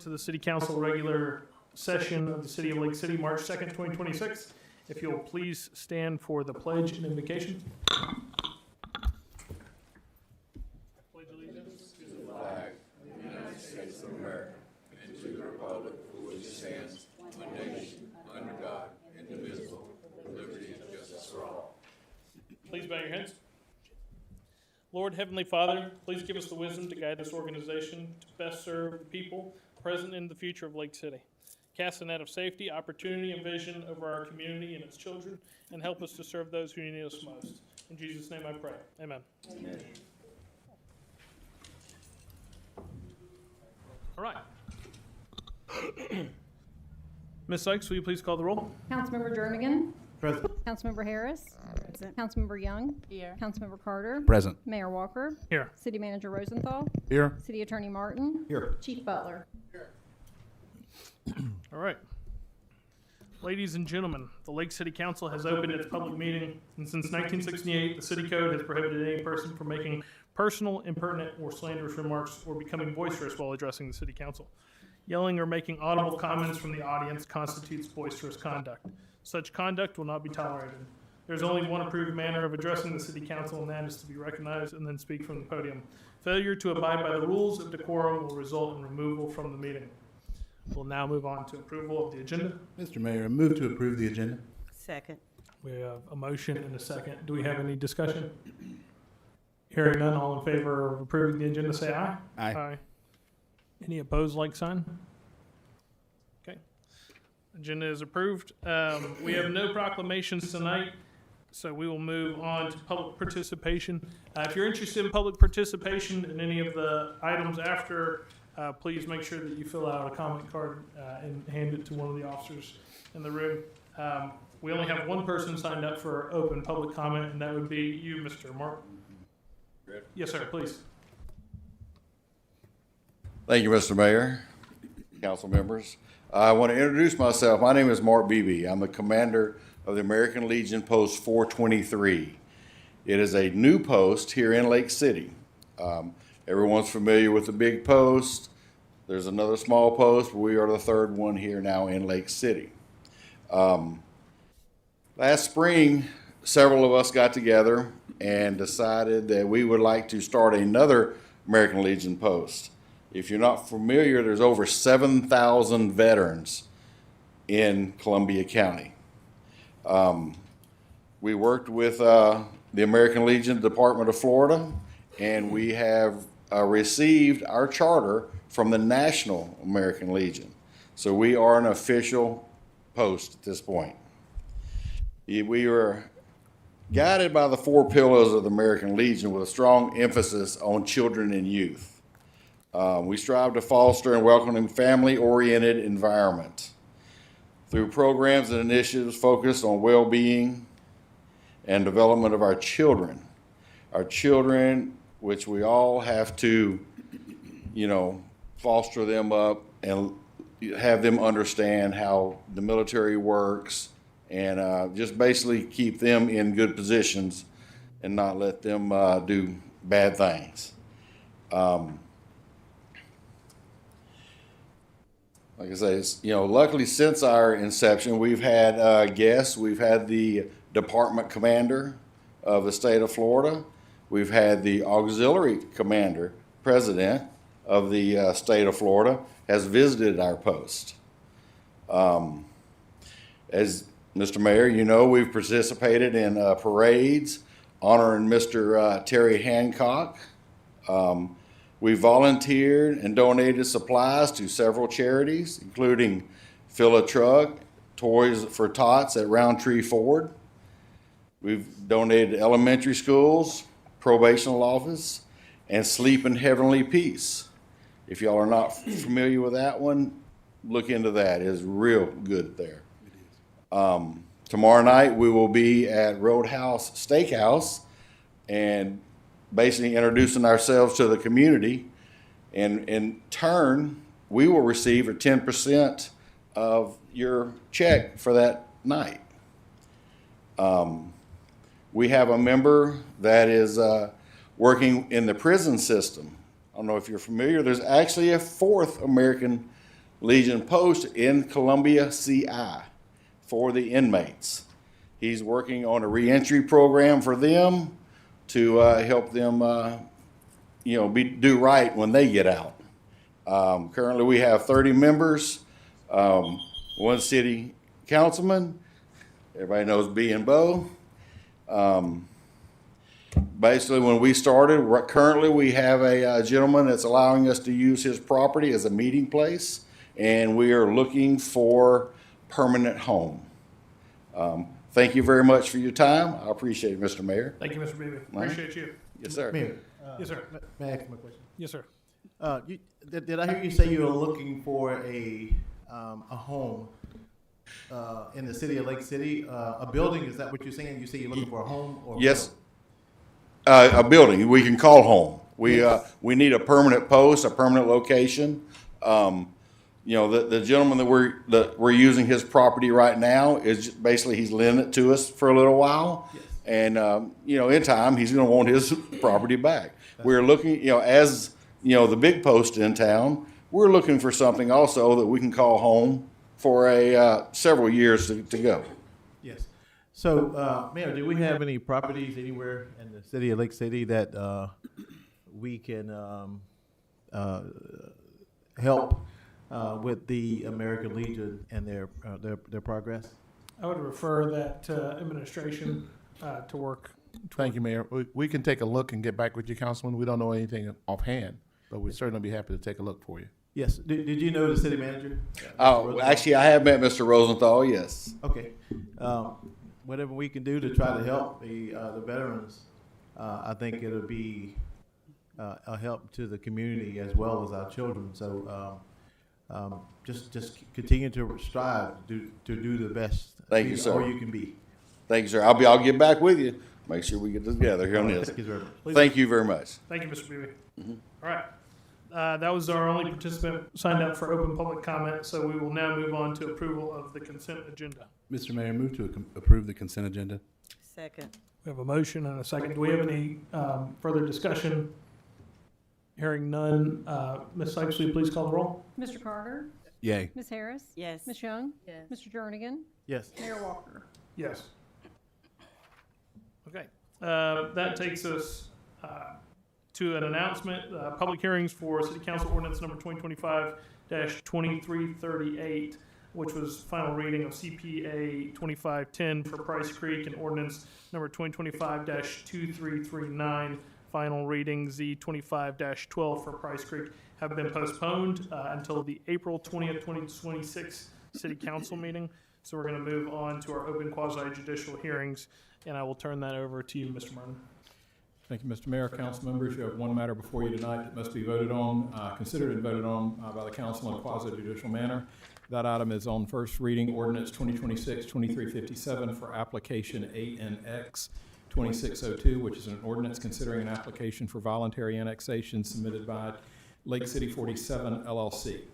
To the City Council regular session of the City of Lake City, March 2nd, 2026. If you'll please stand for the pledge and invocation. Pledge allegiance to the flag of the United States of America and to the republic for which it stands, one nation, under God, indivisible, with liberty and justice for all. Please bow your heads. Lord, Heavenly Father, please give us the wisdom to guide this organization to best serve the people present and the future of Lake City. Cast a net of safety, opportunity, and vision over our community and its children, and help us to serve those who need us most. In Jesus' name I pray. Amen. Amen. All right. Ms. Sykes, will you please call the roll? Councilmember Jernigan. Present. Councilmember Harris. Present. Councilmember Young. Here. Councilmember Carter. Present. Mayor Walker. Here. City Manager Rosenthal. Here. City Attorney Martin. Here. Chief Butler. All right. Ladies and gentlemen, the Lake City Council has opened its public meeting, and since 1968, the City Code has prohibited any person from making personal, impertinent, or slanderous remarks or becoming boisterous while addressing the City Council. Yelling or making audible comments from the audience constitutes boisterous conduct. Such conduct will not be tolerated. There's only one approved manner of addressing the City Council, and that is to be recognized and then speak from the podium. Failure to abide by the rules of decorum will result in removal from the meeting. We'll now move on to approval of the agenda. Mr. Mayor, I move to approve the agenda. Second. We have a motion and a second. Do we have any discussion? Hearing none, all in favor of approving the agenda, say aye. Aye. Any opposed, like sign? Okay. Agenda is approved. We have no proclamations tonight, so we will move on to public participation. If you're interested in public participation in any of the items after, please make sure that you fill out a comment card and hand it to one of the officers in the room. We only have one person signed up for open public comment, and that would be you, Mr. Mark. Yes, sir, please. Thank you, Mr. Mayor, council members. I want to introduce myself. My name is Mark Beebe. I'm the commander of the American Legion Post 423. It is a new post here in Lake City. Everyone's familiar with the big post. There's another small post, but we are the third one here now in Lake City. Last spring, several of us got together and decided that we would like to start another American Legion post. If you're not familiar, there's over 7,000 veterans in Columbia County. We worked with the American Legion Department of Florida, and we have received our charter from the National American Legion. So we are an official post at this point. We are guided by the four pillars of the American Legion with a strong emphasis on children and youth. We strive to foster and welcome a family-oriented environment through programs and initiatives focused on well-being and development of our children. Our children, which we all have to, foster them up and have them understand how the military works and just basically keep them in good positions and not let them do bad things. Like I say, luckily since our inception, we've had guests. We've had the department commander of the state of Florida. We've had the auxiliary commander, president of the state of Florida, has visited our post. As Mr. Mayor, we've participated in parades honoring Mr. Terry Hancock. We volunteered and donated supplies to several charities, including Fill a Truck, Toys for Tots at Roundtree Ford. We've donated to elementary schools, probational office, and Sleep in Heavenly Peace. If y'all are not familiar with that one, look into that. It is real good there. Tomorrow night we will be at Roadhouse Steakhouse and basically introducing ourselves to the community, and in turn, we will receive a 10% of your check for that night. We have a member that is working in the prison system. I don't know if you're familiar. There's actually a fourth American Legion Post in Columbia, CI for the inmates. He's working on a reentry program for them to help them, do right when they get out. Currently, we have 30 members, one city councilman. Everybody knows B and Bo. Basically, when we started, currently we have a gentleman that's allowing us to use his property as a meeting place, and we are looking for permanent home. Thank you very much for your time. I appreciate it, Mr. Mayor. Thank you, Mr. Beebe. Appreciate you. Yes, sir. Mayor, Yes, sir. may I ask my question? Yes, sir. Did I hear you say you were looking for a home in the city of Lake City? A building, is that what you're saying? You say you're looking for a home? Or Yes. A building we can call home. We need a permanent post, a permanent location. The gentleman that we're using his property right now is basically he's lending it to us for a little while. Yes. And, in time, he's going to want his property back. We're looking, as, the big post in town, we're looking for something also that we can call home for several years to go. Yes. So, Mayor, do we have any properties anywhere in the city of Lake City that we can help with the American Legion and their progress? I would refer that administration to work. Thank you, Mayor. We can take a look and get back with you, Councilman. We don't know anything offhand, but we'd certainly be happy to take a look for you. Yes. Did you know the city manager? Oh, actually, I have met Mr. Rosenthal, yes. Okay. Whatever we can do to try to help the veterans, I think it'll be a help to the community as well as our children. So just continue to strive to do the best. Thank you, sir. All you can be. Thank you, sir. I'll get back with you. Make sure we get together here on this. Thank you very much. Thank you very much. Thank you, Mr. Beebe. All right. That was our only participant signed up for open public comment, so we will now move on to approval of the consent agenda. Mr. Mayor, move to approve the consent agenda. Second. We have a motion and a second. Do we have any further discussion? Hearing none. Ms. Sykes, will you please call the roll? Mr. Carter? Yay. Ms. Harris? Yes. Ms. Young? Yes. Mr. Jernigan? Yes. Mayor Walker? Yes. Okay. That takes us to an announcement. Public hearings for City Council Ordinance number 2025-2338, which was final reading of CPA 2510 for Price Creek, and ordinance number 2025-2339, final reading Z25-12 for Price Creek, have been postponed until the April 20th, 2026 City Council meeting. So we're going to move on to our open quasi-judicial hearings, and I will turn that over to you, Mr. Martin. Thank you, Mr. Mayor. Council members, you have one matter before you tonight that must be voted on, considered and voted on by the council in a quasi-judicial manner. That item is on first reading, ordinance 2026-2357 for application ANX 2602, which is an ordinance considering an application for voluntary annexation submitted by Lake City 47 LLC.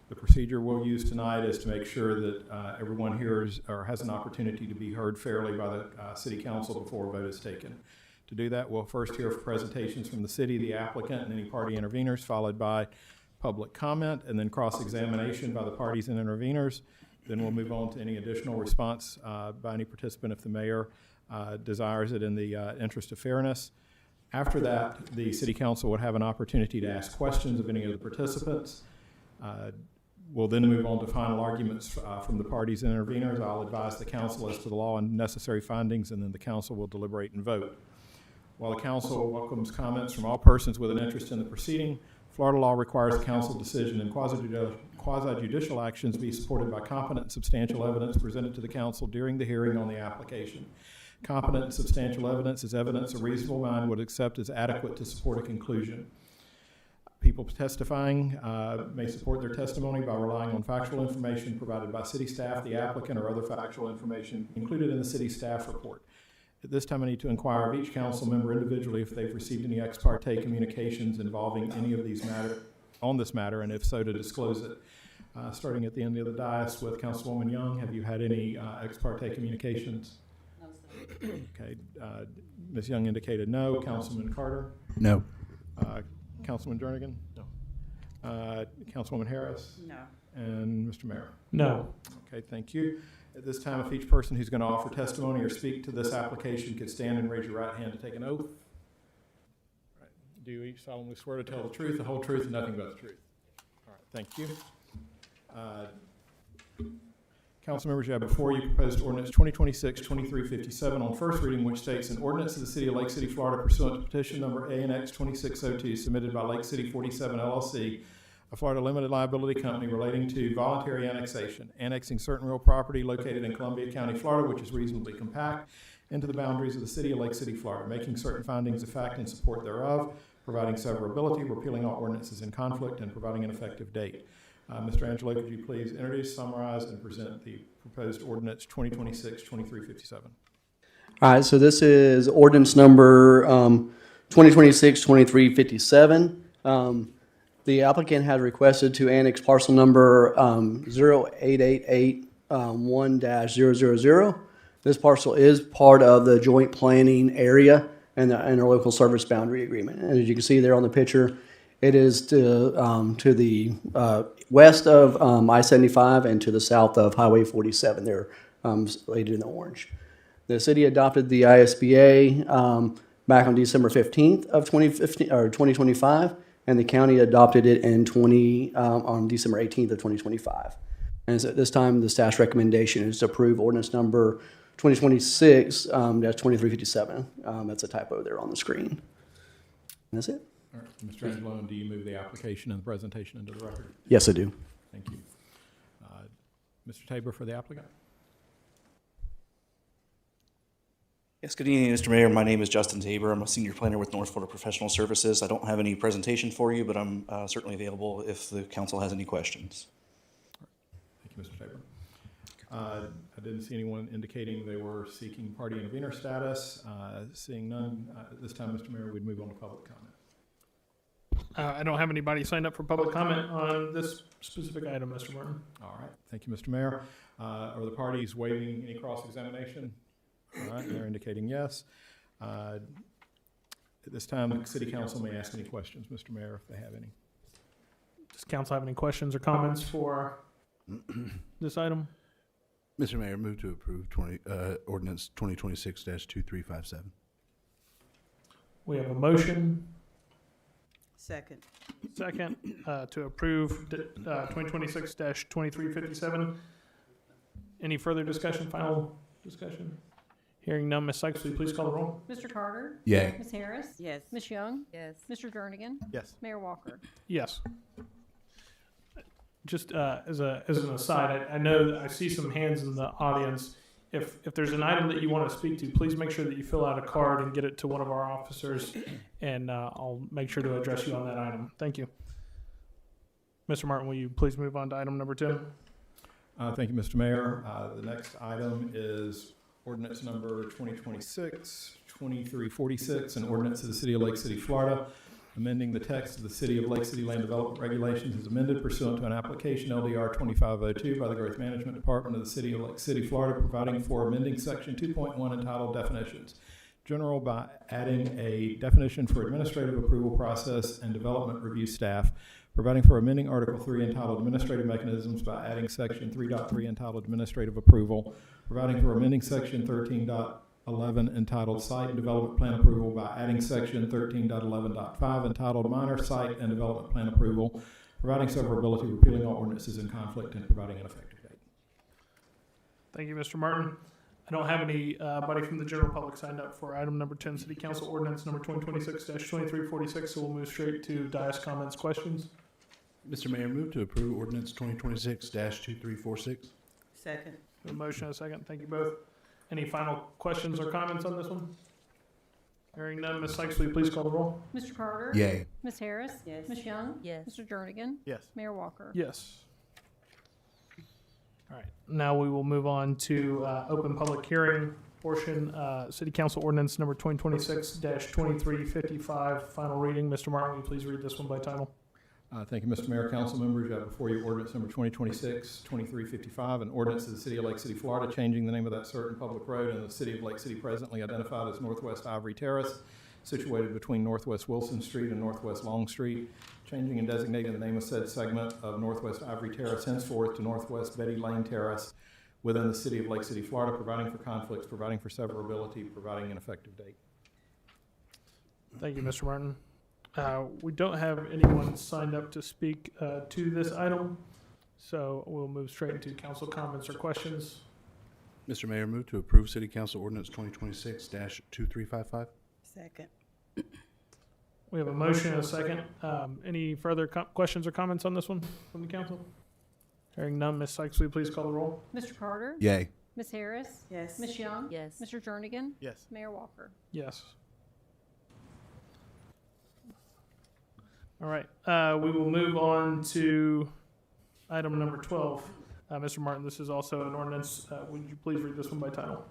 The procedure we'll use tonight is to make sure that everyone hears or has an opportunity to be heard fairly by the city council before a vote is taken. To do that, we'll first hear presentations from the city, the applicant, and any party interveners, followed by public comment, and then cross-examination by the parties and interveners. Then we'll move on to any additional response by any participant if the mayor desires it in the interest of fairness. After that, the city council would have an opportunity to ask questions of any of the participants. We'll then move on to final arguments from the parties and interveners. I'll advise the council as to the law and necessary findings, and then the council will deliberate and vote. While the council welcomes comments from all persons with an interest in the proceeding, Florida law requires the council decision and quasi-judicial actions be supported by competent and substantial evidence presented to the council during the hearing on the application. Competent and substantial evidence is evidence a reasonable mind would accept as adequate to support a conclusion. People testifying may support their testimony by relying on factual information provided by city staff, the applicant, or other factual information included in the city staff report. At this time, I need to inquire of each council member individually if they've received any ex parte communications involving any of these on this matter, and if so, to disclose it. Starting at the end of the dais with Councilwoman Young, have you had any ex parte communications? No, sir. Okay. Ms. Young indicated no. Councilman Carter? No. Councilman Jernigan? No. Councilwoman Harris, No. and Mr. Mayor. No. Okay, thank you. At this time, if each person who's going to offer testimony or speak to this application could stand and raise your right hand to take an oath. Right. Do you each solemnly swear to tell the truth, the whole truth, and nothing but the truth? All right, thank you. Council members, you have before you proposed ordinance 2026-2357 on first reading, which states an ordinance of the City of Lake City, Florida pursuant to petition number ANX 2602 submitted by Lake City 47 LLC, a Florida limited liability company relating to voluntary annexation, annexing certain real property located in Columbia County, Florida, which is reasonably compact, into the boundaries of the City of Lake City, Florida, making certain findings of fact in support thereof, providing severability, repealing all ordinances in conflict, and providing an effective date. Mr. Angelo, could you please introduce, summarize, and present the proposed ordinance 2026-2357? All right, so this is ordinance number 2026-2357. The applicant had requested to annex parcel number 08881-000. This parcel is part of the joint planning area and the interlocal service boundary agreement. And as you can see there on the picture, it is to the west of I-75 and to the south of Highway 47. They're slated in the orange. The city adopted the ISBA back on December 15th of 2025, and the county adopted it on December 18th of 2025. And so at this time, the staff's recommendation is to approve ordinance number 2026-2357. That's a typo there on the screen. And that's it. All right, Mr. Angelo, and do you move the application and the presentation into the record? Yes, I do. Thank you. Mr. Tabor for the applicant. Yes, good evening, Mr. Mayor. My name is Justin Tabor. I'm a senior planner with North Florida Professional Services. I don't have any presentation for you, but I'm certainly available if the council has any questions. Thank you, Mr. Tabor. I didn't see anyone indicating they were seeking party intervener status. Seeing none, at this time, Mr. Mayor, we'd move on to public comment. I don't have anybody signed up for public comment on this specific item, Mr. Martin. All right, thank you, Mr. Mayor. Are the parties waiving any cross-examination? All right, they're indicating yes. At this time, the city council may ask any questions, Mr. Mayor, if they have any. Does council have any questions or comments for this item? Mr. Mayor, move to approve ordinance 2026-2357. We have a motion, Second. second, to approve 2026-2357. Any further discussion, final discussion? Hearing none, Ms. Sykes, will you please call the roll? Mr. Carter? Yay. Ms. Harris? Yes. Ms. Young? Yes. Mr. Jernigan? Yes. Mayor Walker? Yes. Just as an aside, I know that I see some hands in the audience. If there's an item that you want to speak to, please make sure that you fill out a card and get it to one of our officers, and I'll make sure to address you on that item. Thank you. Mr. Martin, will you please move on to item number 10? Thank you, Mr. Mayor. The next item is ordinance number 2026-2346, an ordinance of the City of Lake City, Florida, amending the text of the City of Lake City Land Development Regulations as amended pursuant to an application LDR 2502 by the Growth Management Department of the City of Lake City, Florida, providing for amending section 2.1 entitled Definitions. General by adding a definition for administrative approval process and development review staff, providing for amending Article 3 entitled Administrative Mechanisms by adding section 3.3 entitled Administrative Approval, providing for amending section 13.11 entitled Site and Development Plan Approval by adding section 13.11.5 entitled Minor Site and Development Plan Approval, providing severability, repealing all ordinances in conflict, and providing an effective date. Thank you, Mr. Martin. I don't have anybody from the general public signed up for item number 10, City Council Ordinance number 2026-2346, so we'll move straight to dais comments, questions. Mr. Mayor, move to approve ordinance 2026-2346. Second. A motion and a second. Thank you both. Any final questions or comments on this one? Hearing none, Ms. Sykes, will you please call the roll? Mr. Carter? Yay. Ms. Harris? Yes. Ms. Young? Yes. Mr. Jernigan? Yes. Mayor Walker? Yes. All right, now we will move on to open public hearing portion, City Council Ordinance number 2026-2355, final reading. Mr. Martin, will you please read this one by title? Thank you, Mr. Mayor. Council members, you have before you ordinance number 2026-2355, an ordinance of the City of Lake City, Florida, changing the name of that certain public road in the City of Lake City presently identified as Northwest Ivory Terrace situated between Northwest Wilson Street and Northwest Long Street, changing and designating the name of said segment of Northwest Ivory Terrace henceforth to Northwest Betty Lane Terrace within the city of Lake City, Florida, providing for conflicts, providing for severability, providing an effective date. Thank you, Mr. Martin. We don't have anyone signed up to speak to this item, so we'll move straight into council comments or questions. Mr. Mayor, move to approve City Council Ordinance 2026-2355. Second. We have a motion and a second. Any further questions or comments on this one from the council? Hearing none, Ms. Sykes, will you please call the roll? Mr. Carter? Yay. Ms. Harris? Yes. Ms. Young? Yes. Mr. Jernigan? Yes. Mayor Walker? Yes. All right, we will move on to item number 12. Mr. Martin, this is also an ordinance. Would you please read this one by title?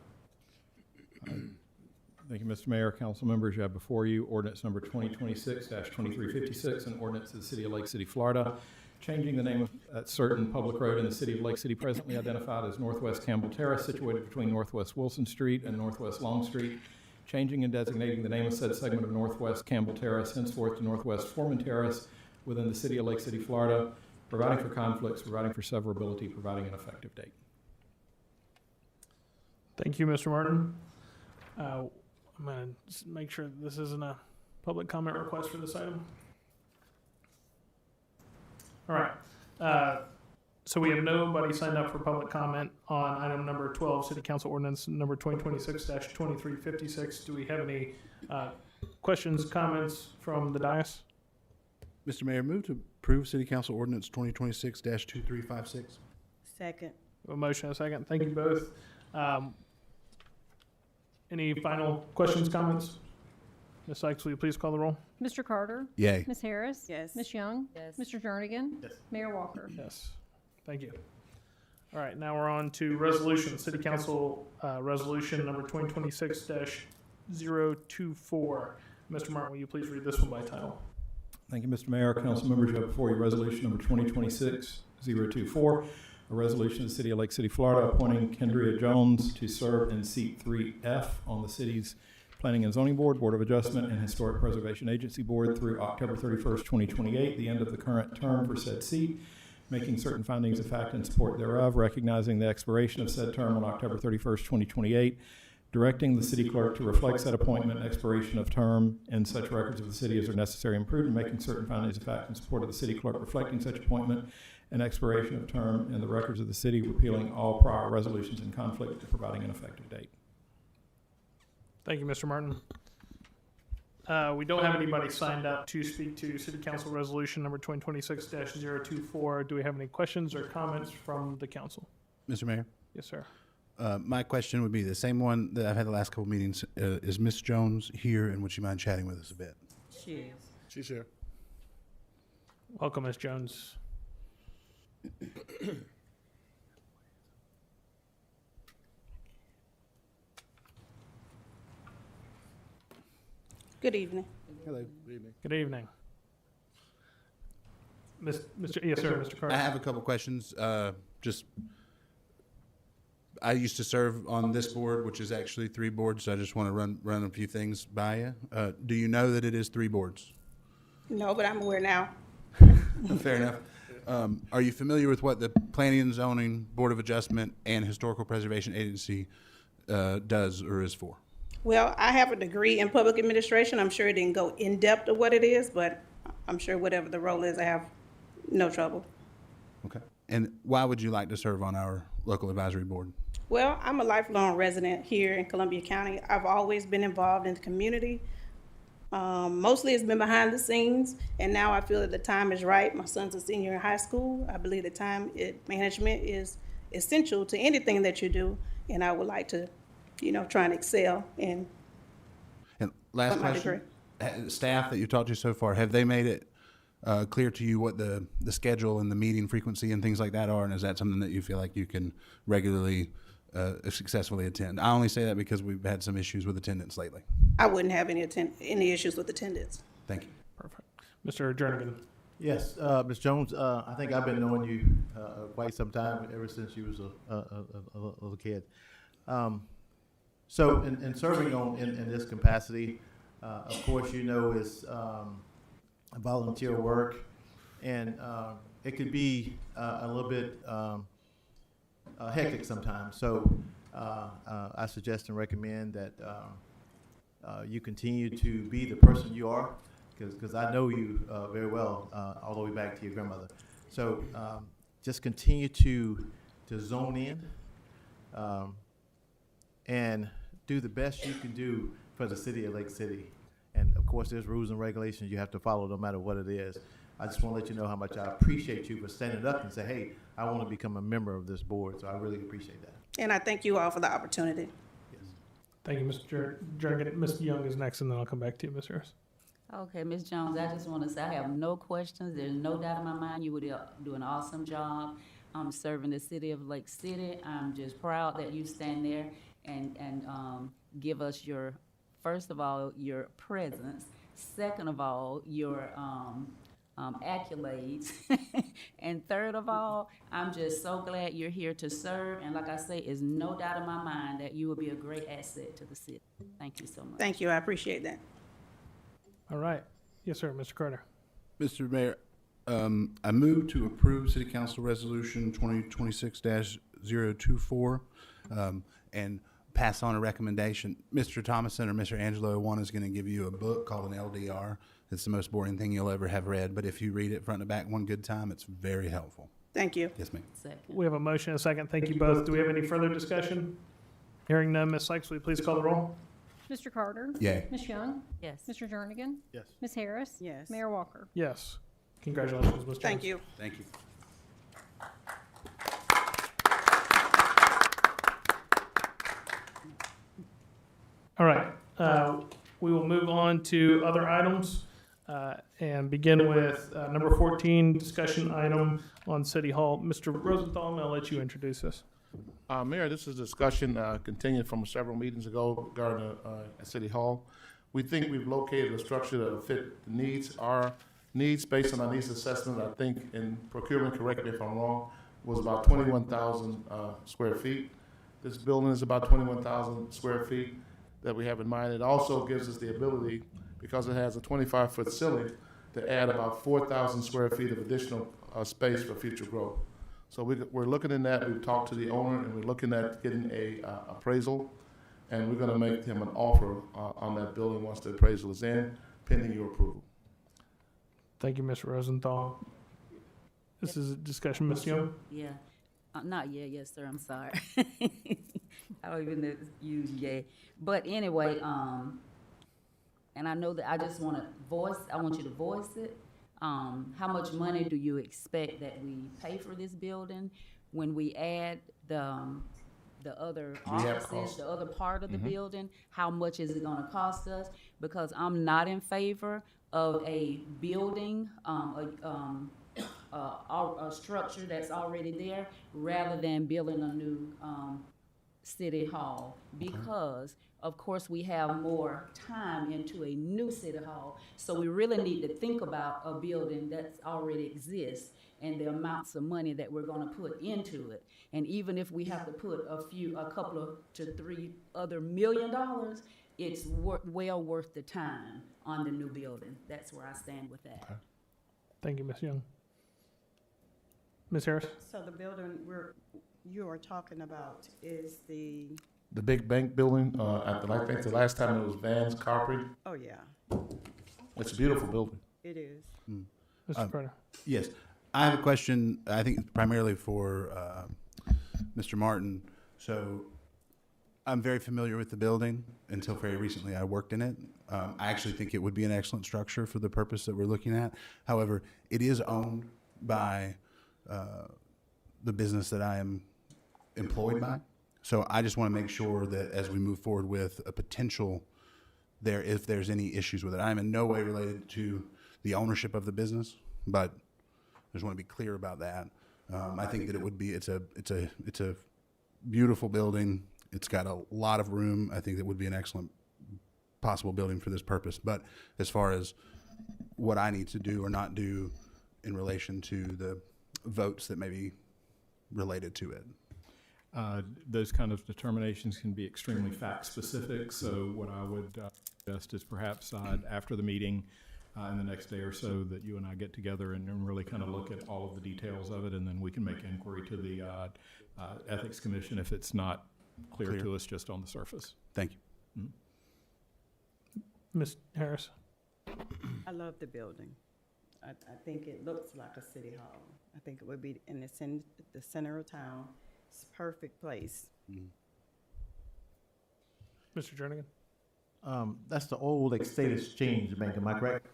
Thank you, Mr. Mayor. Council members, you have before you ordinance number 2026-2356, an ordinance of the City of Lake City, Florida, changing the name of a certain public road in the City of Lake City presently identified as Northwest Campbell Terrace, situated between Northwest Wilson Street and Northwest Long Street, changing and designating the name of said segment of Northwest Campbell Terrace henceforth to Northwest Foreman Terrace within the City of Lake City, Florida, providing for conflicts, providing for severability, providing an effective date. Thank you, Mr. Martin. I'm going to make sure that this isn't a public comment request for this item. All right. So we have nobody signed up for public comment on item number 12, City Council Ordinance number 2026-2356. Do we have any questions, comments from the dais? Mr. Mayor, move to approve City Council Ordinance 2026-2356. Second. A motion and a second. Thank you both. Any final questions, comments? Ms. Sykes, will you please call the roll? Mr. Carter? Yay. Ms. Harris? Yes. Ms. Young? Yes. Mr. Jernigan? Yes. Mayor Walker? Yes. Thank you. All right, now we're on to resolution, City Council Resolution number 2026-024. Mr. Martin, will you please read this one by title? Thank you, Mr. Mayor. Council members, you have before you resolution number 2026-024, a resolution of the City of Lake City, Florida, appointing Kendria Jones to serve in seat 3F on the city's Planning and Zoning Board, Board of Adjustment, and Historic Preservation Agency Board through October 31st, 2028, the end of the current term for said seat, making certain findings of fact in support thereof, recognizing the expiration of said term on October 31st, 2028, directing the city clerk to reflect said appointment and expiration of term in such records of the city as are necessary and prudent, making certain findings of fact in support of the city clerk reflecting such appointment and expiration of term in the records of the city, repealing all prior resolutions in conflict and providing an effective date. Thank you, Mr. Martin. We don't have anybody signed up to speak to City Council Resolution number 2026-024. Do we have any questions or comments from the council? Mr. Mayor, Yes, sir. my question would be the same one that I've had the last couple meetings. Is Ms. Jones here, and would she mind chatting with us a bit? She is. She's here. Welcome, Ms. Jones. Good evening. Hello. Good evening. Yes, sir, Mr. Carter. I have a couple questions. I used to serve on this board, which is actually 3 boards, so I just want to run a few things by you. Do you know that it is 3 boards? No, but I'm aware now. Fair enough. Are you familiar with what the Planning and Zoning, Board of Adjustment, and Historical Preservation Agency does or is for? Well, I have a degree in public administration. I'm sure it didn't go in depth of what it is, but I'm sure whatever the role is, I have no trouble. Okay. And why would you like to serve on our local advisory board? Well, I'm a lifelong resident here in Columbia County. I've always been involved in the community. Mostly it's been behind the scenes, and now I feel that the time is right. My son's a senior in high school. I believe the management is essential to anything that you do, and I would like to, try and excel in. And last question, staff that you talked to so far, have they made it clear to you what the schedule and the meeting frequency and things like that are, and is that something that you feel like you can regularly successfully attend? I only say that because we've had some issues with attendance lately. I wouldn't have any issues with attendance. Thank you. Perfect. Mr. Jernigan. Yes, Ms. Jones, I think I've been knowing you quite some time, ever since you was a little kid. So in serving in this capacity, of course, you know, is volunteer work, and it could be a little bit hectic sometimes. So I suggest and recommend that you continue to be the person you are, because I know you very well, all the way back to your grandmother. So just continue to zone in and do the best you can do for the city of Lake City. And of course, there's rules and regulations you have to follow no matter what it is. I just want to let you know how much I appreciate you for standing up and say, hey, I want to become a member of this board. So I really appreciate that. And I thank you all for the opportunity. Thank you, Mr. Jernigan. Mr. Young is next, and then I'll come back to you, Ms. Harris. Okay, Ms. Jones, I just want to say I have no questions. There's no doubt in my mind you would do an awesome job serving the city of Lake City. I'm just proud that you stand there and give us your, first of all, your presence. Second of all, your accolades. And third of all, I'm just so glad you're here to serve. And like I say, there's no doubt in my mind that you will be a great asset to the city. Thank you so much. Thank you, I appreciate that. All right. Yes, sir, Mr. Carter. Mr. Mayor, I move to approve City Council Resolution 2026-024 and pass on a recommendation. Mr. Thomason or Mr. Angelo, one is going to give you a book called an LDR. It's the most boring thing you'll ever have read, but if you read it front to back one good time, it's very helpful. Thank you. Yes, ma'am. Second. We have a motion and a second. Thank you both. Do we have any further discussion? Hearing none, Ms. Sykes, will you please call the roll? Mr. Carter? Yay. Ms. Young? Yes. Mr. Jernigan? Yes. Ms. Harris? Yes. Mayor Walker? Yes. Congratulations, Ms. Jones. Thank you. Thank you. All right. We will move on to other items and begin with number 14, discussion item on City Hall. Mr. Rosenthal, I'm going to let you introduce this. Mayor, this is a discussion continued from several meetings ago regarding at City Hall. We think we've located a structure that will fit the needs. Our needs based on our needs assessment, I think, in procurement, correct me if I'm wrong, was about 21,000 square feet. This building is about 21,000 square feet that we have in mind. It also gives us the ability, because it has a 25-foot ceiling, to add about 4,000 square feet of additional space for future growth. So we're looking in that. We've talked to the owner, and we're looking at getting a appraisal, and we're going to make him an offer on that building once the appraisal is in, pending your approval. Thank you, Mr. Rosenthal. This is a discussion, Ms. Young. Yeah. Not yet, yes, sir, I'm sorry. I don't even use yay. But anyway, and I know that I just want to I want you to voice it. How much money do you expect that we pay for this building when we add the other offices, the other part of the building? How much is it going to cost us? Because I'm not in favor of a building, a structure that's already there, rather than building a new city hall, because of course we have more time into a new city hall, so we really need to think about a building that's already exists and the amounts of money that we're going to put into it. And even if we have to put a couple of to $3 other million, it's well worth the time on the new building. That's where I stand with that. Okay. Thank you, Ms. Young. Ms. Harris? So the building you are talking about is the, big bank building, I think the last time it was Vans Carpet. oh, yeah, It's a beautiful building. it is. Mr. Carter? Yes. I have a question, I think primarily for Mr. Martin. So I'm very familiar with the building. Until very recently, I worked in it. I actually think it would be an excellent structure for the purpose that we're looking at. However, it is owned by the business that I am employed by. So I just want to make sure that as we move forward with a potential there, if there's any issues with it, I'm in no way related to the ownership of the business, but I just want to be clear about that. I think that it would be, it's a beautiful building. It's got a lot of room. I think that would be an excellent possible building for this purpose. But as far as what I need to do or not do in relation to the votes that may be related to it. those kind of determinations can be extremely fact-specific, so what I would suggest is perhaps after the meeting, in the next day or so, that you and I get together and really kind of look at all of the details of it, and then we can make inquiry to the Ethics Commission if it's not clear to us just on the surface. Thank you. Ms. Harris? I love the building. I think it looks like a city hall. I think it would be in the center of town. It's a perfect place. Mr. Jernigan? That's the old State Exchange Bank, am I correct?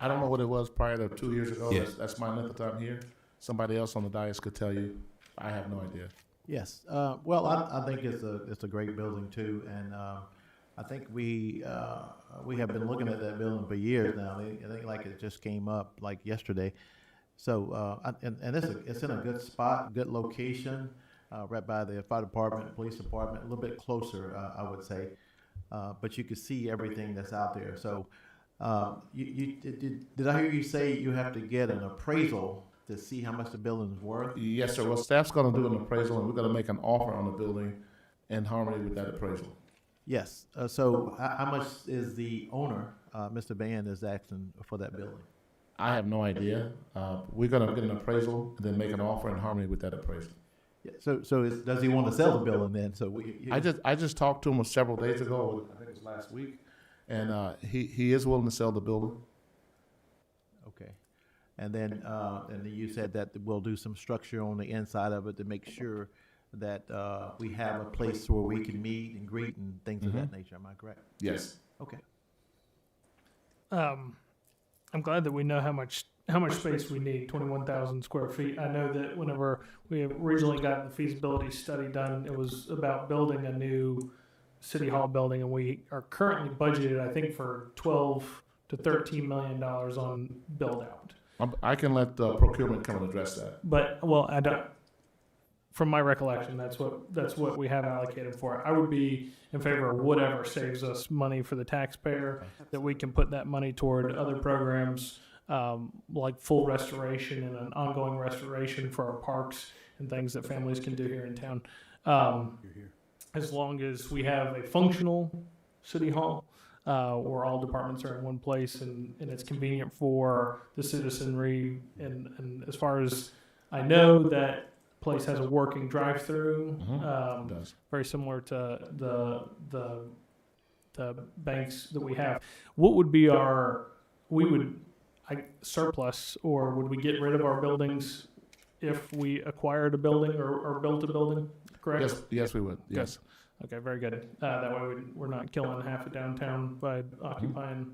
I don't know what it was prior to 2 years ago. Yeah. That's my length of time here. Somebody else on the dais could tell you. I have no idea. Yes. Well, I think it's a great building too, and I think we have been looking at that building for years now. I think like it just came up like yesterday. So and it's in a good spot, good location, right by the fire department, police department, a little bit closer, I would say. But you can see everything that's out there. So did I hear you say you have to get an appraisal to see how much the building is worth? Yes, sir. Well, staff's going to do an appraisal, and we're going to make an offer on the building in harmony with that appraisal. Yes. So how much is the owner, Mr. Van, is asking for that building? I have no idea. We're going to get an appraisal and then make an offer in harmony with that appraisal. Yeah, so does he want to sell the building then? So I just talked to him several days ago. I think it was last week, and he is willing to sell the building. Okay, and then you said that we'll do some structure on the inside of it to make sure that we have a place where we can meet and greet and things of that nature. Am I correct? Yes. Okay. I'm glad that we know how much space we need, 21,000 square feet. I know that whenever we originally got the feasibility study done, it was about building a new city hall building, and we are currently budgeted, I think, for $12 to $13 million on build out. I can let procurement come and address that. But I don't. From my recollection, that's what we have allocated for it. I would be in favor of whatever saves us money for the taxpayer, that we can put that money toward other programs, like full restoration and an ongoing restoration for our parks and things that families can do here in town. As long as we have a functional city hall, where all departments are in one place and it's convenient for the citizenry. And as far as I know, that place has a working drive-through, very similar to the banks that we have. What would be surplus, or would we get rid of our buildings if we acquired a building or built a building? Correct? Yes, we would. Yes. Okay, very good. That way we're not killing half of downtown by occupying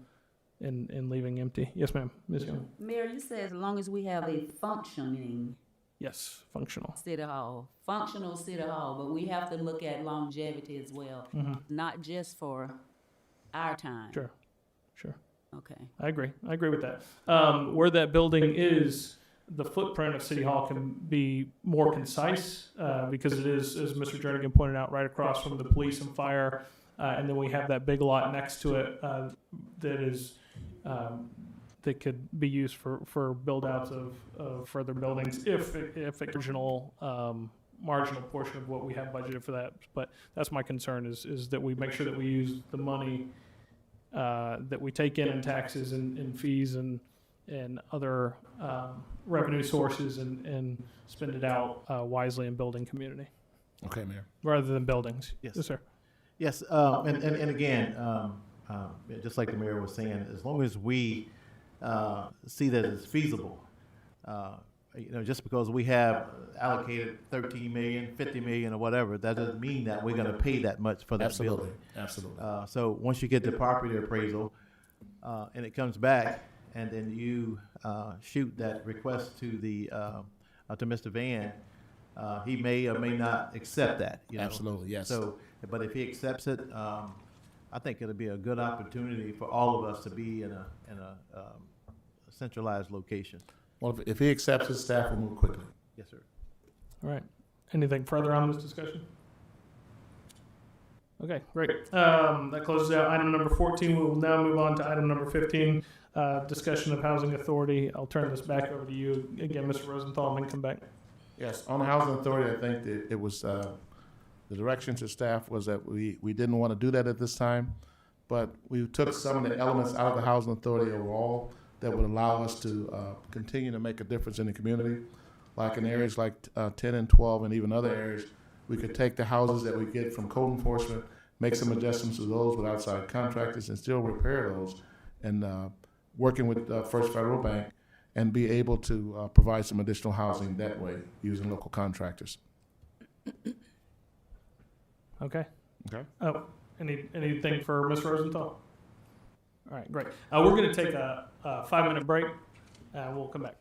and leaving empty. Yes, ma'am. Ms. Young. Mayor, you said as long as we have a functioning Yes, functional. city hall, functional city hall, but we have to look at longevity as well, not just for our time. Sure. Okay. I agree with that. Where that building is, the footprint of City Hall can be more concise because it is, as Mr. Jernigan pointed out, right across from the police and fire. And then we have that big lot next to it that is that could be used for build outs of further buildings if original marginal portion of what we have budgeted for that. But that's my concern is that we make sure that we use the money that we take in taxes and fees and other revenue sources and spend it out wisely in building community. Okay, Mayor. Rather than buildings. Yes. Yes, sir. Yes, and again, just like the mayor was saying, as long as we see that it's feasible, just because we have allocated 13 million, 50 million, or whatever, that doesn't mean that we're going to pay that much for that building. Absolutely. So once you get the property appraisal and it comes back, and then you shoot that request to to Mr. Van, he may or may not accept that. Absolutely, yes. So, but if he accepts it, I think it'll be a good opportunity for all of us to be in a centralized location. Well, if he accepts it, staff will move quickly. Yes, sir. All right. Anything further on this discussion? Okay, great. That closes out item number 14. We will now move on to item number 15, discussion of housing authority. I'll turn this back over to you again, Mr. Rosenthal, and then come back. Yes, on the Housing Authority, I think that it was The direction to staff was that we didn't want to do that at this time, but we took some of the elements out of the housing authority overall that would allow us to continue to make a difference in the community. Like in areas like 10 and 12 and even other areas, we could take the houses that we get from code enforcement, make some adjustments to those with outside contractors and still repair those, and working with First Federal Bank and be able to provide some additional housing that way using local contractors. Okay. Okay. Oh, anything for Ms. Rosenthal? All right, great. We're going to take a 5-minute break. We'll come back.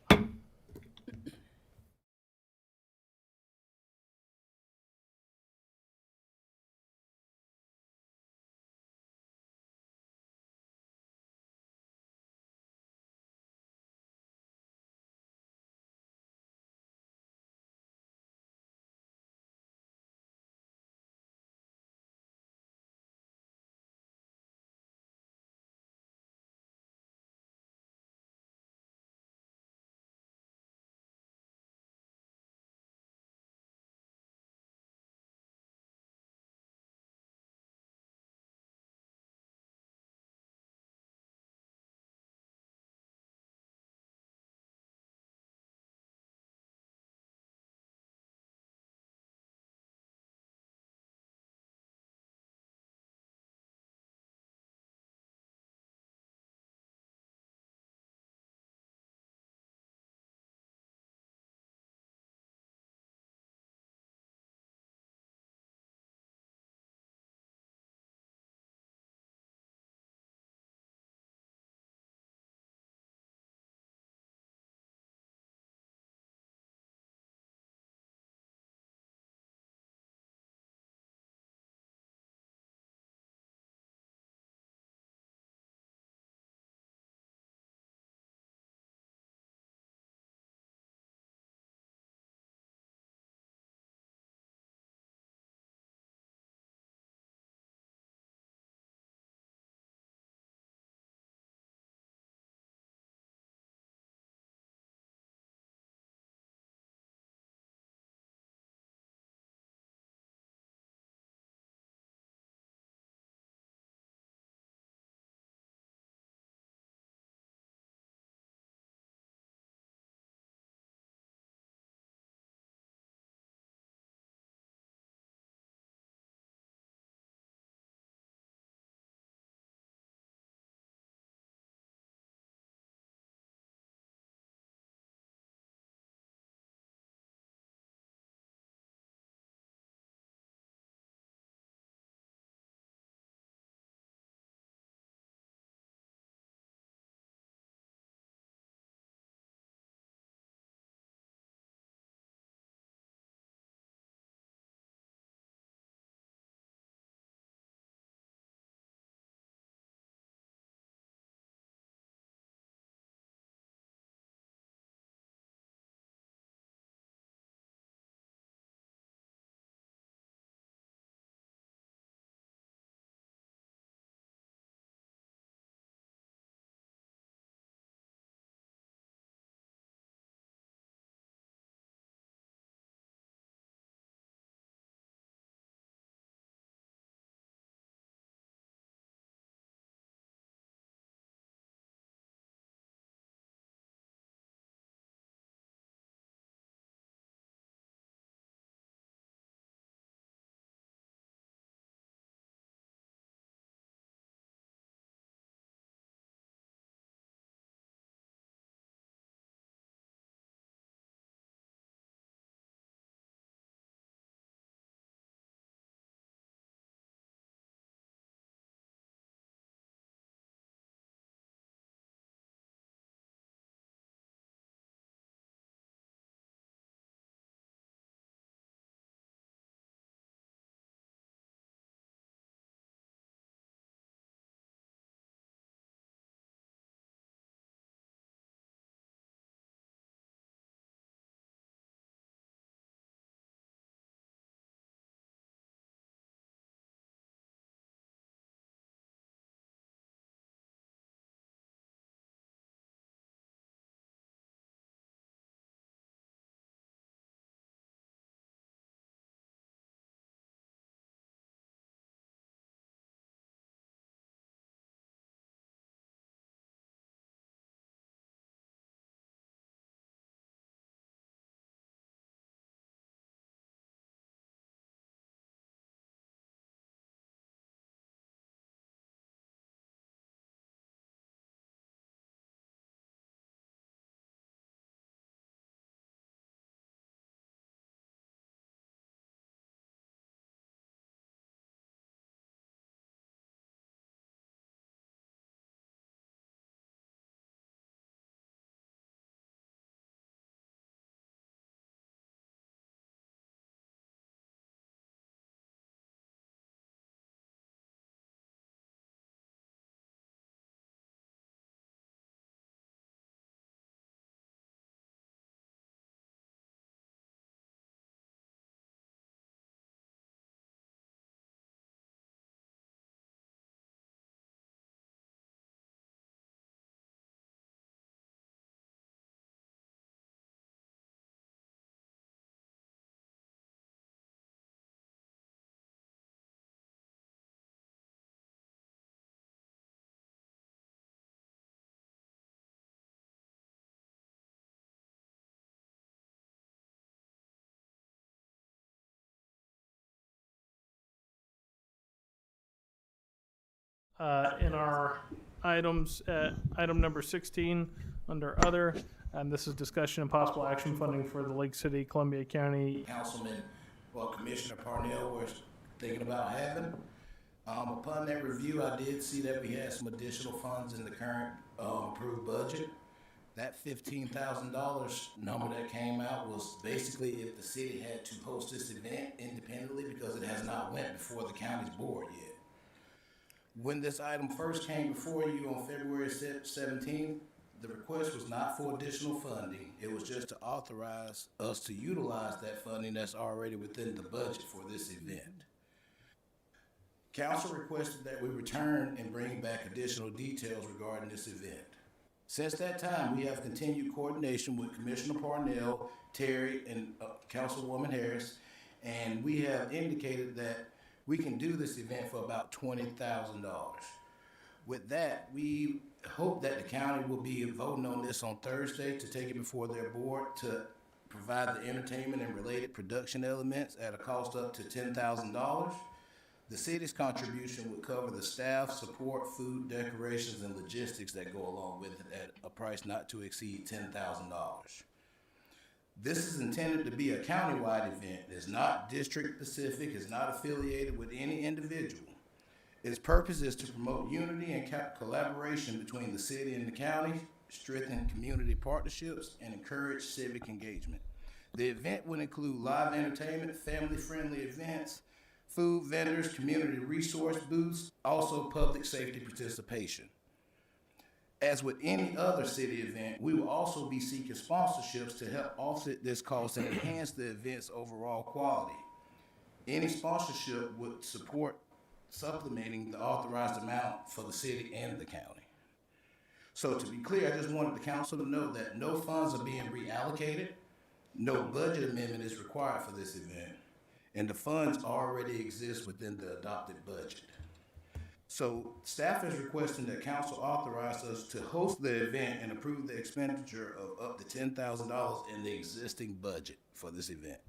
in our items, item number 16 under other, and this is discussion and possible action funding for the Lake City, Columbia County. Councilman, well, Commissioner Parnell was thinking about having. Upon that review, I did see that we had some additional funds in the current approved budget. That $15,000 number that came out was basically if the city had to host this event independently because it has not went before the county's board yet. When this item first came before you on February 17th, the request was not for additional funding. It was just to authorize us to utilize that funding that's already within the budget for this event. Council requested that we return and bring back additional details regarding this event. Since that time, we have continued coordination with Commissioner Parnell, Terry, and Councilwoman Harris, and we have indicated that we can do this event for about $20,000. With that, we hope that the county will be voting on this on Thursday to take it before their board to provide the entertainment and related production elements at a cost up to $10,000. The city's contribution would cover the staff, support, food, decorations, and logistics that go along with it at a price not to exceed $10,000. This is intended to be a countywide event. It's not district specific. It's not affiliated with any individual. Its purpose is to promote unity and collaboration between the city and the county, strengthen community partnerships, and encourage civic engagement. The event would include live entertainment, family-friendly events, food vendors, community resource booths, also public safety participation. As with any other city event, we will also be seeking sponsorships to help offset this cost and enhance the event's overall quality. Any sponsorship would support supplementing the authorized amount for the city and the county. So to be clear, I just wanted the council to know that no funds are being reallocated, no budget amendment is required for this event, and the funds already exist within the adopted budget. So staff is requesting that council authorize us to host the event and approve the expenditure of up to $10,000 in the existing budget for this event.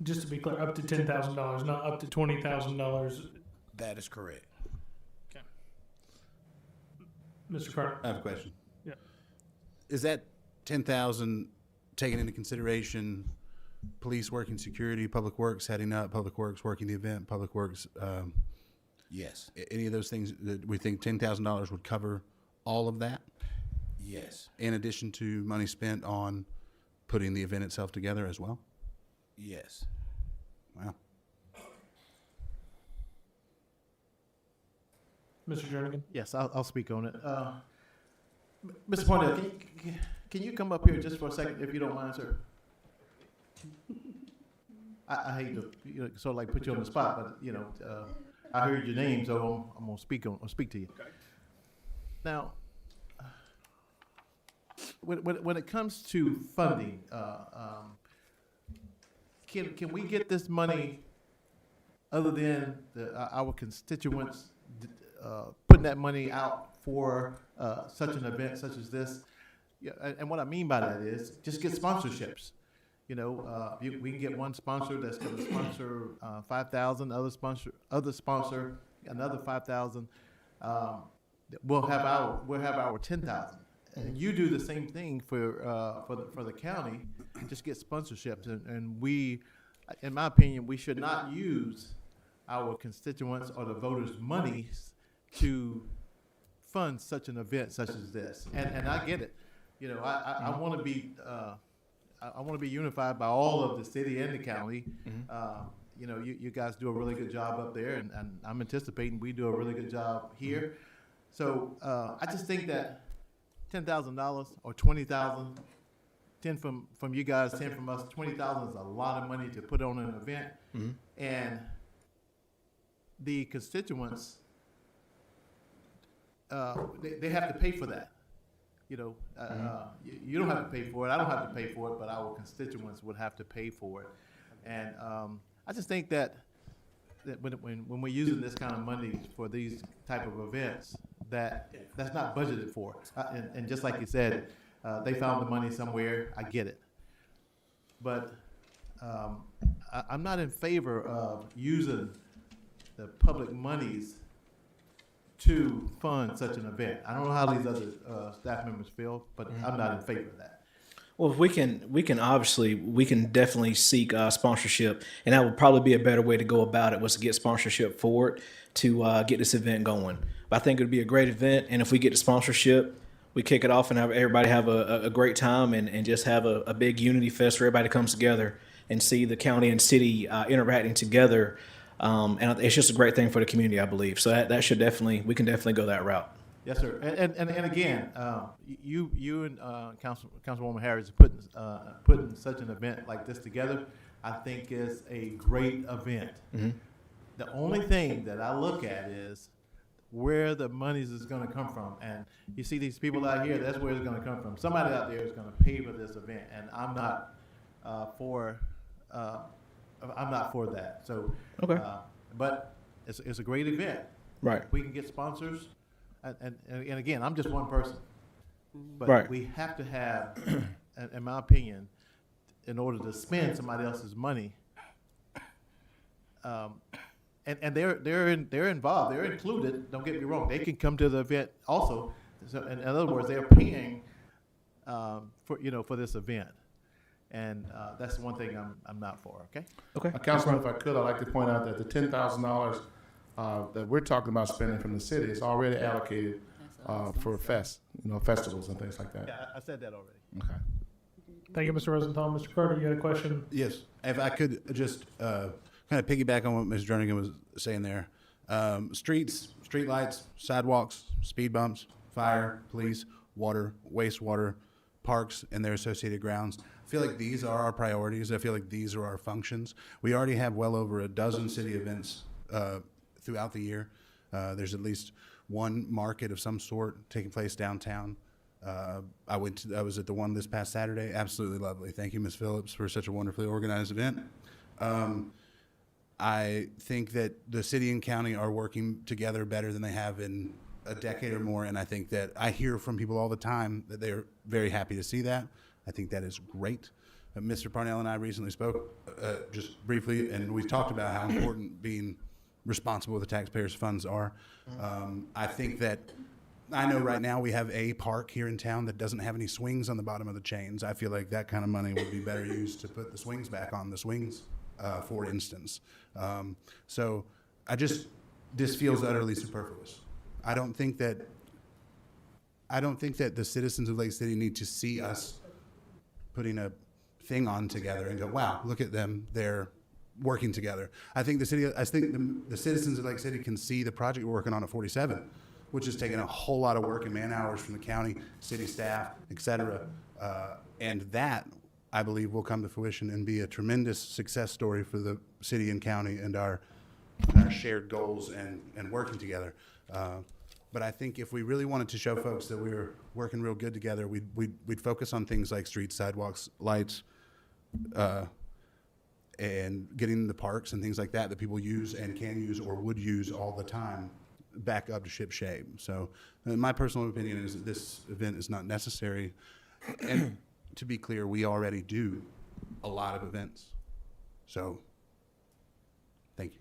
Just to be clear, up to $10,000, not up to $20,000. That is correct. Okay. Mr. Carter. I have a question. Yeah. Is that 10,000 taken into consideration police working security, public works heading up, public works working the event, public works, Yes. any of those things that we think $10,000 would cover all of that? Yes. In addition to money spent on putting the event itself together as well? Yes. Wow. Mr. Jernigan. Yes, I'll speak on it. Mr. Parnell, can you come up here just for a second, if you don't mind, sir? I hate to sort of like put you on the spot, but I heard your name, so I'm gonna speak to you. Okay. Now, when it comes to funding, can we get this money other than our constituents putting that money out for such an event such as this? Yeah, and what I mean by that is just get sponsorships. We can get one sponsor that's going to sponsor 5,000, other sponsor another 5,000. We'll have our 10,000. And you do the same thing for the county. Just get sponsorships, and we, in my opinion, we should not use our constituents or the voters' monies to fund such an event such as this. And I get it. I want to be. I want to be unified by all of the city and the county. You guys do a really good job up there, and I'm anticipating we do a really good job here. So I just think that $10,000 or $20,000, 10 from you guys, 10 from us, $20,000 is a lot of money to put on an event, and the constituents they have to pay for that. You don't have to pay for it. I don't have to pay for it, but our constituents would have to pay for it. And I just think that when we're using this kind of money for these type of events, that's not budgeted for. And just like you said, they found the money somewhere. I get it. But I'm not in favor of using the public monies to fund such an event. I don't know how these other staff members feel, but I'm not in favor of that. Well, if we can definitely seek sponsorship, and that would probably be a better way to go about it, was to get sponsorship for it to get this event going. But I think it would be a great event, and if we get the sponsorship, we kick it off and have everybody have a great time and just have a big unity fest where everybody comes together and see the county and city interacting together. And it's just a great thing for the community, I believe. So that should we can definitely go that route. Yes, sir. And again, you and Councilwoman Harris putting such an event like this together, I think is a great event. Mm-hmm. The only thing that I look at is where the monies is going to come from. And you see these people out here, that's where it's going to come from. Somebody out there is going to pay for this event, and I'm not for that. So, Okay. but it's a great event. Right. We can get sponsors. And again, I'm just one person, but Right. we have to have, in my opinion, in order to spend somebody else's money. And they're involved, they're included. Don't get me wrong; they can come to the event also. So, in other words, they're paying for this event, and that's the one thing I'm not for. Okay. Okay. Councilman, if I could, I'd like to point out that the $10,000 that we're talking about spending from the city is already allocated for festivals and things like that. Yeah, I said that already. Okay. Thank you, Mr. Rosenthal. Mr. Carter, you had a question? Yes, if I could just kind of piggyback on what Ms. Jernigan was saying there. Streets, street lights, sidewalks, speed bumps, fire, police, water, wastewater, parks, and their associated grounds. I feel like these are our priorities. I feel like these are our functions. We already have well over a dozen city events throughout the year. There's at least one market of some sort taking place downtown. I was at the one this past Saturday. Absolutely lovely. Thank you, Ms. Phillips, for such a wonderfully organized event. I think that the city and county are working together better than they have in a decade or more, and I think that I hear from people all the time that they're very happy to see that. I think that is great. Mr. Parnell and I recently spoke just briefly, and we talked about how important being responsible with the taxpayers' funds are. I think that I know right now we have a park here in town that doesn't have any swings on the bottom of the chains. I feel like that kind of money would be better used to put the swings back on the swings, for instance. So this feels utterly superfluous. I don't think that the citizens of Lake City need to see us putting a thing on together and go, wow, look at them, they're working together. I think the citizens of Lake City can see the project we're working on at 47, which is taking a whole lot of work and man hours from the county, city staff, et cetera. And that, I believe, will come to fruition and be a tremendous success story for the city and county and our shared goals and working together. But I think if we really wanted to show folks that we were working real good together, we'd focus on things like streets, sidewalks, lights, and getting the parks and things like that people use and can use or would use all the time back up to ship shape. So my personal opinion is that this event is not necessary. And to be clear, we already do a lot of events. So thank you.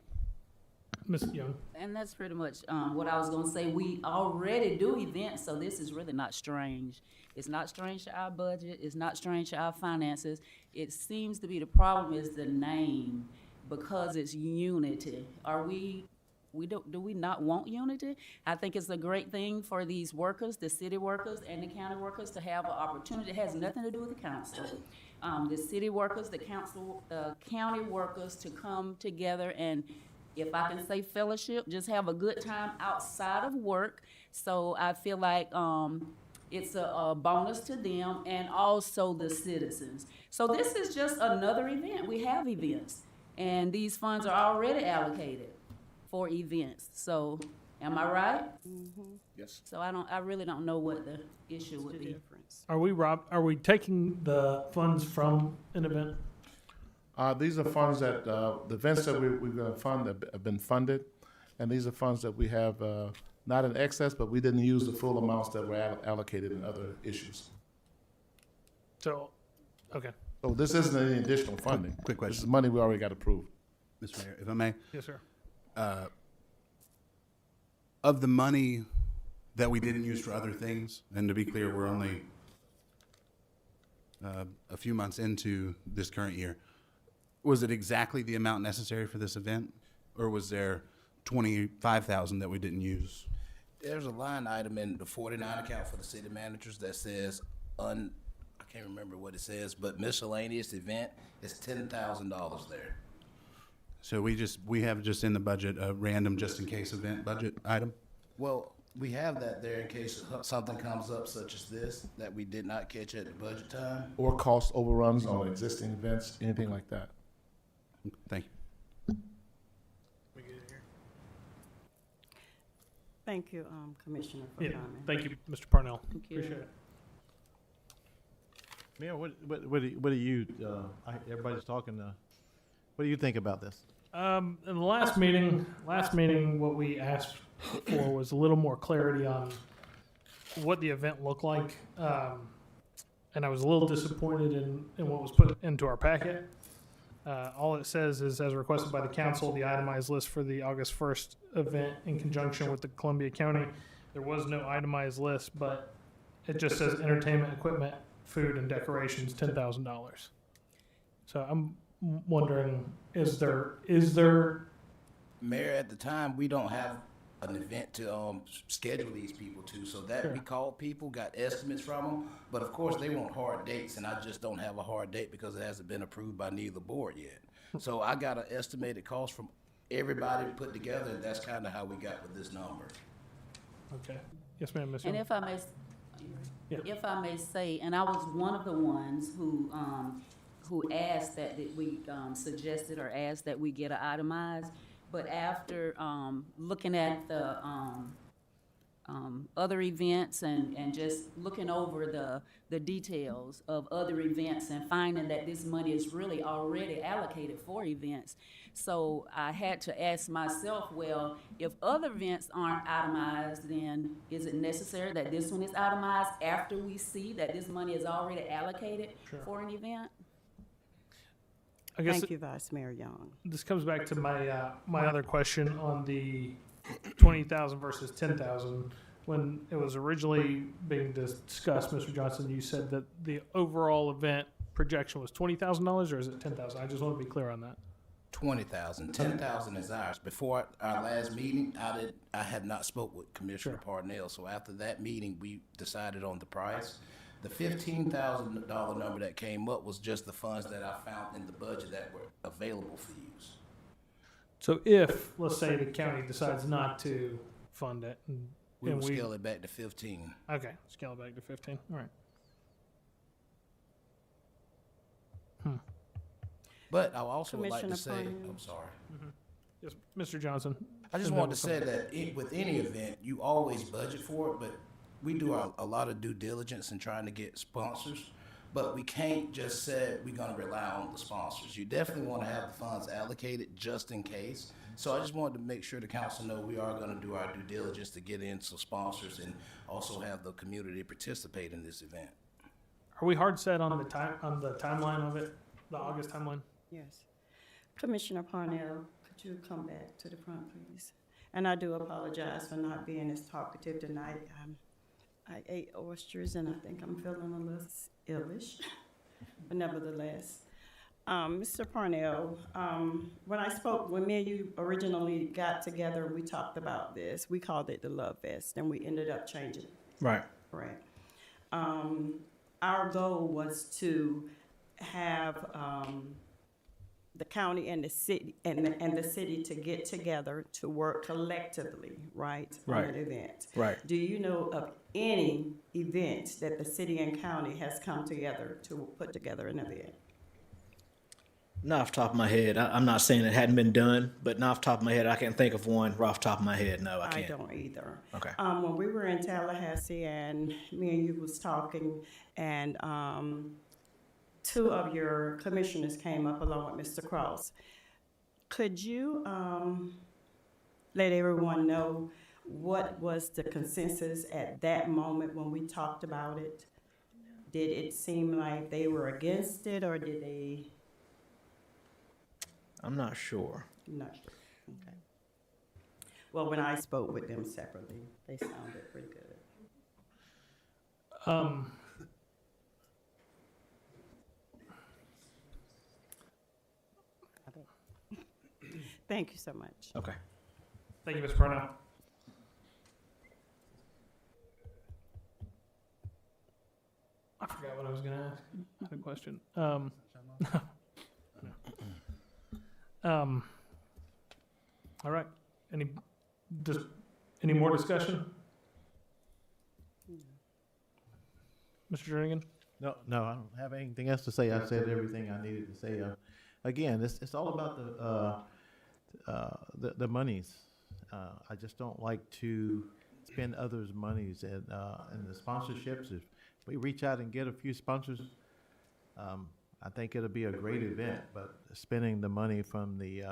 Ms. Young. And that's pretty much what I was going to say. We already do events, so this is really not strange. It's not strange to our budget. It's not strange to our finances. It seems to be the problem is the name, because it's unity. Do we not want unity? I think it's a great thing for these workers, the city workers and the county workers, to have an opportunity. It has nothing to do with the council. The city workers, the council, county workers to come together and, if I can say fellowship, just have a good time outside of work. So I feel like it's a bonus to them and also the citizens. So this is just another event. We have events, and these funds are already allocated for events. So am I right? Mm-hmm. Yes. So I really don't know what the issue would be. Are we taking the funds from an event? These are funds that, the events that we're going to fund have been funded, and these are funds that we have not in excess, but we didn't use the full amounts that were allocated in other issues. So, okay. So this isn't any additional funding. Quick question. This is money we already got approved. Mr. Mayor, if I may. Yes, sir. Of the money that we didn't use for other things, and to be clear, we're only a few months into this current year, was it exactly the amount necessary for this event, or was there 25,000 that we didn't use? There's a line item in the 49 account for the city managers that says, I can't remember what it says, but miscellaneous event is $10,000 there. So we have just in the budget a random just in case event budget item? Well, we have that there in case something comes up such as this that we did not catch at the budget time. Or cost overruns on existing events, anything like that. Thank you. Thank you, Commissioner, for Yeah, coming. thank you, Mr. Parnell. Thank you. Appreciate it. Mayor, what do you, everybody's talking, what do you think about this? In the last meeting, what we asked for was a little more clarity on what the event looked like. And I was a little disappointed in what was put into our packet. All it says is, as requested by the council, the itemized list for the August 1st event in conjunction with the Columbia County. There was no itemized list, but it just says entertainment equipment, food, and decorations, $10,000. So I'm wondering, is there? Mayor, at the time, we don't have an event to schedule these people to, so that we called people, got estimates from them, but of course they want hard dates, and I just don't have a hard date because it hasn't been approved by neither board yet. So I got an estimated cost from everybody put together, and that's kind of how we got with this number. Okay. Yes, ma'am, Ms. And Young. if I may say, and I was one of the ones who asked that we suggested or asked that we get an itemized, but after looking at the other events and just looking over the details of other events and finding that this money is really already allocated for events. So I had to ask myself, well, if other events aren't itemized, then is it necessary that this one is itemized after we see that this money is already allocated for an event? I guess Thank you, Vice Mayor Young. this comes back to my my other question on the 20,000 versus 10,000. When it was originally being discussed, Mr. Johnson, you said that the overall event projection was $20,000, or is it 10,000? I just want to be clear on that. 20,000, 10,000 is ours. Before our last meeting, I had not spoke with Commissioner Parnell, so after that meeting, we decided on the price. The $15,000 number that came up was just the funds that I found in the budget that were available for use. So if, let's say, the county decides not to fund it, We will scale it back to 15. Okay, scale it back to 15. All right. But I also would like to Commissioner say, Parnell. I'm sorry. Yes, Mr. Johnson. I just wanted to say that with any event, you always budget for it, but we do a lot of due diligence in trying to get sponsors. But we can't just say we're going to rely on the sponsors. You definitely want to have the funds allocated just in case. So I just wanted to make sure the council know we are going to do our due diligence to get in some sponsors and also have the community participate in this event. Are we hard set on the timeline of it, the August timeline? Yes. Commissioner Parnell, could you come back to the front, please? And I do apologize for not being as talkative tonight. I ate oysters and I think I'm feeling a little illish, but nevertheless. Mr. Parnell, when me and you originally got together, we talked about this. We called it the Love Fest, and we ended up changing it. Right. Correct. Our goal was to have the county and the city and the city to get together to work collectively, right, on Right. an event. Right. Do you know of any event that the city and county has come together to put together an event? Not off the top of my head. I'm not saying it hadn't been done, but not off the top of my head, I can't think of one right off the top of my head. No, I I can't. don't either. Okay. When we were in Tallahassee and me and you was talking, and two of your commissioners came up along with Mr. Cross. Could you let everyone know what was the consensus at that moment when we talked about it? Did it seem like they were against it, or did they? I'm not sure. Not sure. Okay. Well, when I spoke with them separately, they sounded pretty good. Thank you so much. Okay. Thank you, Mr. Parnell. I forgot what I was going to ask. I had a question. All right. Any more discussion? Mr. Jernigan? No, I don't have anything else to say. I said everything I needed to say. Again, it's all about the monies. I just don't like to spend others' monies and the sponsorships. If we reach out and get a few sponsors, I think it'll be a great event. But spending the money from the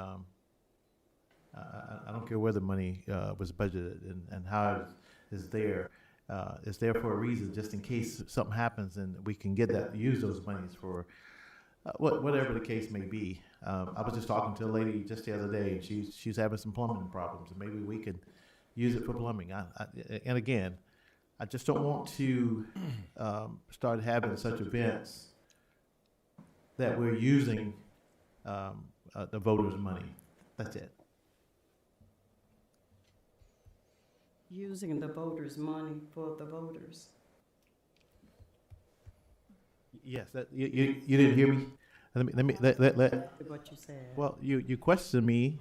I don't care where the money was budgeted and how it is there. It's there for a reason, just in case something happens and we can use those monies for whatever the case may be. I was just talking to a lady just the other day, and she's having some plumbing problems, and maybe we could use it for plumbing. And again, I just don't want to start having such events that we're using the voters' money. That's it. Using the voters' money for the voters. Yes, you didn't hear me. Let What you said. Well, you questioned me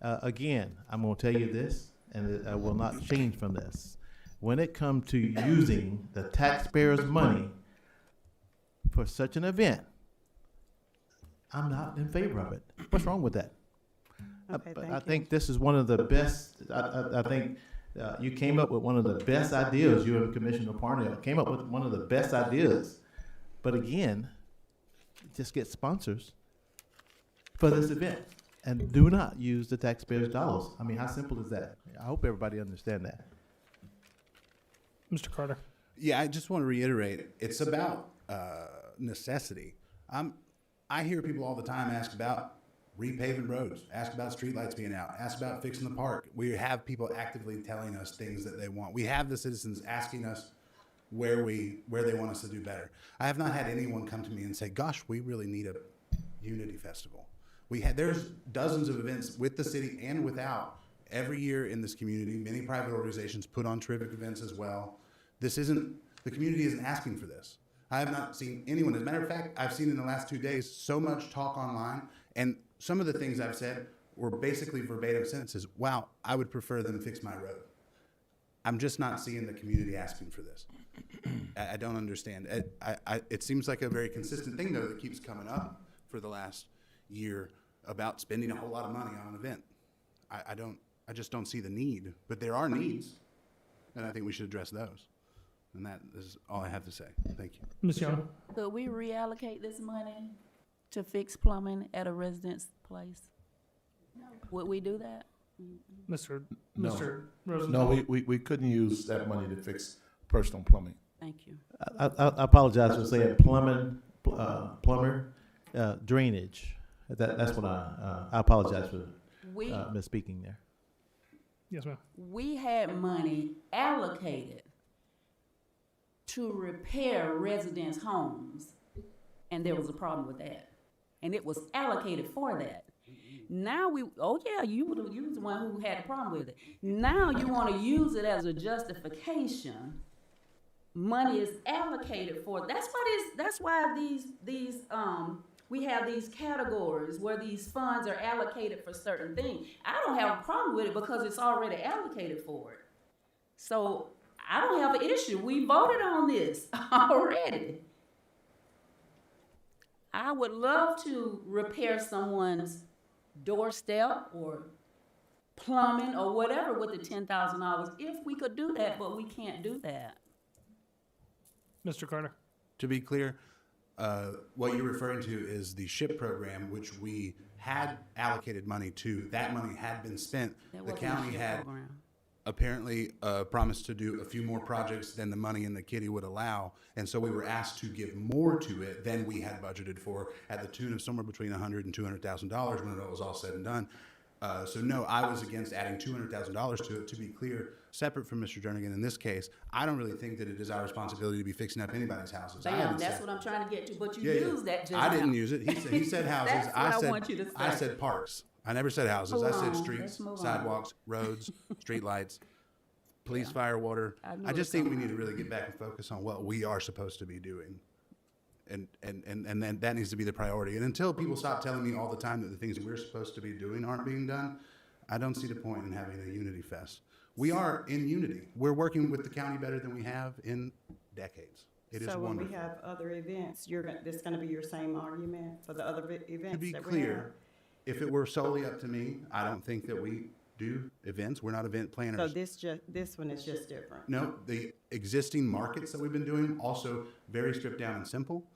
again. I'm going to tell you this, and I will not change from this. When it comes to using the taxpayers' money for such an event, I'm not in favor of it. What's wrong with that? Okay, But thank I you. think this is one of the best. I think you came up with one of the best ideas. You and Commissioner Parnell came up with one of the best ideas. But again, just get sponsors for this event and do not use the taxpayers' dollars. I mean, how simple is that? I hope everybody understand that. Mr. Carter? Yeah, I just want to reiterate, it's about necessity. I hear people all the time ask about repaving roads, ask about streetlights being out, ask about fixing the park. We have people actively telling us things that they want. We have the citizens asking us where they want us to do better. I have not had anyone come to me and say, gosh, we really need a unity festival. There's dozens of events with the city and without every year in this community. Many private organizations put on terrific events as well. The community isn't asking for this. I have not seen anyone. As a matter of fact, I've seen in the last 2 days so much talk online, and some of the things I've said were basically verbatim sentences. Wow, I would prefer them fix my road. I'm just not seeing the community asking for this. I don't understand. It seems like a very consistent thing, though, that keeps coming up for the last year about spending a whole lot of money on an event. I just don't see the need, but there are needs, and I think we should address those. And that is all I have to say. Thank you. Ms. Young? Could we reallocate this money to fix plumbing at a resident's place? Would we do that? Mr. No, Rosenthal? we couldn't use that money to fix personal plumbing. Thank you. I apologize for saying plumber, drainage. That's what I apologize for misspeaking there. Yes, ma'am. We had money allocated to repair residents' homes, and there was a problem with that. And it was allocated for that. Now you was the one who had a problem with it. Now you want to use it as a justification. Money is allocated for. That's why we have these categories where these funds are allocated for certain things. I don't have a problem with it because it's already allocated for it. So I don't have an issue. We voted on this already. I would love to repair someone's doorstep or plumbing or whatever with the $10,000 if we could do that, but we can't do that. Mr. Carter? To be clear, what you're referring to is the SHIP program, which we had allocated money to. That money had been spent. The county had apparently promised to do a few more projects than the money in the kitty would allow, and so we were asked to give more to it than we had budgeted for, at the tune of somewhere between $100,000 and $200,000 when it was all said and done. So no, I was against adding $200,000 to it. To be clear, separate from Mr. Jernigan in this case, I don't really think that it is our responsibility to be fixing up anybody's houses. I Bam, haven't that's said- what I'm trying to get to, but you Yeah, yeah. used that just I didn't now. use it. He said houses. That's what I want you to I say. said parks. I never said houses. Move I said on. streets, Let's move on. sidewalks, roads, street lights, police, fire, water. I knew I it just was think we something. need to really get back and focus on what we are supposed to be doing. And then that needs to be the priority. And until people stop telling me all the time that the things that we're supposed to be doing aren't being done, I don't see the point in having a unity fest. We are in unity. We're working with the county better than we have in decades. It is So when we wonderful. have other events, this gonna be your same argument for the other events To be that we have? clear, if it were solely up to me, I don't think that we do events. We're not event So planners. this one is just different? No, the existing markets that we've been doing, also very stripped down and simple,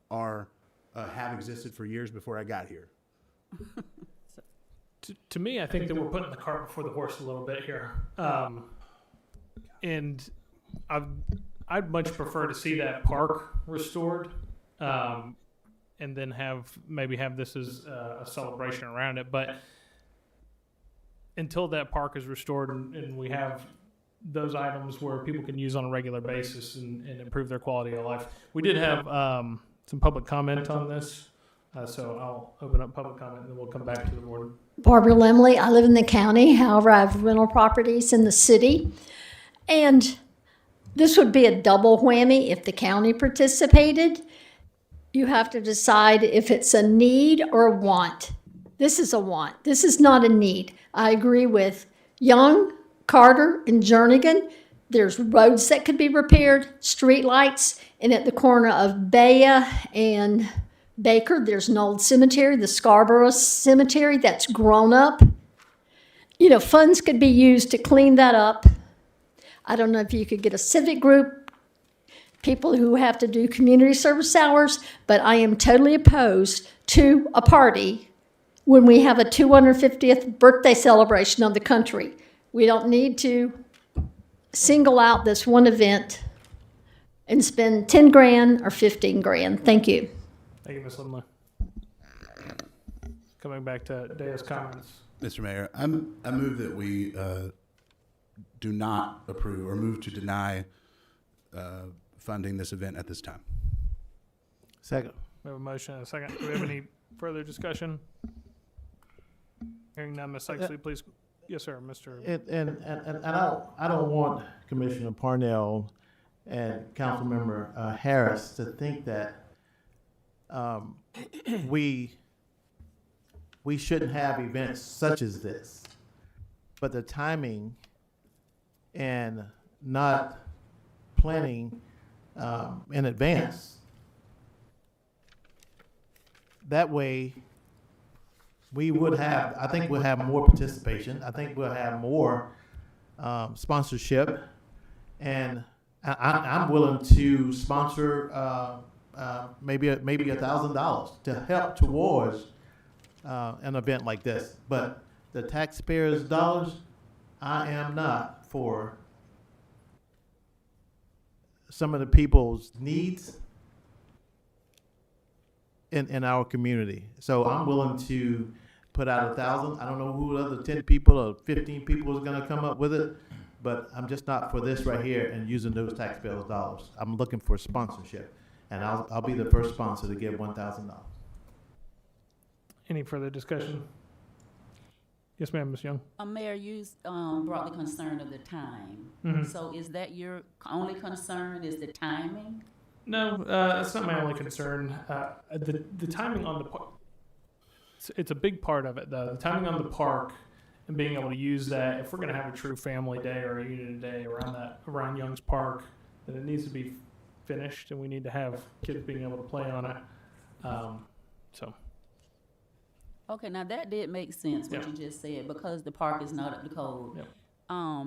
are have existed for years before I got here. To me, I think that we're putting the cart before the horse a little bit here. And I'd much prefer to see that park restored, and then maybe have this as a celebration around it. But until that park is restored and we have those items where people can use on a regular basis and improve their quality of life. We did have some public comment on this, so I'll open up public comment and then we'll come back to the board. Barbara Lemley. I live in the county, however, I have rental properties in the city. And this would be a double whammy if the county participated. You have to decide if it's a need or a want. This is a want. This is not a need. I agree with Young, Carter, and Jernigan. There's roads that could be repaired, street lights, and at the corner of Bea and Baker, there's an old cemetery, the Scarborough Cemetery, that's grown up. You know, funds could be used to clean that up. I don't know if you could get a civic group, people who have to do community service hours, but I am totally opposed to a party when we have a 250th birthday celebration of the country. We don't need to single out this one event and spend 10 grand or 15 grand. Thank you. Thank you, Ms. Limley. Coming back to Daya's comments. Mr. Mayor, I move that we do not approve or move to deny funding this event at this time. Second. We have a motion and a second. Do we have any further discussion? Hearing none, Ms. Sexley, please. Yes, sir, Mr. And I don't want Commissioner Parnell and Councilmember Harris to think that we shouldn't have events such as this. But the timing and not planning in advance, that way we would have, I think we'll have more participation. I think we'll have more sponsorship. And I'm willing to sponsor maybe $1,000 to help towards an event like this. But the taxpayers' dollars, I am not for some of the people's needs in our community. So I'm willing to put out $1,000. I don't know who the other 10 people or 15 people is gonna come up with it, but I'm just not for this right here and using those taxpayers' dollars. I'm looking for sponsorship, and I'll be the first sponsor to give $1,000. Any further discussion? Yes, ma'am, Ms. Young. Mayor, you brought the concern of the time. Mhm. So is that your only concern, is the timing? No, that's not my only concern. The timing on the park, it's a big part of it, though. The timing on the park and being able to use that, if we're going to have a true family day or a unity day around Young's Park, then it needs to be finished, and we need to have kids being able to play on it. So. Okay, now that did make sense, what Yeah. you just said, because the park is not up to code. Yeah.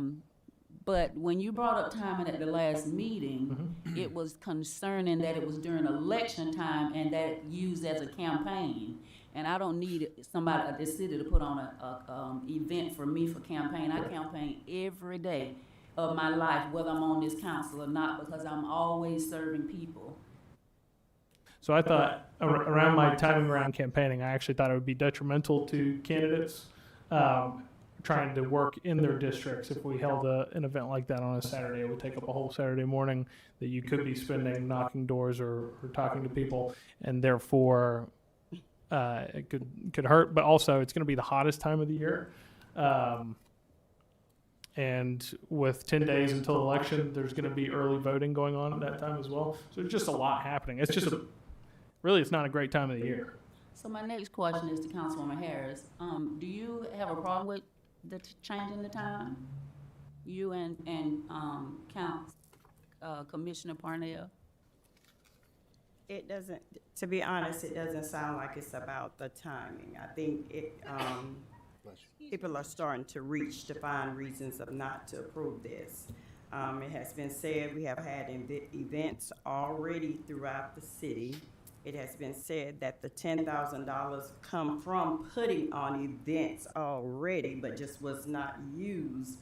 But when you brought up timing at the last meeting, it was concerning that it was during election time and that used as a campaign. And I don't need somebody at the city to put on a event for me for campaign. I campaign every day of my life, whether I'm on this council or not, because I'm always serving people. So I thought around my timing around campaigning, I actually thought it would be detrimental to candidates trying to work in their districts. If we held an event like that on a Saturday, it would take up a whole Saturday morning that you could be spending knocking doors or talking to people, and therefore it could hurt. But also, it's going to be the hottest time of the year. And with 10 days until election, there's going to be early voting going on at that time as well. So there's just a lot happening. It's just really, it's not a great time of the year. So my next question is to Councilwoman Harris. Do you have a problem with the change in the time? You and Commissioner Parnell? It doesn't, to be honest, it doesn't sound like it's about the timing. I think people are starting to reach to find reasons of not to approve this. It has been said we have had events already throughout the city. It has been said that the $10,000 come from putting on events already, but just was not used,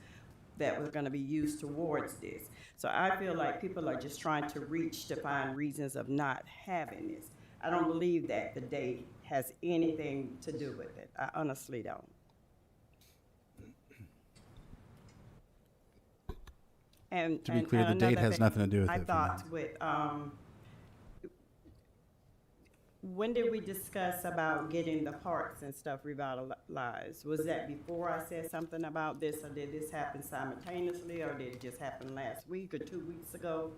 that was going to be used towards this. So I feel like people are just trying to reach to find reasons of not having this. I don't believe that the date has anything to do with it. I honestly don't. And To be clear, the date has nothing to do with it. I thought with, when did we discuss about getting the parks and stuff revitalized? Was that before I said something about this, or did this happen simultaneously, or did it just happen last week or 2 weeks ago?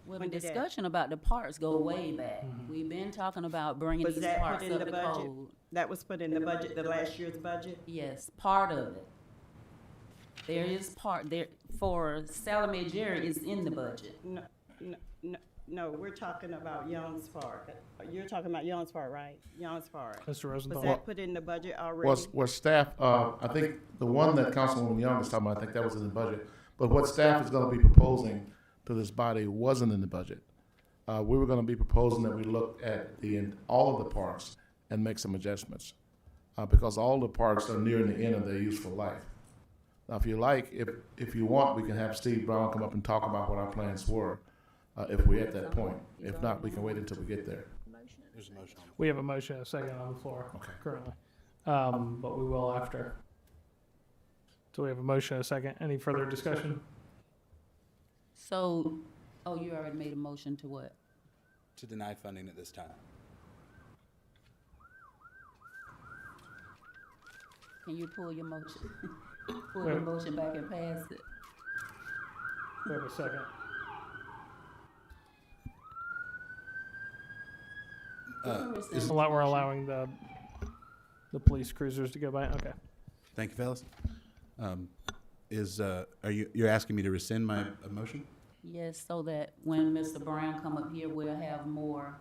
Well, When the did that- discussion about the parks go way back. We've been talking about bringing Was these that parks put in up the to budget? code. That was put in the budget, the last year's budget? Yes, part of it. There is part there for Salome Jerry is in the budget. No, we're talking about Young's Park. You're talking about Young's Park, right? Young's Park. Mr. Rosenthal. Was that put in the budget already? Was staff, I think the one that Councilwoman Young was talking about, I think that was in the budget. But what staff is gonna be proposing to this body wasn't in the budget. We were gonna be proposing that we look at all of the parks and make some adjustments. Because all the parks are nearing the end of their useful life. Now, if you like, if you want, we can have Steve Brown come up and talk about what our plans were, if we're at that point. If not, we can wait until we get there. There's a motion. We have a motion, a second on the floor currently, but we will after. So we have a motion, a second. Any further discussion? So, you already made a motion to what? To deny funding at this time. Can you pull your motion? Pull your motion back and pass it? We have a second. We're allowing the police cruisers to go by. Okay. Thank you, fellas. You're asking me to rescind my motion? Yes, so that when Mr. Brown come up here, we'll have more,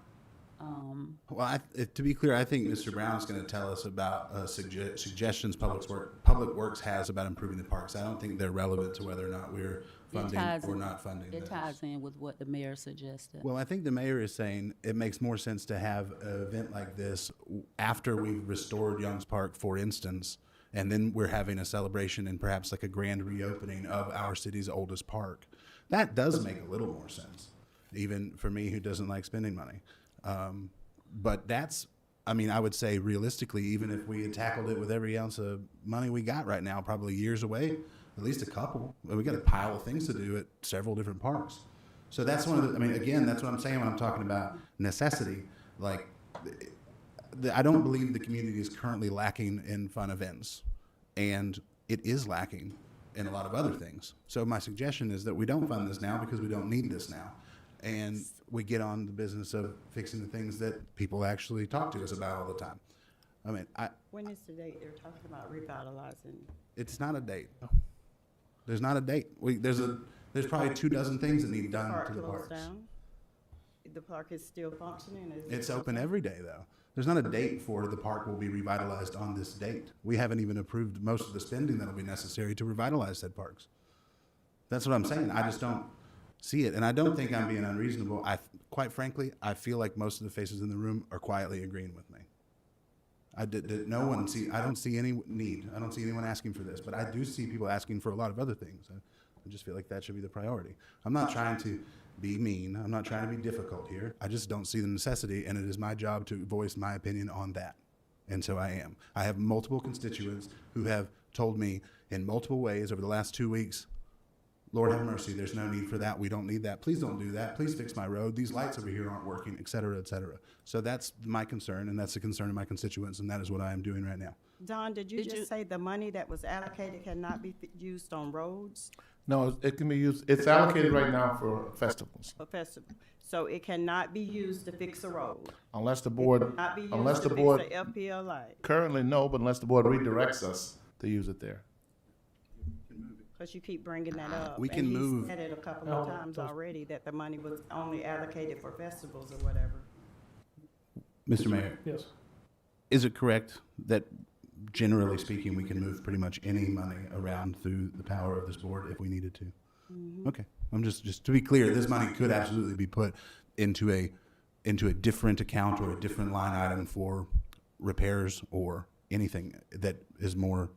Well, to be clear, I think Mr. Brown is going to tell us about suggestions Public Works has about improving the parks. I don't think they're relevant to whether or not we're funding or not funding it this. ties in with what the mayor suggested. Well, I think the mayor is saying it makes more sense to have an event like this after we've restored Young's Park, for instance, and then we're having a celebration and perhaps like a grand reopening of our city's oldest park. That does make a little more sense, even for me who doesn't like spending money. But I would say realistically, even if we had tackled it with every ounce of money we got right now, probably years away, at least a couple. We got a pile of things to do at several different parks. So that's one of the, again, that's what I'm saying when I'm talking about necessity. Like, I don't believe the community is currently lacking in fun events, and it is lacking in a lot of other things. So my suggestion is that we don't fund this now because we don't need this now. And we get on the business of fixing the things that people actually talk to us about all the time. When is the date they're talking about revitalizing? It's not a date. There's not a date. There's probably 24 things that need done to the Closed parks. down? The park is still functioning? It's open every day, though. There's not a date for the park will be revitalized on this date. We haven't even approved most of the spending that'll be necessary to revitalize said parks. That's what I'm saying. I just don't see it, and I don't think I'm being unreasonable. Quite frankly, I feel like most of the faces in the room are quietly agreeing with me. I don't see any need. I don't see anyone asking for this, but I do see people asking for a lot of other things. I just feel like that should be the priority. I'm not trying to be mean. I'm not trying to be difficult here. I just don't see the necessity, and it is my job to voice my opinion on that. And so I am. I have multiple constituents who have told me in multiple ways over the last 2 weeks, Lord have mercy, there's no need for that. We don't need that. Please don't do that. Please fix my road. These lights over here aren't working, et cetera, et cetera. So that's my concern, and that's the concern of my constituents, and that is what I am doing right now. Don, did you just say the money that was allocated cannot be used on roads No, it can be used, it's allocated right now for festivals, for festival? So it cannot be used to fix a road? unless the board, Not be used unless to the fix board, a FPL light? currently no, but unless the board redirects us to use it there. Because you keep bringing that up. We can and move- He said it a couple of times already, that the money was only allocated for festivals or whatever. Mr. Mayor, Yes. is it correct that generally speaking, we can move pretty much any money around through the power of this board if we needed to? Okay, I'm just to be clear, this money could absolutely be put into a different account or a different line item for repairs or anything that is more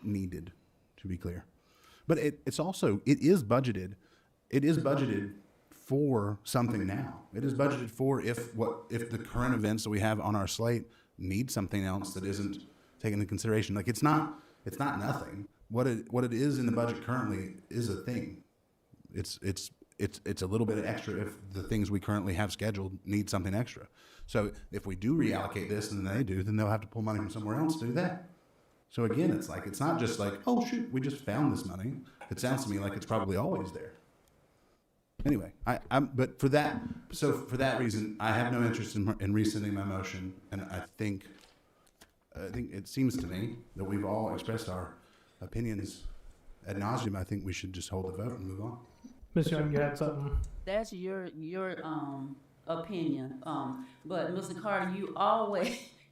needed, to be clear. But it is budgeted. It is budgeted for something now. It is budgeted for if the current events that we have on our slate need something else that isn't taken into consideration. Like it's not nothing. What it is in the budget currently is a thing. It's a little bit extra if the things we currently have scheduled need something extra. So if we do reallocate this and they do, then they'll have to pull money from somewhere else to do that. So again, it's not just like, oh shoot, we just found this money. It sounds to me like it's probably always there. Anyway, but for that reason, I have no interest in rescinding my motion, and I think it seems to me that we've all expressed our opinions ad nauseum. I think we should just hold the vote and move on. Ms. Young, you had something? That's your opinion. But Mr. Carter,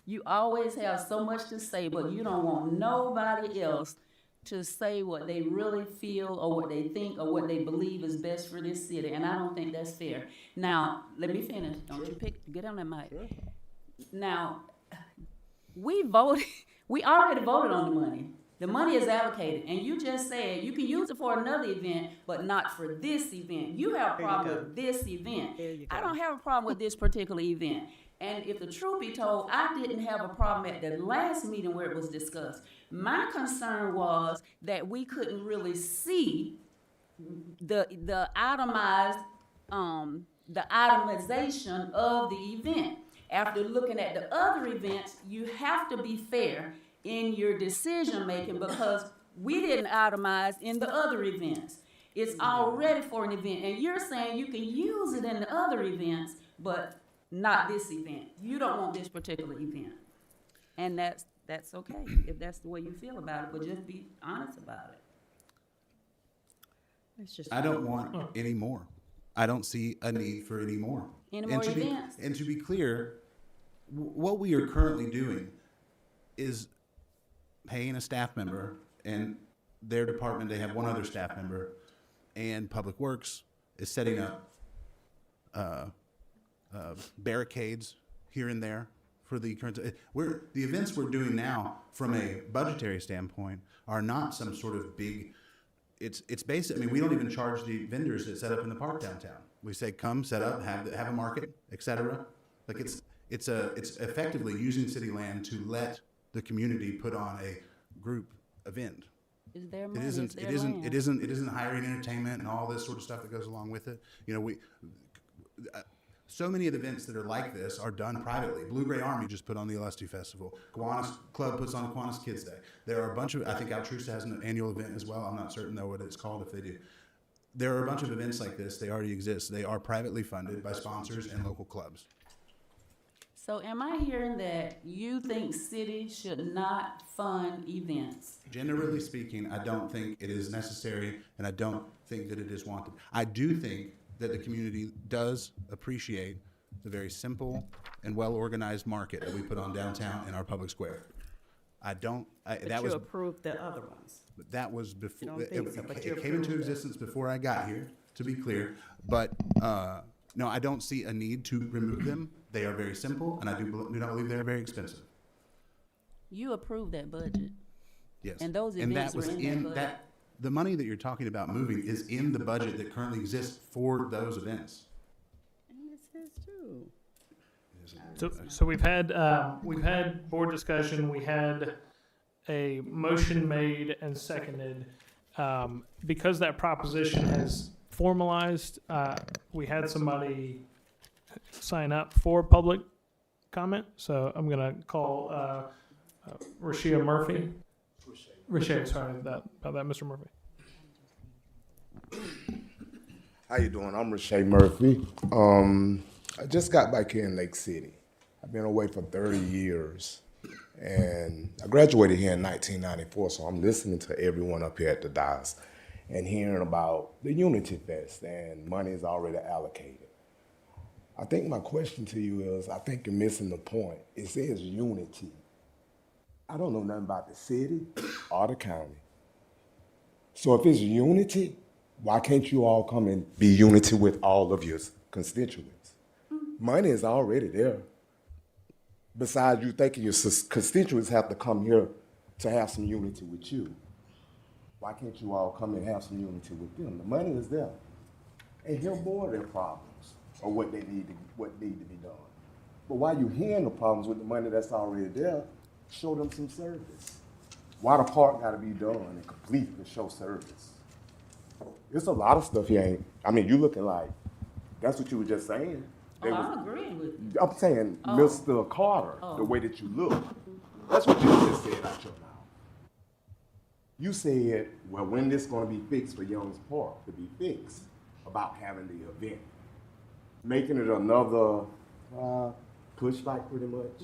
you always have so much to say, but you don't want nobody else to say what they really feel or what they think or what they believe is best for this city, and I don't think that's fair. Now, let me finish. Don't you get on that mic. Sure. Now, we already voted on the money. The money is allocated, and you just said you can use it for another event, but not for this event. You have a problem with this event. I don't have a problem with this particular event. And if the truth be told, I didn't have a problem at the last meeting where it was discussed. My concern was that we couldn't really see the itemization of the event. After looking at the other events, you have to be fair in your decision making because we didn't itemize in the other events. It's already for an event, and you're saying you can use it in the other events, but not this event. You don't want this particular event. And that's okay if that's the way you feel about it, but just be honest about it. I don't want any more. I don't see a need for any more. Any more events? And to be clear, what we are currently doing is paying a staff member, and their department, they have one other staff member, and Public Works is setting up barricades here and there for the current. The events we're doing now, from a budgetary standpoint, are not some sort of big. It's basic. I mean, we don't even charge the vendors that set up in the park downtown. We say, come set up, have a market, etc. Like it's effectively using city land to let the community put on a group event. Is there money? It isn't hiring entertainment and all this sort of stuff that goes along with it. You know, so many of the events that are like this are done privately. Blue Gray Army just put on the LSD Festival. Kiwanis Club puts on the Kiwanis Kids Day. There are a bunch of, I think Altruista has an annual event as well. I'm not certain though what it's called if they do. There are a bunch of events like this. They already exist. They are privately funded by sponsors and local clubs. So am I hearing that you think cities should not fund events? Generally speaking, I don't think it is necessary, and I don't think that it is wanted. I do think that the community does appreciate the very simple and well-organized market that we put on downtown in our public square. But you approved the other ones. That was before, but you it came into existence before I got here, to be clear. But no, I don't see a need to remove them. They are very simple, and I do not believe they're very expensive. You approved that budget. Yes. And those events were in that budget. The money that you're talking about moving is in the budget that currently exists for those events. And this is true. So we've had board discussion. We had a motion made and seconded. Because that proposition has formalized, we had somebody sign up for public comment. So I'm gonna call Rashia Murphy. Rashia, sorry about that, Mr. Murphy. How you doing? I'm Rashay Murphy. I just got back here in Lake City. I've been away for 30 years. And I graduated here in 1994, so I'm listening to everyone up here at the dais and hearing about the Unity Fest, and money is already allocated. I think my question to you is, I think you're missing the point. It says unity. I don't know nothing about the city or the county. So if it's unity, why can't you all come and be unity with all of your constituents? Money is already there. Besides you thinking your constituents have to come here to have some unity with you. Why can't you all come and have some unity with them? The money is there. And hear more of their problems or what need to be done. But while you're hearing the problems with the money that's already there, show them some service. Why the park gotta be done and complete to show service? There's a lot of stuff you ain't, I mean, you looking like, that's what you were just saying. I'm agreeing with you. I'm saying, Mr. Carter, the way that you look, that's what you just said out your mouth. You said, well, when this gonna be fixed for Young's Park to be fixed about having the event, making it another pushback pretty much.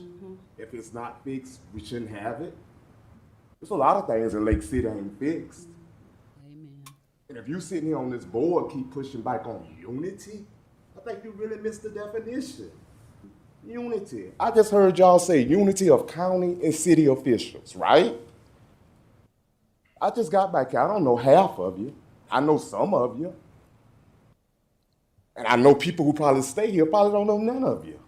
If it's not fixed, we shouldn't have it. There's a lot of things in Lake City ain't fixed. Amen. And if you sitting here on this board keep pushing back on unity, I think you really missed the definition. Unity. I just heard y'all say unity of county and city officials, right? I just got back here. I don't know half of you. I know some of you. And I know people who probably stay here probably don't know none of you.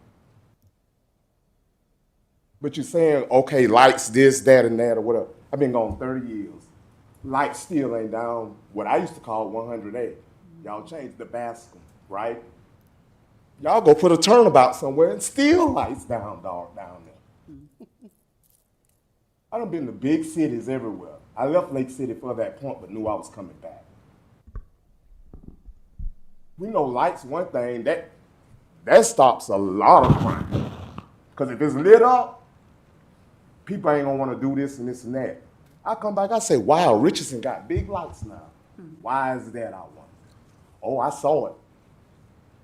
But you're saying, okay, lights, this, that, and that, or whatever. I've been gone 30 years. Lights still ain't down what I used to call 108. Y'all changed the Bascom, right? Y'all go put a turnabout somewhere and still lights down there. I done been to big cities everywhere. I left Lake City for that point, but knew I was coming back. We know lights one thing, that stops a lot of crime. Because if it's lit up, people ain't gonna wanna do this and this and that. I come back, I say, wow, Richardson got big lights now. Why is that, I wonder? Oh, I saw it.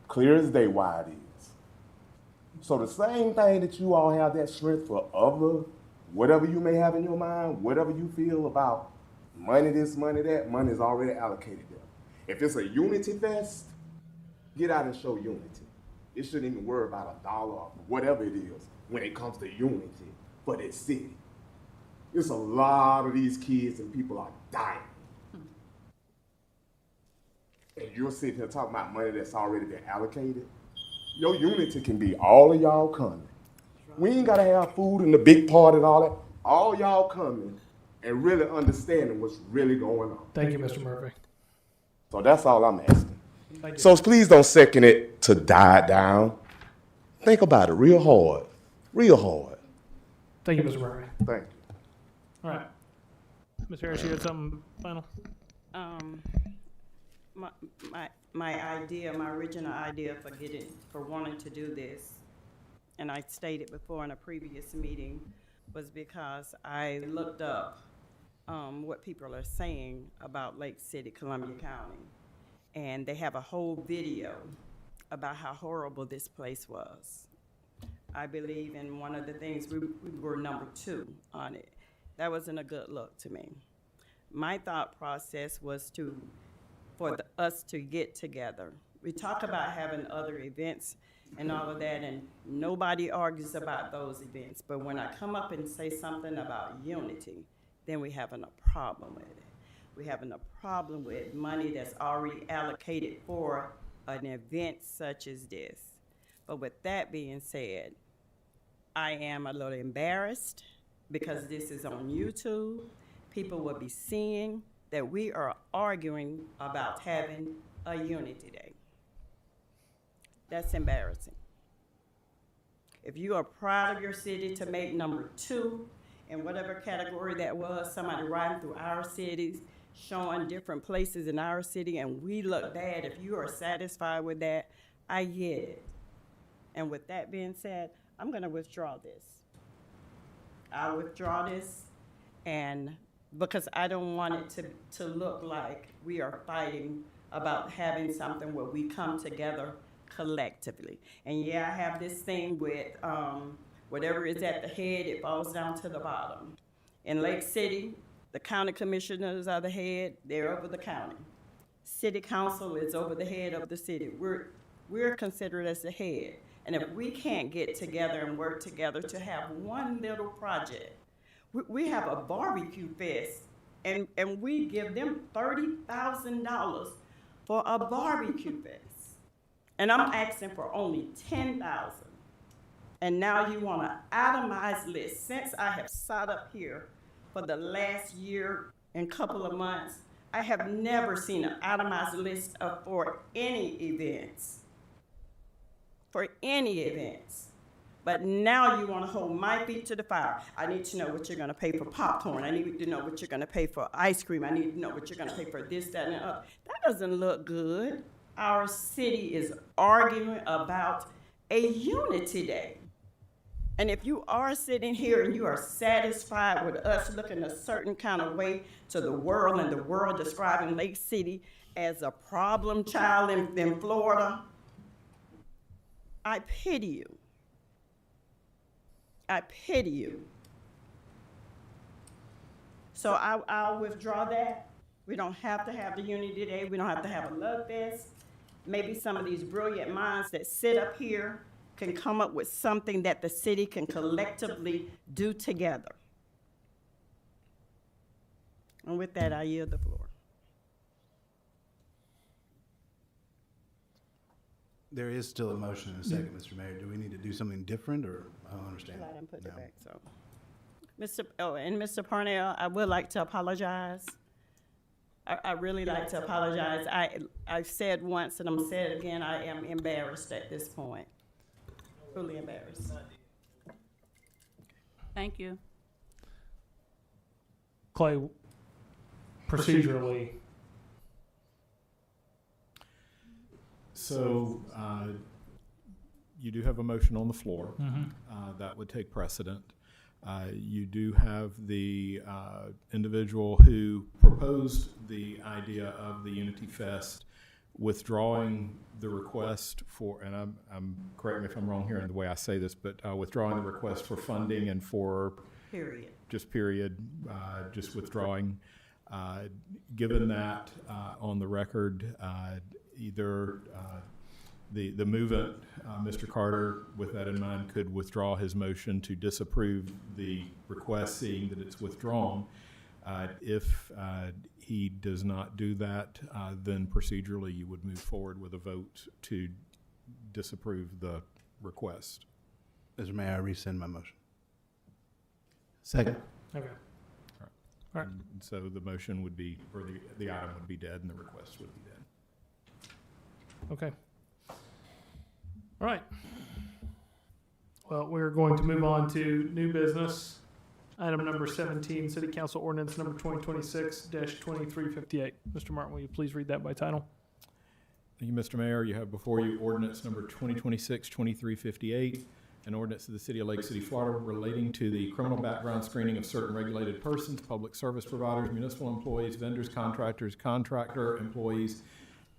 Clear as day why it is. So the same thing that you all have that strength for other, whatever you may have in your mind, whatever you feel about money this, money that, money is already allocated there. If it's a unity fest, get out and show unity. It shouldn't even worry about $1 or whatever it is when it comes to unity for this city. There's a lot of these kids and people are dying. And you're sitting here talking about money that's already been allocated. Your unity can be all of y'all coming. We ain't gotta have food and the big party and all that. All y'all coming and really understanding what's really going on. Thank you, Mr. Murphy. So that's all I'm asking. Thank you. So please don't second it to die down. Think about it real hard. Real hard. Thank you, Mr. Murphy. Thank you. All right. Ms. Harris, you had something final? My original idea for wanting to do this, and I stated before in a previous meeting, was because I looked up what people are saying about Lake City, Columbia County. And they have a whole video about how horrible this place was. I believe in one of the things, we were number 2 on it. That wasn't a good look to me. My thought process was for us to get together. We talk about having other events and all of that, and nobody argues about those events. But when I come up and say something about unity, then we're having a problem with it. We're having a problem with money that's already allocated for an event such as this. But with that being said, I am a little embarrassed because this is on YouTube. People will be seeing that we are arguing about having a Unity Day. That's embarrassing. If you are proud of your city to make number 2 in whatever category that was, somebody riding through our cities, showing different places in our city, and we look bad, if you are satisfied with that, I get it. And with that being said, I'm gonna withdraw this. I'll withdraw this, and because I don't want it to look like we are fighting about having something where we come together collectively. And yeah, I have this thing with whatever is at the head, it falls down to the bottom. In Lake City, the county commissioners are the head, they're over the county. City council is over the head of the city. We're considered as the head. And if we can't get together and work together to have one little project, we have a barbecue fest, and we give them $30,000 for a barbecue fest. And I'm asking for only $10,000. And now you want an itemized list. Since I have sat up here for the last year and couple of months, I have never seen an itemized list for any events. For any events. But now you want to hold my feet to the fire. I need to know what you're going to pay for popcorn. I need to know what you're going to pay for ice cream. I need to know what you're going to pay for this, that, and the other. That doesn't look good. Our city is arguing about a unity day. And if you are sitting here and you are satisfied with us looking a certain kind of way to the world, and the world describing Lake City as a problem child in Florida, I pity you. I pity you. So I'll withdraw that. We don't have to have the Unity Day. We don't have to have a love fest. Maybe some of these brilliant minds that sit up here can come up with something that the city can collectively do together. And with that, I yield the floor. There is still a motion in a second, Mr. Mayor. Do we need to do something different, or I don't understand? I didn't put No. it back, so. Mr. Parnell, I would like to apologize. I really like to apologize. I've said once and I'm gonna say it again, I am embarrassed at this point. Truly embarrassed. Thank you. Clay, procedurally, So, you do have a motion on the floor. That would take precedent. You do have the individual who proposed the idea of the Unity Fest withdrawing the request for, and I'm correct me if I'm wrong here in the way I say this, but withdrawing the request for funding and for Period. just withdrawing. Given that on the record, either the movant, Mr. Carter, with that in mind, could withdraw his motion to disapprove the request, seeing that it's withdrawn. If he does not do that, then procedurally you would move forward with a vote to disapprove the request. Mr. Mayor, I rescind my motion. Second. okay. All right. And so the motion would be, or the item would be dead and the request would be dead. Okay. All right. Well, we're going to move on to new business. Item number 17, City Council Ordinance number 2026-2358. Mr. Martin, will you please read that by title? Thank you, Mr. Mayor. You have before you ordinance number 2026-2358, an ordinance of the City of Lake City, Florida, relating to the criminal background screening of certain regulated persons, public service providers, municipal employees, vendors, contractors, contractor employees,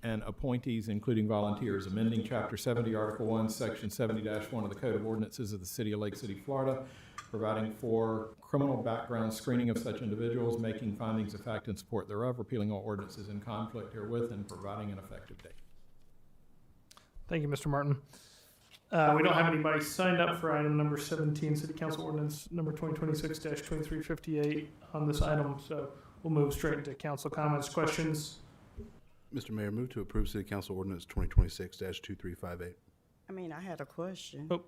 and appointees, including volunteers, amending Chapter 70, Article 1, Section 70-1 of the Code of Ordinances of the City of Lake City, Florida, providing for criminal background screening of such individuals, making findings of fact in support thereof, repealing all ordinances in conflict herewith, and providing an effective date. Thank you, Mr. Martin. We don't have anybody signed up for item number 17, City Council Ordinance number 2026-2358 on this item, so we'll move straight into council comments, questions. Mr. Mayor, move to approve City Council Ordinance 2026-2358. I mean, I had a question. Oh,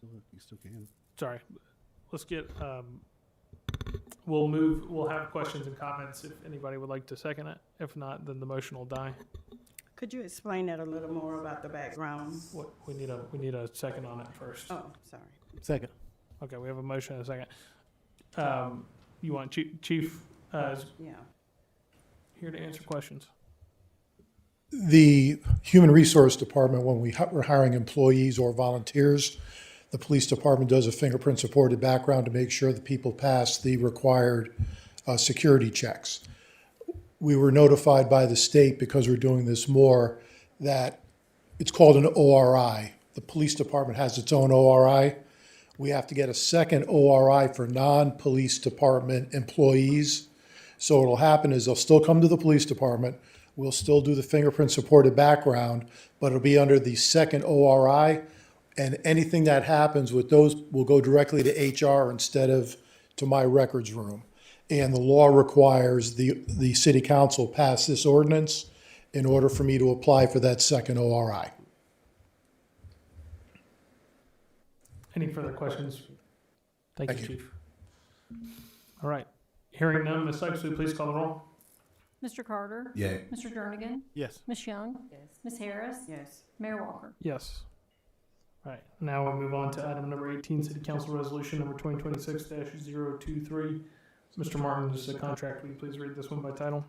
You still can. sorry. Let's get, we'll have questions and comments if anybody would like to second it. If not, then the motion will die. Could you explain that a little more about the background? What, we need a second on it first. Oh, sorry. Second. Okay, we have a motion and a second. You want Chief is Yeah. here to answer questions. The Human Resource Department, when we're hiring employees or volunteers, the police department does a fingerprint-supported background to make sure that people pass the required security checks. We were notified by the state, because we're doing this more, that it's called an ORI. The police department has its own ORI. We have to get a second ORI for non-police department employees. So what'll happen is they'll still come to the police department, we'll still do the fingerprint-supported background, but it'll be under the second ORI, and anything that happens with those will go directly to HR instead of to my records room. And the law requires the city council pass this ordinance in order for me to apply for that second ORI. Any further questions? Thank you, Thank you. Chief. All right. Hearing none, Ms. Sykes, will you please call the roll? Mr. Carter? Yay. Mr. Jernigan? Yes. Ms. Young? Ms. Harris? Yes. Mayor Walker? Yes. All right, now we'll move on to item number 18, City Council Resolution number 2026-023. Mr. Martin, this is a contract. Will you please read this one by title?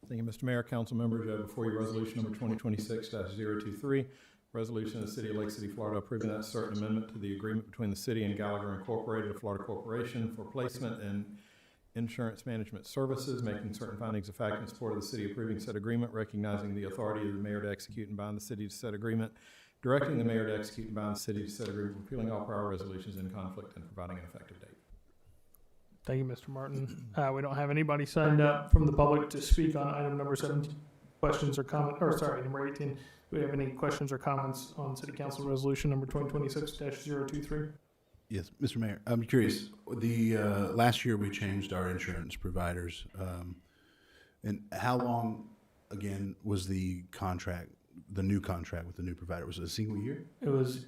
Thank you, Mr. Mayor, council members. You have before you resolution number 2026-023, resolution of the City of Lake City, Florida, approving that certain amendment to the agreement between the city and Gallagher Incorporated, a Florida corporation, for placement and insurance management services, making certain findings of fact in support of the city approving said agreement, recognizing the authority of the mayor to execute and bind the city to said agreement, directing the mayor to execute and bind the city to said agreement, repealing all prior resolutions in conflict, and providing an effective date. Thank you, Mr. Martin. We don't have anybody signed up from the public to speak on item number 17. Questions or comment, or sorry, number 18. Do we have any questions or comments on City Council Resolution number 2026-023? Yes, Mr. Mayor, I'm curious, the, last year we changed our insurance providers. And how long, again, was the contract, the new contract with the new provider? Was it a single year? It was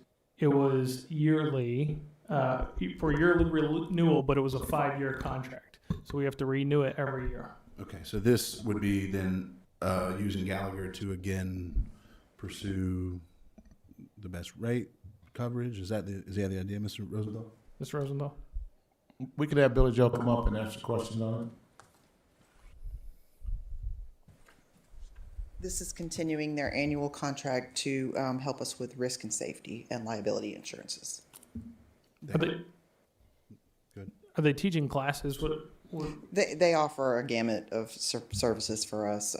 yearly, for yearly renewal, but it was a 5-year contract. So we have to renew it every year. Okay, so this would be then, using Gallagher to again pursue the best rate coverage? Is that the idea, Mr. Rosenthal? Mr. Rosenthal? We could have Billy Joe come up and answer questions on it. This is continuing their annual contract to help us with risk and safety and liability insurances. Are they teaching classes? What? They offer a gamut of services for us.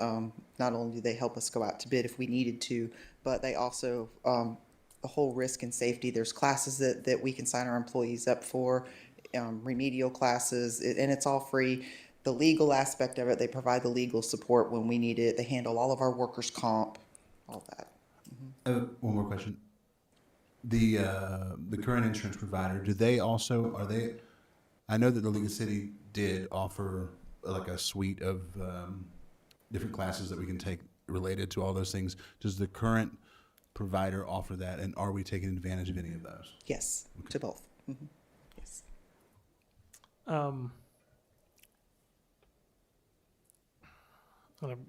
Not only do they help us go out to bid if we needed to, but they also, the whole risk and safety, there's classes that we can sign our employees up for, remedial classes, and it's all free. The legal aspect of it, they provide the legal support when we need it. They handle all of our workers' comp, all that. One more question. The current insurance provider, do they also, I know that the League of City did offer like a suite of different classes that we can take related to all those things. Does the current provider offer that, and are we taking advantage of any of those? Yes, to both. Mm-hmm. Yes.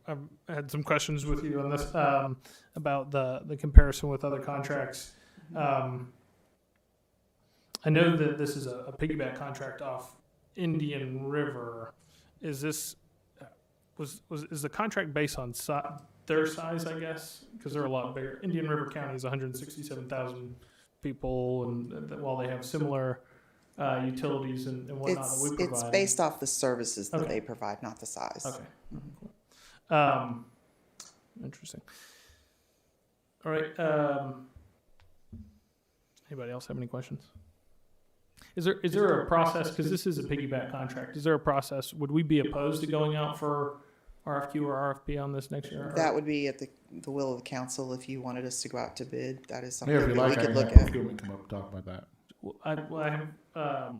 I've had some questions with you on this about the comparison with other contracts. I know that this is a piggyback contract off Indian River. Is this is the contract based on their size? I guess because they're a lot bigger. Indian River County is 167,000 people, and while they have similar utilities and whatnot that we provide, It's based off the services that they provide, not the size. Okay. Interesting. All right. Anybody else have any questions? Is there a process, because this is a piggyback contract, is there a process, would we be opposed to going out for RFQ or RFP on this next year? That would be at the will of the council if you wanted us to go out to bid. That is something Mayor, if you that we like, I could can look have at. procurement come up and talk about that. I have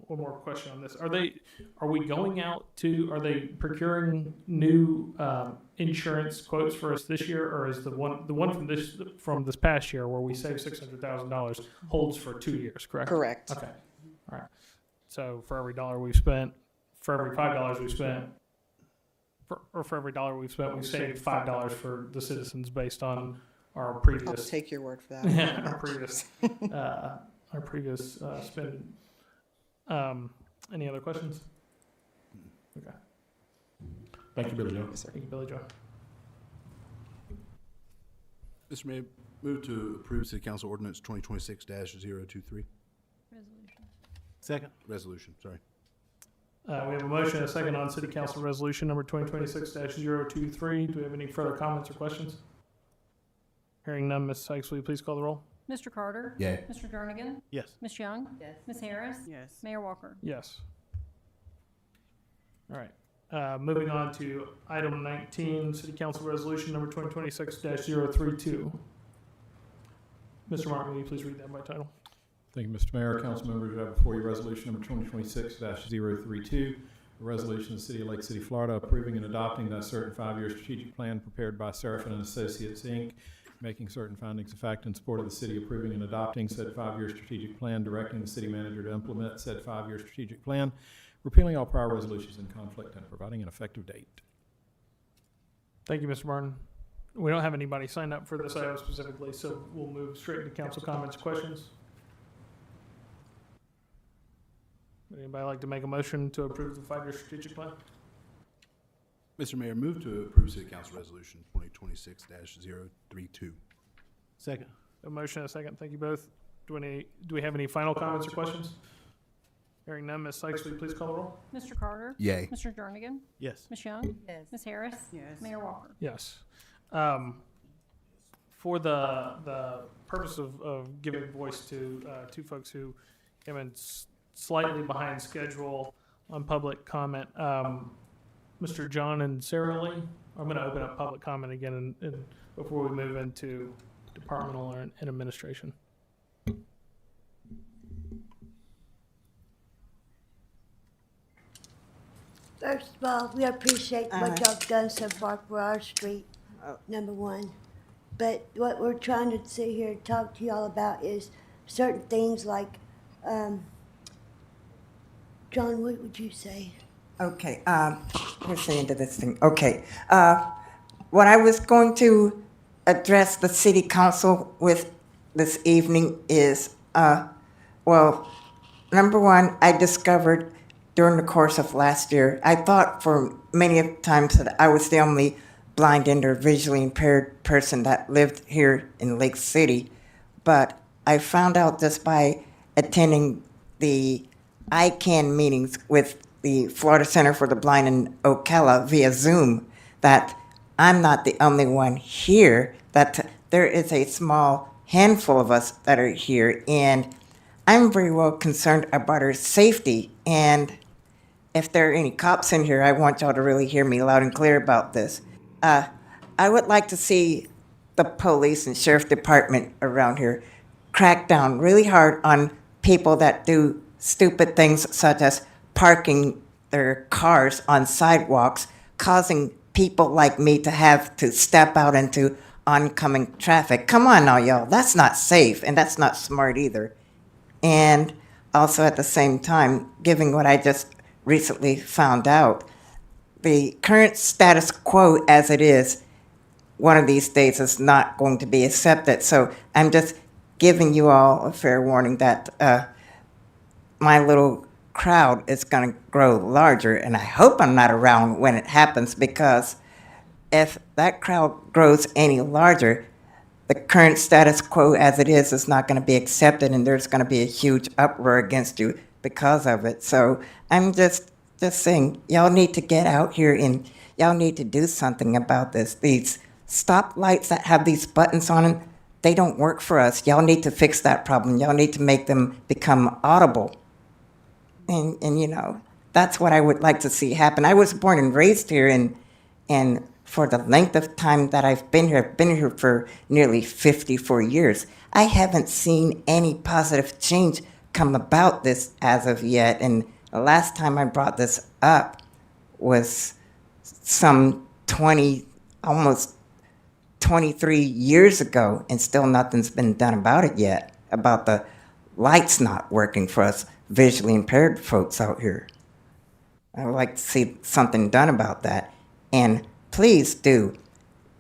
one more question on this. Are we going out to, are they procuring new insurance quotes for us this year, or is the one from this past year where we saved $600,000 holds for 2 years, correct? Correct. Okay. All right. So for every $1 we've spent, for every $5 we've spent, for every dollar we've spent, we've saved $5 for the citizens based on our I'll previous. take your word for that. Yeah, our previous spend. Any other questions? Okay. Thank you, Billy Joe. Thank you, Billy Joe. Mr. Mayor, move to approve City Council Ordinance 2026-023. Second. Resolution, sorry. We have a motion and a second on City Council Resolution number 2026-023. Do we have any further comments or questions? Hearing none, Ms. Sykes, will you please call the roll? Mr. Carter? Yay. Mr. Jernigan? Yes. Ms. Young? Yes. Ms. Harris? Yes. Mayor Walker? Yes. All right. Moving on to item 19, City Council Resolution number 2026-032. Mr. Martin, will you please read that by title? Thank you, Mr. Mayor. Council members, you have before you resolution number 2026-032, a resolution of the City of Lake City, Florida, approving and adopting that certain 5-year strategic plan prepared by Seraphin and Associates, Inc., making certain findings of fact in support of the city, approving and adopting said 5-year strategic plan, directing the city manager to implement said 5-year strategic plan, repealing all prior resolutions in conflict, and providing an effective date. Thank you, Mr. Martin. We don't have anybody signed up for this item specifically, so we'll move straight into council comments, questions. Would anybody like to make a motion to approve the 5-year strategic plan? Mr. Mayor, move to approve City Council Resolution 2026-032. Second. A motion and a second. Thank you both. Do we have any final comments or questions? Hearing none, Ms. Sykes, will you please call the roll? Mr. Carter? Yay. Mr. Jernigan? Yes. Ms. Young? Yes. Ms. Harris? Yes. Mayor Walker? Yes. For the purpose of giving voice to two folks who came in slightly behind schedule on public comment, Mr. John and Sarah Lee, I'm going to open up public comment again and before we move into departmental and administration. First of all, we appreciate what y'all have done so far for our street, number one. But what we're trying to sit here and talk to y'all about is certain things like, John, what would you say? Okay, where's the end of this thing? Okay, what I was going to address the city council with this evening is, well, number one, I discovered during the course of last year, I thought for many of times that I was the only blind and or visually impaired person that lived here in Lake City, but I found out just by attending the ICANN meetings with the Florida Center for the Blind in Ocala via Zoom that I'm not the only one here, that there is a small handful of us that are here, and I'm very well concerned about our safety. And if there are any cops in here, I want y'all to really hear me loud and clear about this. I would like to see the police and sheriff department around here crack down really hard on people that do stupid things such as parking their cars on sidewalks, causing people like me to have to step out into oncoming traffic. Come on now, y'all. That's not safe, and that's not smart either. And also at the same time, given what I just recently found out, the current status quo as it is, one of these days is not going to be accepted. So I'm just giving you all a fair warning that my little crowd is going to grow larger, and I hope I'm not around when it happens, because if that crowd grows any larger, the current status quo as it is not going to be accepted, and there's going to be a huge uproar against you because of it. So I'm just saying, y'all need to get out here and y'all need to do something about this. These stoplights that have these buttons on them, they don't work for us. Y'all need to fix that problem. Y'all need to make them become audible. And you know, that's what I would like to see happen. I was born and raised here, and for the length of time that I've been here for nearly 54 years, I haven't seen any positive change come about this as of yet. And the last time I brought this up was some almost 23 years ago, and still nothing's been done about it yet, about the lights not working for us visually impaired folks out here. I would like to see something done about that. And please do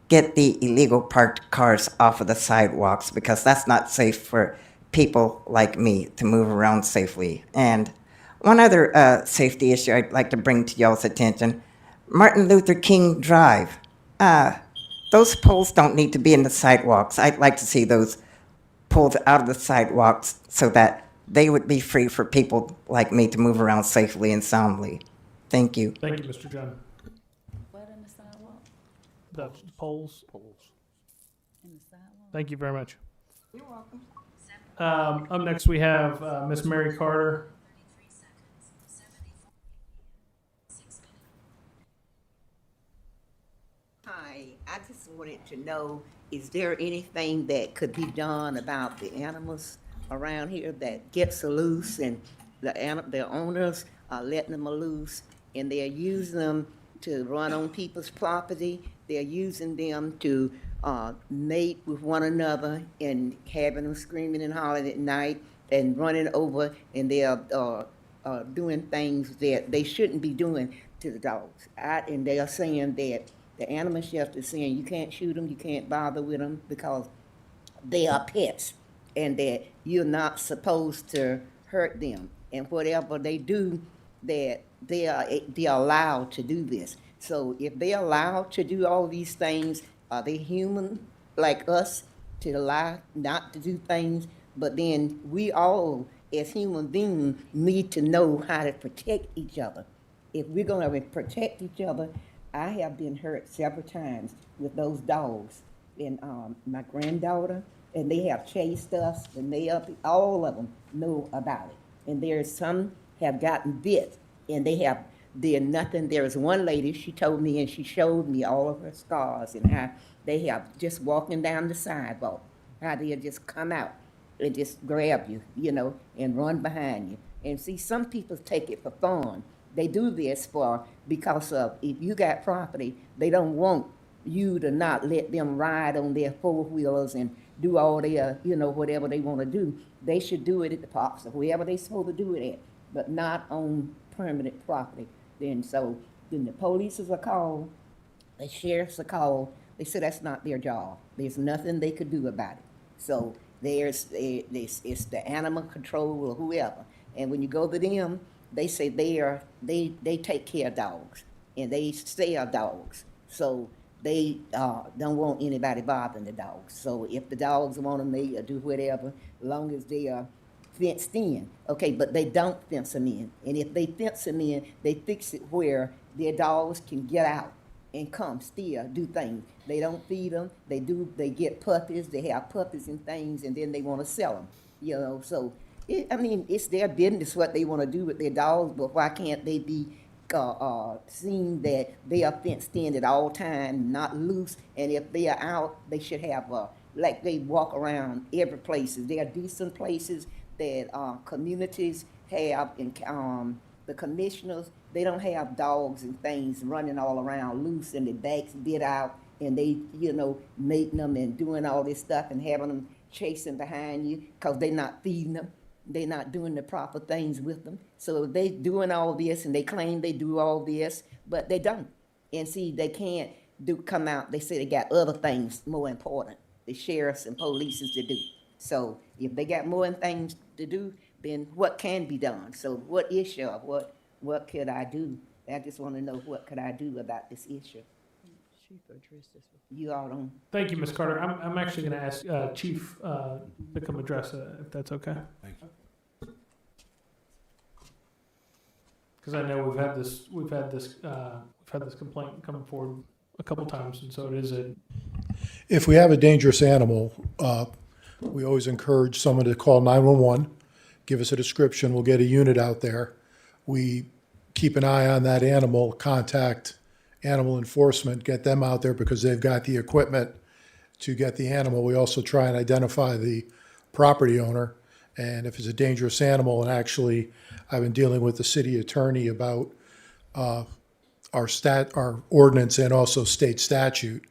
get the illegal parked cars off of the sidewalks, because that's not safe for people like me to move around safely. And one other safety issue I'd like to bring to y'all's attention, Martin Luther King Drive. Those poles don't need to be in the sidewalks. I'd like to see those pulled out of the sidewalks so that they would be free for people like me to move around safely and soundly. Thank you. Thank you, Mr. John. What in the sidewalk? The polls. In the sidewalk? Thank you very much. You're welcome. Up next, we have Miss Mary Carter. Hi, I just wanted to know, is there anything that could be done about the animals around here that gets loose and the owners are letting them loose and they're using them to run on people's property? They're using them to mate with one another and having them screaming and hollering at night and running over, and they're doing things that they shouldn't be doing to the dogs. And they are saying that the animal shelter is saying you can't shoot them, you can't bother with them because they are pets and that you're not supposed to hurt them. And whatever they do, that they are allowed to do this. So if they're allowed to do all these things, are they human like us to allow not to do things? But then we all, as human beings, need to know how to protect each other. If we're going to protect each other, I have been hurt several times with those dogs. And my granddaughter, and they have chased us, and all of them know about it. And there's some have gotten bit, and they have did nothing. There was one lady, she told me, and she showed me all of her scars and how they have just walking down the sidewalk, how they'll just come out and just grab you, and run behind you. And see, some people take it for fun. They do this because of, if you got property, they don't want you to not let them ride on their four-wheelers and do all their, whatever they want to do. They should do it at the parks or wherever they're supposed to do it at, but not on permanent property. Then the police are called, the sheriffs are called. They say that's not their job. There's nothing they could do about it. So it's the animal control or whoever. And when you go to them, they say they take care of dogs and they sell dogs. So they don't want anybody bothering the dogs. So if the dogs want to mate or do whatever, as long as they are fenced in. Okay, but they don't fence them in. And if they fence them in, they fix it where their dogs can get out and come still do things. They don't feed them. They get puppies. They have puppies and things, and then they want to sell them. So it's their business what they want to do with their dogs, but why can't they be seen that they are fenced in at all times, not loose? And if they are out, they should have like they walk around every places. There are decent places that communities have, and the commissioners, they don't have dogs and things running all around loose and their backs bit out, and they, mating them and doing all this stuff and having them chasing behind you because they're not feeding them. They're not doing the proper things with them. So they doing all this, and they claim they do all this, but they don't. And see, they can't come out. They say they got other things more important, the sheriffs and police to do. So if they got more things to do, then what can be done? So what issue? What could I do? I just want to know what could I do about this issue. You all don't. Thank you, Ms. Carter. I'm actually going to ask Chief to come address it, if that's okay. Thank you. Because I know we've had this complaint coming forward a couple times, and so it is a. If we have a dangerous animal, we always encourage someone to call 911, give us a description, we'll get a unit out there. We keep an eye on that animal, contact animal enforcement, get them out there because they've got the equipment to get the animal. We also try and identify the property owner, and if it's a dangerous animal, and actually I've been dealing with the city attorney about our ordinance and also state statute,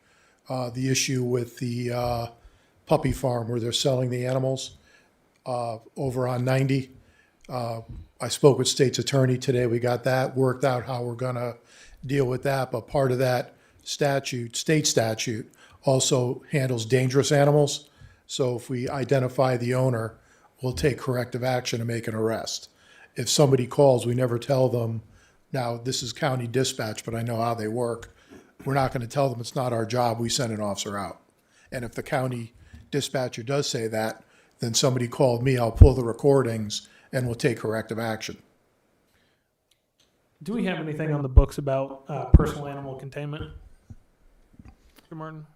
the issue with the puppy farm where they're selling the animals over on 90. I spoke with state's attorney today. We got that worked out, how we're gonna deal with that, but part of that statute, state statute, also handles dangerous animals. So if we identify the owner, we'll take corrective action and make an arrest. If somebody calls, we never tell them, now this is county dispatch, but I know how they work. We're not going to tell them it's not our job. We send an officer out. And if the county dispatcher does say that, then somebody called me, I'll pull the recordings and we'll take corrective action. Do we have anything on the books about personal animal containment? Mr. Martin?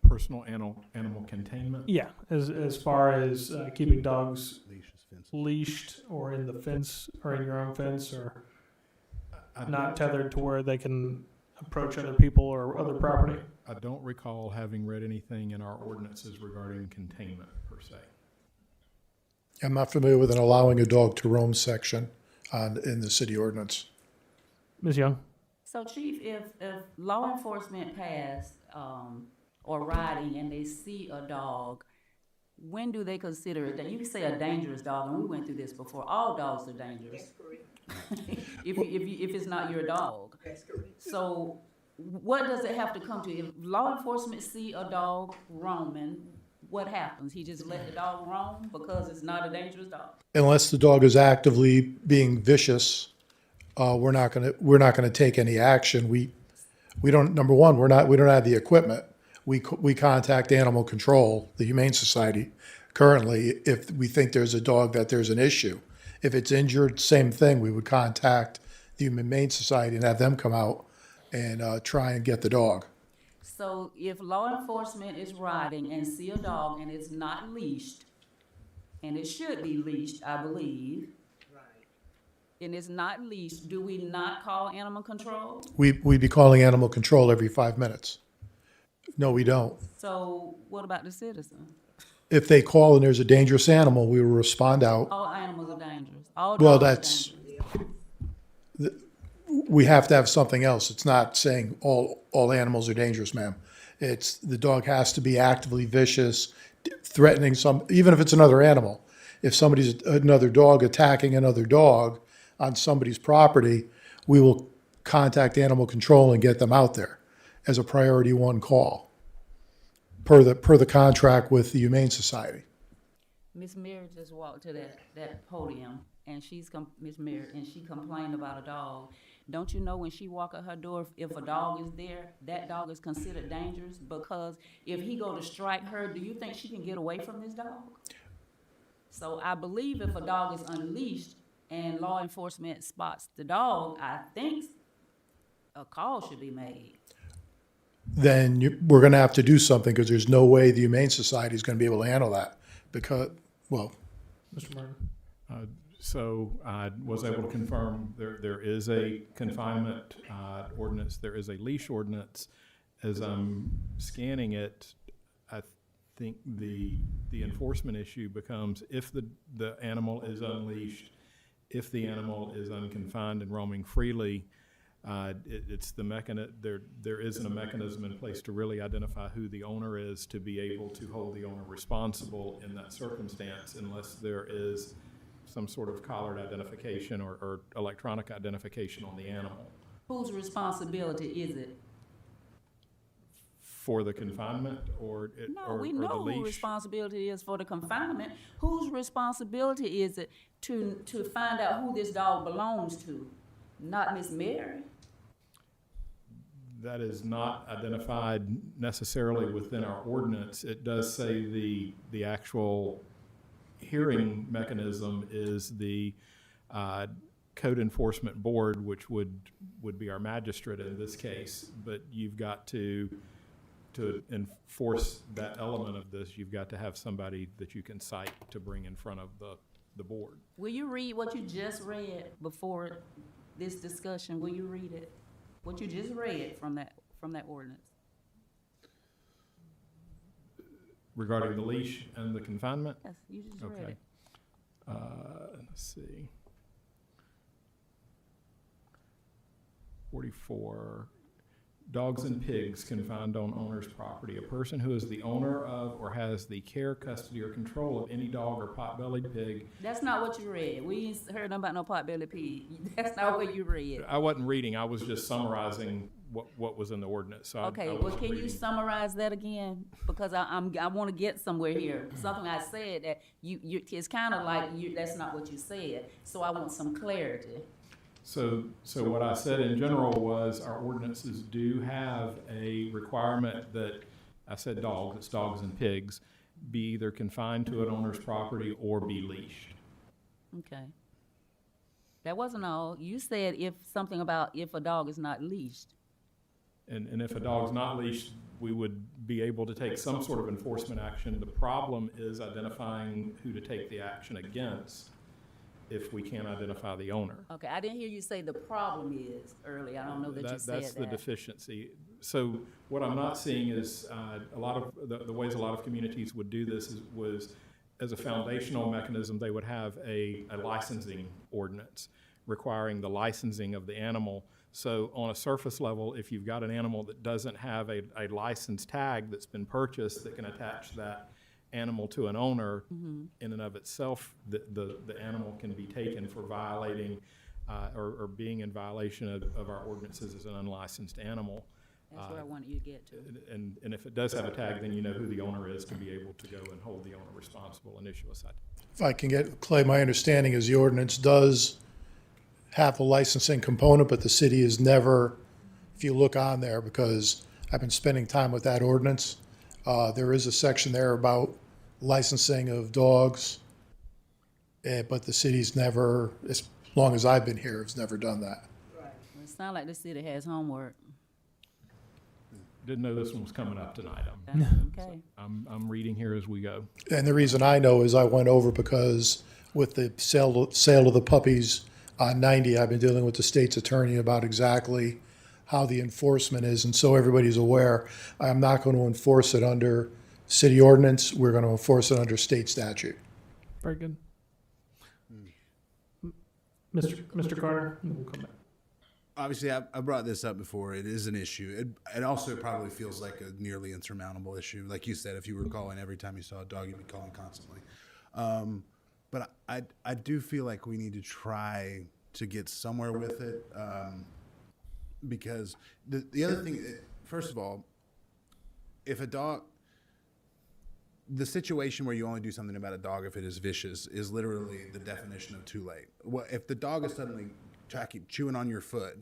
Personal animal containment? Yeah, as far as keeping dogs leashed or in the fence or in your own fence or not tethered to where they can approach other people or other property? I don't recall having read anything in our ordinances regarding containment per se. I'm not familiar with an allowing a dog to roam section in the city ordinance. Ms. Young? So Chief, if law enforcement pass or riding and they see a dog, when do they consider it that you say a dangerous dog? And we went through this before. All dogs are dangerous. if it's not your dog. So what does it have to come to? If law enforcement see a dog roaming, what happens? He just let the dog roam because it's not a dangerous dog? Unless the dog is actively being vicious, we're not gonna take any action. We don't, number one, we don't have the equipment. We contact animal control, the Humane Society, currently, if we think there's a dog that there's an issue. If it's injured, same thing, we would contact the Humane Society and have them come out and try and get the dog. So if law enforcement is riding and see a dog and it's not leashed, and it should be leashed, I believe, and it's not leashed, do we not call animal control? We'd be calling animal control every 5 minutes. No, we don't. So what about the citizen? If they call and there's a dangerous animal, we will respond out. All animals are dangerous. All dogs Well, are that's, dangerous. we have to have something else. It's not saying all animals are dangerous, ma'am. It's the dog has to be actively vicious, threatening even if it's another animal. If somebody's another dog attacking another dog on somebody's property, we will contact animal control and get them out there as a priority one call per the contract with the Humane Society. Miss Mary just walked to that podium, and Miss Mary, and she complained about a dog. Don't you know when she walk at her door, if a dog is there, that dog is considered dangerous? Because if he go to strike her, do you think she can get away from this dog? So I believe if a dog is unleashed and law enforcement spots the dog, I think a call should be made. Then we're going to have to do something because there's no way the Humane Society is going to be able to handle that because, well. Mr. Martin? So I was able to confirm there is a confinement ordinance, there is a leash ordinance. As I'm scanning it, I think the enforcement issue becomes if the animal is unleashed, if the animal is unconfined and roaming freely, it's the there isn't a mechanism in place to really identify who the owner is to be able to hold the owner responsible in that circumstance unless there is some sort of collared identification or electronic identification on the animal. Whose responsibility is it? For the confinement or we the know leash? whose responsibility is for the confinement. Whose responsibility is it to find out who this dog belongs to? Not Miss Mary. That is not identified necessarily within our ordinance. It does say the actual hearing mechanism is the code enforcement board, which would be our magistrate in this case. But you've got to enforce that element of this, you've got to have somebody that you can cite to bring in front of the board. Will you read what you just read before this discussion? Will you read it? What you just read from that ordinance? Regarding the leash and the confinement? Yes, you just read it. Let's see. 44. dogs and pigs confined on owner's property. A person who is the owner of or has the care, custody, or control of any dog or pot-bellied pig. That's not what you read. We ain't heard nothing about no pot-bellied pig. That's not what you read. I wasn't reading, I was just summarizing what was in the ordinance. So Okay, I well, wasn't can you reading. summarize that again? Because I want to get somewhere here. Something I said that it's kind of like that's not what you said. So I want some clarity. So what I said in general was our ordinances do have a requirement that, I said dogs, it's dogs and pigs, be either confined to an owner's property or be leashed. Okay. That wasn't all. You said something about if a dog is not leashed. And if a dog's not leashed, we would be able to take some sort of enforcement action. The problem is identifying who to take the action against if we can't identify the owner. Okay, I didn't hear you say the problem is earlier. I don't know that you said That's that. the deficiency. So what I'm not seeing is a lot of the ways a lot of communities would do this was as a foundational mechanism, they would have a licensing ordinance requiring the licensing of the animal. So on a surface level, if you've got an animal that doesn't have a license tag that's been purchased that can attach that animal to an owner, in and of itself, the animal can be taken for violating or being in violation of our ordinances as an unlicensed animal. That's where I wanted you to get to. And if it does have a tag, then you know who the owner is to be able to go and hold the owner responsible and issue a citation. If I can get, Clay, my understanding is the ordinance does have a licensing component, but the city is never, if you look on there, because I've been spending time with that ordinance, there is a section there about licensing of dogs, but the city's never, as long as I've been here, has never done that. It sounds like the city has homework. Didn't know this one was coming up tonight. Okay. I'm reading here as we go. And the reason I know is I went over because with the sale of the puppies on 90, I've been dealing with the state's attorney about exactly how the enforcement is. And so everybody's aware, I'm not going to enforce it under city ordinance. We're going to enforce it under state statute. Very good. Mr. Carter, we'll come back. Obviously, I brought this up before. It is an issue. It also probably feels like a nearly insurmountable issue. Like you said, if you were calling every time you saw a dog, you'd be calling constantly. But I do feel like we need to try to get somewhere with it, because the other thing, first of all, if a dog, the situation where you only do something about a dog if it is vicious is literally the definition of too late. Well, if the dog is suddenly chewing on your foot,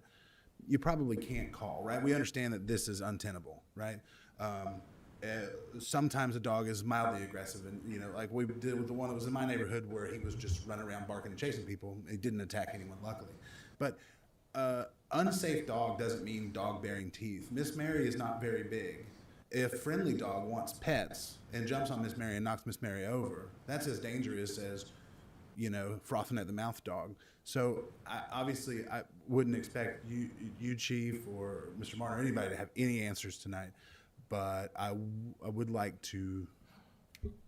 you probably can't call, right? We understand that this is untenable, right? Sometimes a dog is mildly aggressive, and like we did with the one that was in my neighborhood where he was just running around barking and chasing people. He didn't attack anyone, luckily. But unsafe dog doesn't mean dog bearing teeth. Miss Mary is not very big. If Friendly Dog wants pets and jumps on Miss Mary and knocks Miss Mary over, that's as dangerous as frothing at the mouth dog. So obviously I wouldn't expect you, Chief, or Mr. Martin, or anybody to have any answers tonight. But I would like to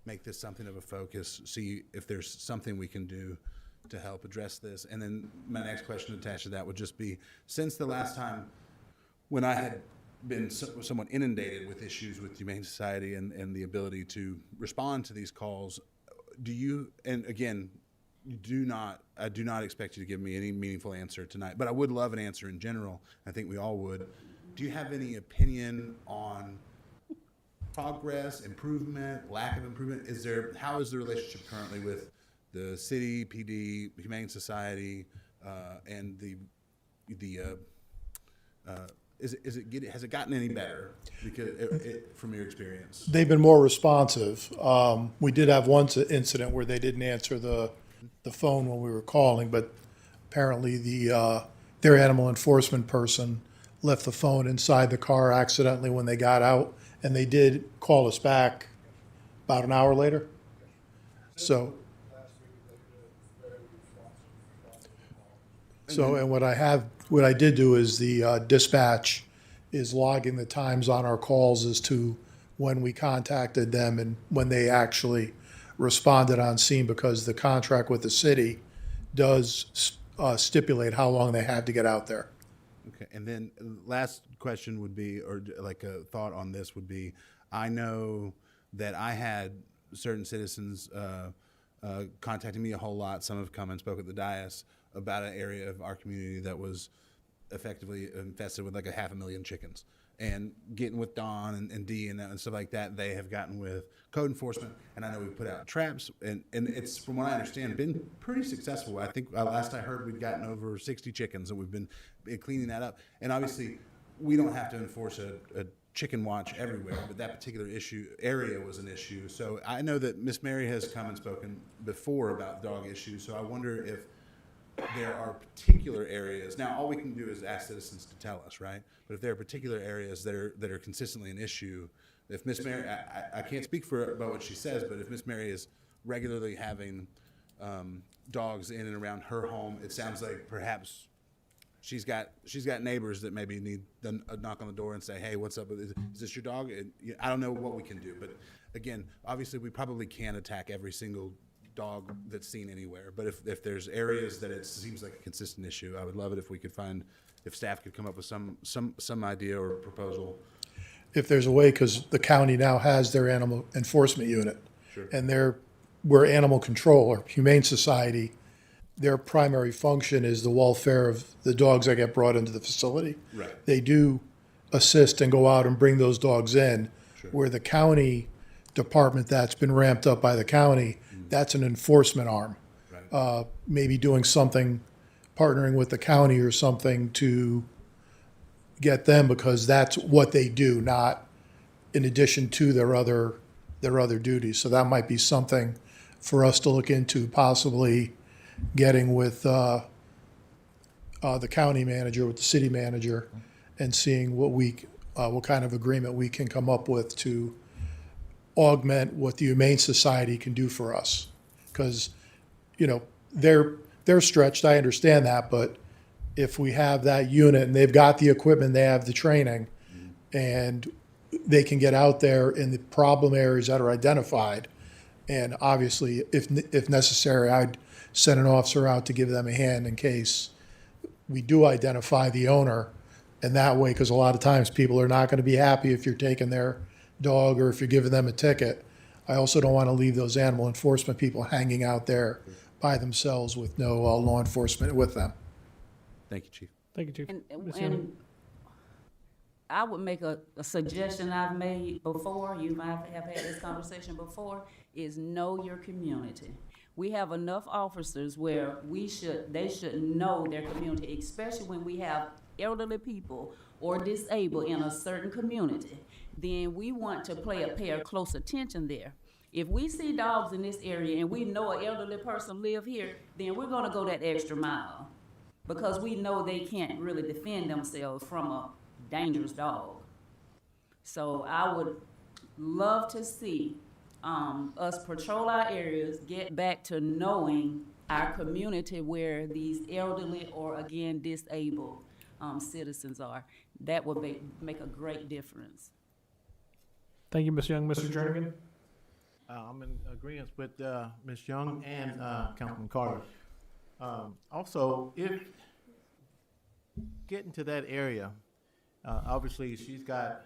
make this something of a focus, see if there's something we can do to help address this. And then my next question attached to that would just be, since the last time when I had been somewhat inundated with issues with Humane Society and the ability to respond to these calls, do you, and again, I do not expect you to give me any meaningful answer tonight, but I would love an answer in general. I think we all would. Do you have any opinion on progress, improvement, lack of improvement? How is the relationship currently with the city, PD, Humane Society, and has it gotten any better? Because from your experience, They've been more responsive. We did have one incident where they didn't answer the phone when we were calling, but apparently their animal enforcement person left the phone inside the car accidentally when they got out, and they did call us back about an hour later. So, and what I did do is the dispatch is logging the times on our calls as to when we contacted them and when they actually responded on scene, because the contract with the city does stipulate how long they have to get out there. Okay, and then last question would be, or like a thought on this would be, I know that I had certain citizens contacting me a whole lot. Some have come and spoke at the dais about an area of our community that was effectively infested with like 500,000 chickens. And getting with Dawn and Dee and stuff like that, they have gotten with code enforcement. And I know we've put out traps, and it's, from what I understand, been pretty successful. I think last I heard we'd gotten over 60 chickens, and we've been cleaning that up. And obviously, we don't have to enforce a chicken watch everywhere, but that particular area was an issue. So I know that Miss Mary has come and spoken before about dog issues. So I wonder if there are particular areas. Now, all we can do is ask citizens to tell us, right? But if there are particular areas that are consistently an issue, if Miss Mary, I can't speak for about what she says, but if Miss Mary is regularly having dogs in and around her home, it sounds like perhaps she's got neighbors that maybe need a knock on the door and say, hey, what's up? Is this your dog? I don't know what we can do, but again, obviously we probably can't attack every single dog that's seen anywhere. But if there's areas that it seems like a consistent issue, I would love it if we could if staff could come up with some idea or proposal. If there's a way, because the county now has their animal enforcement unit. Sure. And we're animal control or humane society. Their primary function is the welfare of the dogs that get brought into the facility. Right. They do assist and go out and bring those dogs in. Sure. Where the county department that's been ramped up by the county, that's an enforcement arm. Right. Maybe doing something, partnering with the county or something to get them, because that's what they do, not in addition to their other duties. So that might be something for us to look into, possibly getting with the county manager, with the city manager, and seeing what kind of agreement we can come up with to augment what the Humane Society can do for us. Because, they're stretched, I understand that, but if we have that unit and they've got the equipment, they have the training, and they can get out there in the problem areas that are identified, and obviously, if necessary, I'd send an officer out to give them a hand in case we do identify the owner. And that way, because a lot of times people are not going to be happy if you're taking their dog or if you're giving them a ticket. I also don't want to leave those animal enforcement people hanging out there by themselves with no law enforcement with them. Thank you, Chief. Thank you, Chief. And I would make a suggestion I've made before, you might have had this conversation before, is know your community. We have enough officers where they should know their community, especially when we have elderly people or disabled in a certain community. Then we want to pay close attention there. If we see dogs in this area and we know an elderly person live here, then we're gonna go that extra mile, because we know they can't really defend themselves from a dangerous dog. So I would love to see us patrol our areas, get back to knowing our community where these elderly or, again, disabled citizens are. That would make a great difference. Thank you, Ms. Young. Mr. Jernigan? I'm in agreement with Ms. Young and Councilman Carter. Also, if getting to that area, obviously she's got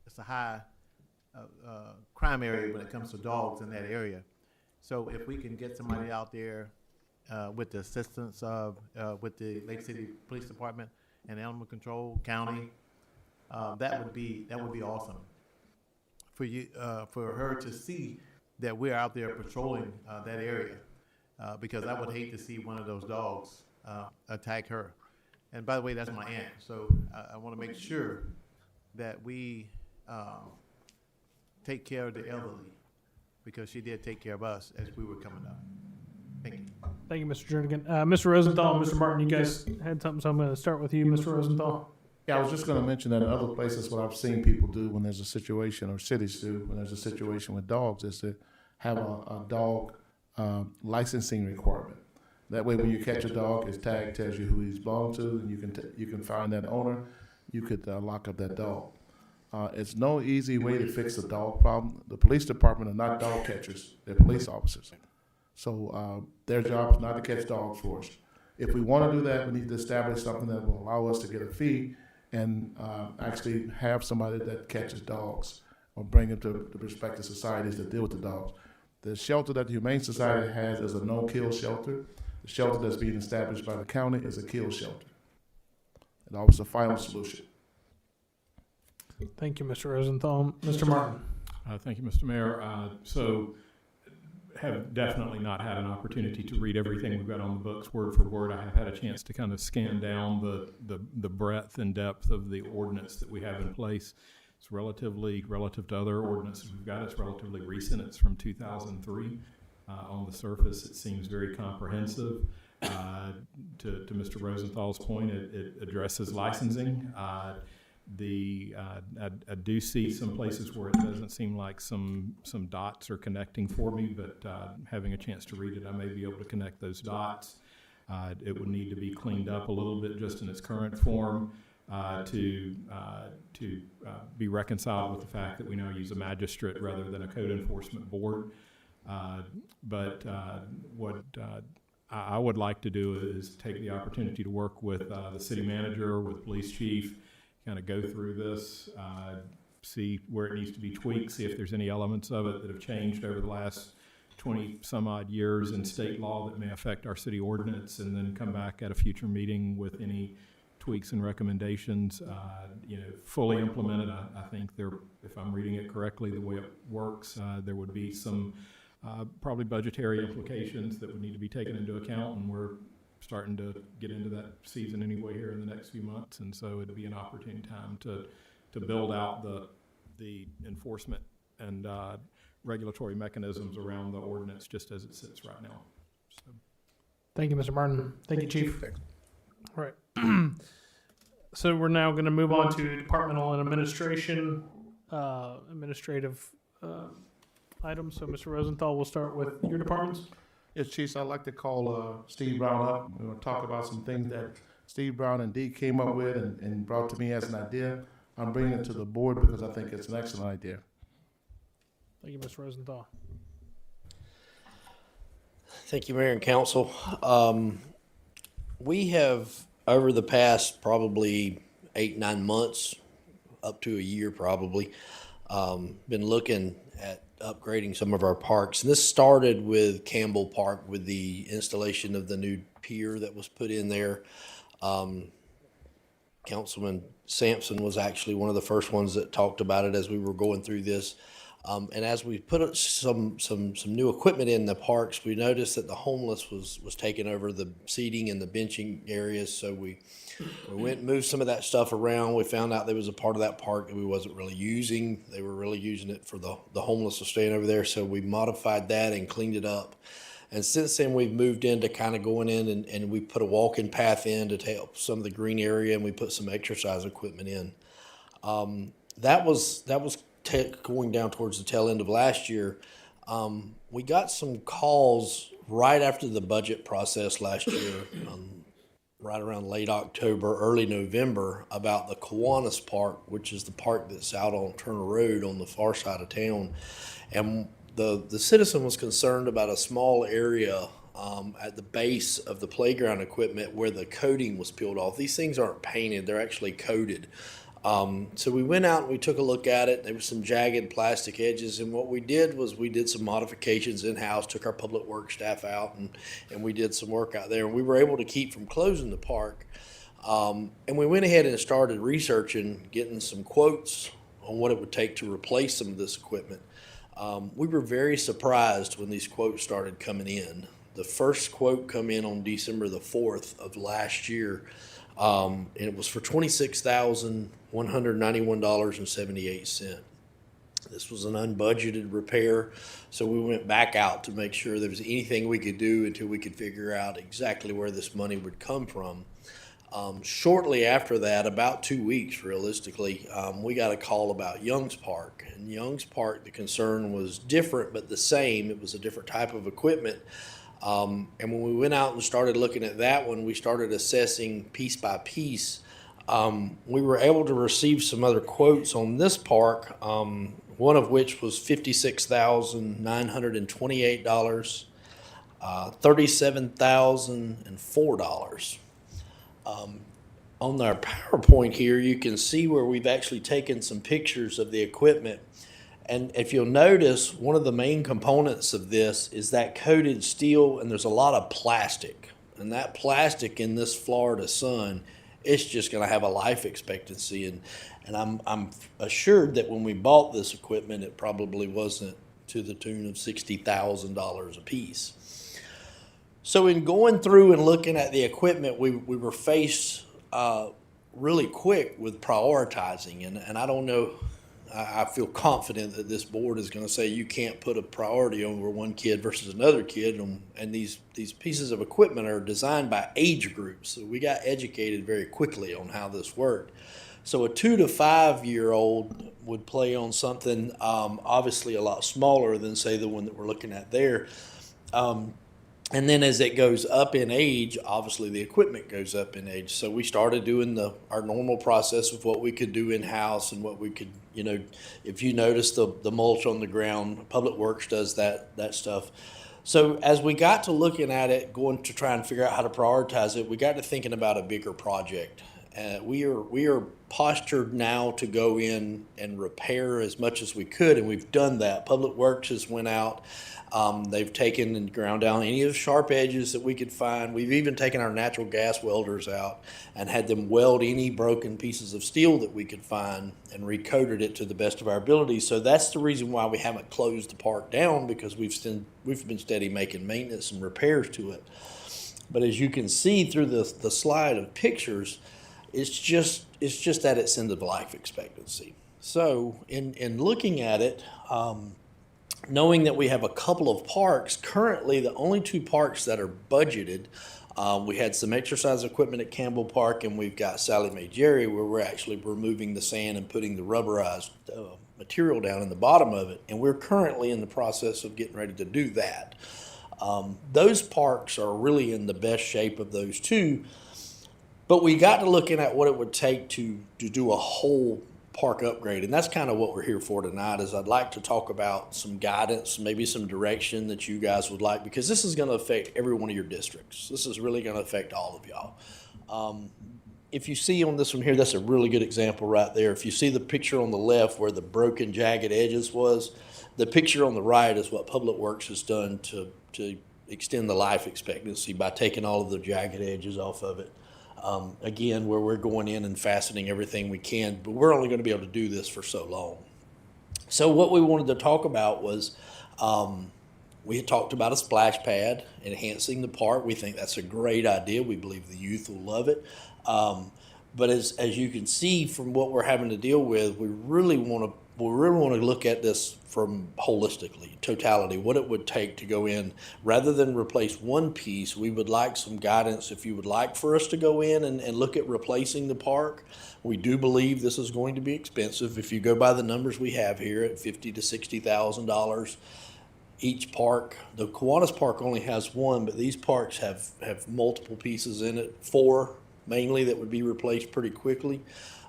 it's a high crime area when it comes to dogs in that area. So if we can get somebody out there with the assistance of with the Lake City Police Department and Animal Control County, that would be awesome for you, for her to see that we're out there patrolling that area, because I would hate to see one of those dogs attack her. And by the way, that's my aunt, so I want to make sure that we take care of the elderly, because she did take care of us as we were coming up. Thank you. Thank you, Mr. Jernigan. Mr. Rosenthal and Mr. Martin, you guys had something, so I'm going to start with you, Mr. Rosenthal. Yeah, I was just going to mention that in other places, what I've seen people do when there's a situation, or cities do when there's a situation with dogs, is to have a dog licensing requirement. That way, when you catch a dog, his tag tells you who he's belonged to, and you can find that owner. You could lock up that dog. It's no easy way to fix a dog problem. The police department are not dog catchers; they're police officers. So their job is not to catch dogs for us. If we want to do that, we need to establish something that will allow us to get a fee and actually have somebody that catches dogs or bring them to the respective societies that deal with the dogs. The shelter that the Humane Society has is a no-kill shelter. The shelter that's being established by the county is a kill shelter. It offers a final solution. Thank you, Mr. Rosenthal. Mr. Martin. Thank you, Mr. Mayor. So have definitely not had an opportunity to read everything we've got on the books word for word. I have had a chance to kind of scan down the breadth and depth of the ordinance that we have in place. It's relative to other ordinances we've got. It's relatively recent. It's from 2003. On the surface, it seems very comprehensive. To Mr. Rosenthal's point, it addresses licensing. I do see some places where it doesn't seem like some dots are connecting for me, but having a chance to read it, I may be able to connect those dots. It would need to be cleaned up a little bit just in its current form to be reconciled with the fact that we now use a magistrate rather than a code enforcement board. But what I would like to do is take the opportunity to work with the city manager, with police chief, kind of go through this, see where it needs to be tweaked, see if there's any elements of it that have changed over the last 20 some odd years in state law that may affect our city ordinance, and then come back at a future meeting with any tweaks and recommendations. Fully implemented, I think there, if I'm reading it correctly, the way it works, there would be some probably budgetary implications that would need to be taken into account, and we're starting to get into that season anyway here in the next few months, and so it'd be an opportune time to build out the enforcement and regulatory mechanisms around the ordinance just as it sits right now. So. Thank you, Mr. Martin. Thank you, Chief. All right. So we're now going to move on to departmental and administrative items. So, Mr. Rosenthal, we'll start with your departments. Yes, Chief, I'd like to call Steve Brown up. We're going to talk about some things that Steve Brown and Dee came up with and brought to me as an idea. I'm bringing it to the board because I think it's an excellent idea. Thank you, Mr. Rosenthal. Thank you, Mayor and Council. We have, over the past probably 8-9 months, up to a year probably, been looking at upgrading some of our parks. And this started with Campbell Park with the installation of the new pier that was put in there. Councilman Sampson was actually one of the first ones that talked about it as we were going through this. And as we put some new equipment in the parks, we noticed that the homeless was taking over the seating and the benching areas. So we went and moved some of that stuff around. We found out there was a part of that park that we wasn't really using. They were really using it for the homeless was staying over there. So we modified that and cleaned it up. And since then, we've moved into kind of going in and we put a walking path in to help some of the green area, and we put some exercise equipment in. That was going down towards the tail end of last year. We got some calls right after the budget process last year, right around late October, early November, about the Kiwanis Park, which is the park that's out on Turner Road on the far side of town. And the citizen was concerned about a small area at the base of the playground equipment where the coating was peeled off. These things aren't painted, they're actually coated. So we went out and we took a look at it. There were some jagged plastic edges, and what we did was we did some modifications in-house, took our public works staff out, and we did some work out there, and we were able to keep from closing the park. And we went ahead and started researching, getting some quotes on what it would take to replace some of this equipment. We were very surprised when these quotes started coming in. The first quote come in on December the 4th of last year, and it was for $26,191.78. This was an unbudgeted repair, so we went back out to make sure there was anything we could do until we could figure out exactly where this money would come from. Shortly after that, about 2 weeks realistically, we got a call about Young's Park. And Young's Park, the concern was different but the same. It was a different type of equipment. And when we went out and started looking at that one, we started assessing piece by piece. We were able to receive some other quotes on this park, one of which was $56,928. $37,004. On our PowerPoint here, you can see where we've actually taken some pictures of the equipment. And if you'll notice, one of the main components of this is that coated steel, and there's a lot of plastic. And that plastic in this Florida sun, it's just going to have a life expectancy. And I'm assured that when we bought this equipment, it probably wasn't to the tune of $60,000 a piece. So in going through and looking at the equipment, we were faced really quick with prioritizing. And I don't know, I feel confident that this board is going to say you can't put a priority over one kid versus another kid. And these pieces of equipment are designed by age groups. So we got educated very quickly on how this worked. So a 2 to 5 year old would play on something obviously a lot smaller than, say, the one that we're looking at there. And then as it goes up in age, obviously the equipment goes up in age. So we started doing our normal process of what we could do in-house and what we could, if you notice the mulch on the ground, Public Works does that stuff. So as we got to looking at it, going to try and figure out how to prioritize it, we got to thinking about a bigger project. We are postured now to go in and repair as much as we could, and we've done that. Public Works has went out. They've taken and ground down any of the sharp edges that we could find. We've even taken our natural gas welders out and had them weld any broken pieces of steel that we could find and recoated it to the best of our ability. So that's the reason why we haven't closed the park down, because we've been steady making maintenance and repairs to it. But as you can see through the slide of pictures, it's just at its end of life expectancy. So in looking at it, knowing that we have a couple of parks, currently the only 2 parks that are budgeted, we had some exercise equipment at Campbell Park, and we've got Sally Mae Jerry, where we're actually removing the sand and putting the rubberized material down in the bottom of it. And we're currently in the process of getting ready to do that. Those parks are really in the best shape of those 2. But we got to looking at what it would take to do a whole park upgrade. And that's kind of what we're here for tonight, is I'd like to talk about some guidance, maybe some direction that you guys would like, because this is going to affect every one of your districts. This is really going to affect all of y'all. If you see on this one here, that's a really good example right there. If you see the picture on the left where the broken jagged edges was, the picture on the right is what Public Works has done to extend the life expectancy by taking all of the jagged edges off of it. Again, where we're going in and fastening everything we can, but we're only going to be able to do this for so long. So what we wanted to talk about was, we had talked about a splash pad, enhancing the park. We think that's a great idea. We believe the youth will love it. But as you can see from what we're having to deal with, we really want to look at this from holistically, totality, what it would take to go in. Rather than replace one piece, we would like some guidance if you would like for us to go in and look at replacing the park. We do believe this is going to be expensive. If you go by the numbers we have here at $50,000 to $60,000 each park. The Kiwanis Park only has one, but these parks have multiple pieces in it, 4 mainly, that would be replaced pretty quickly.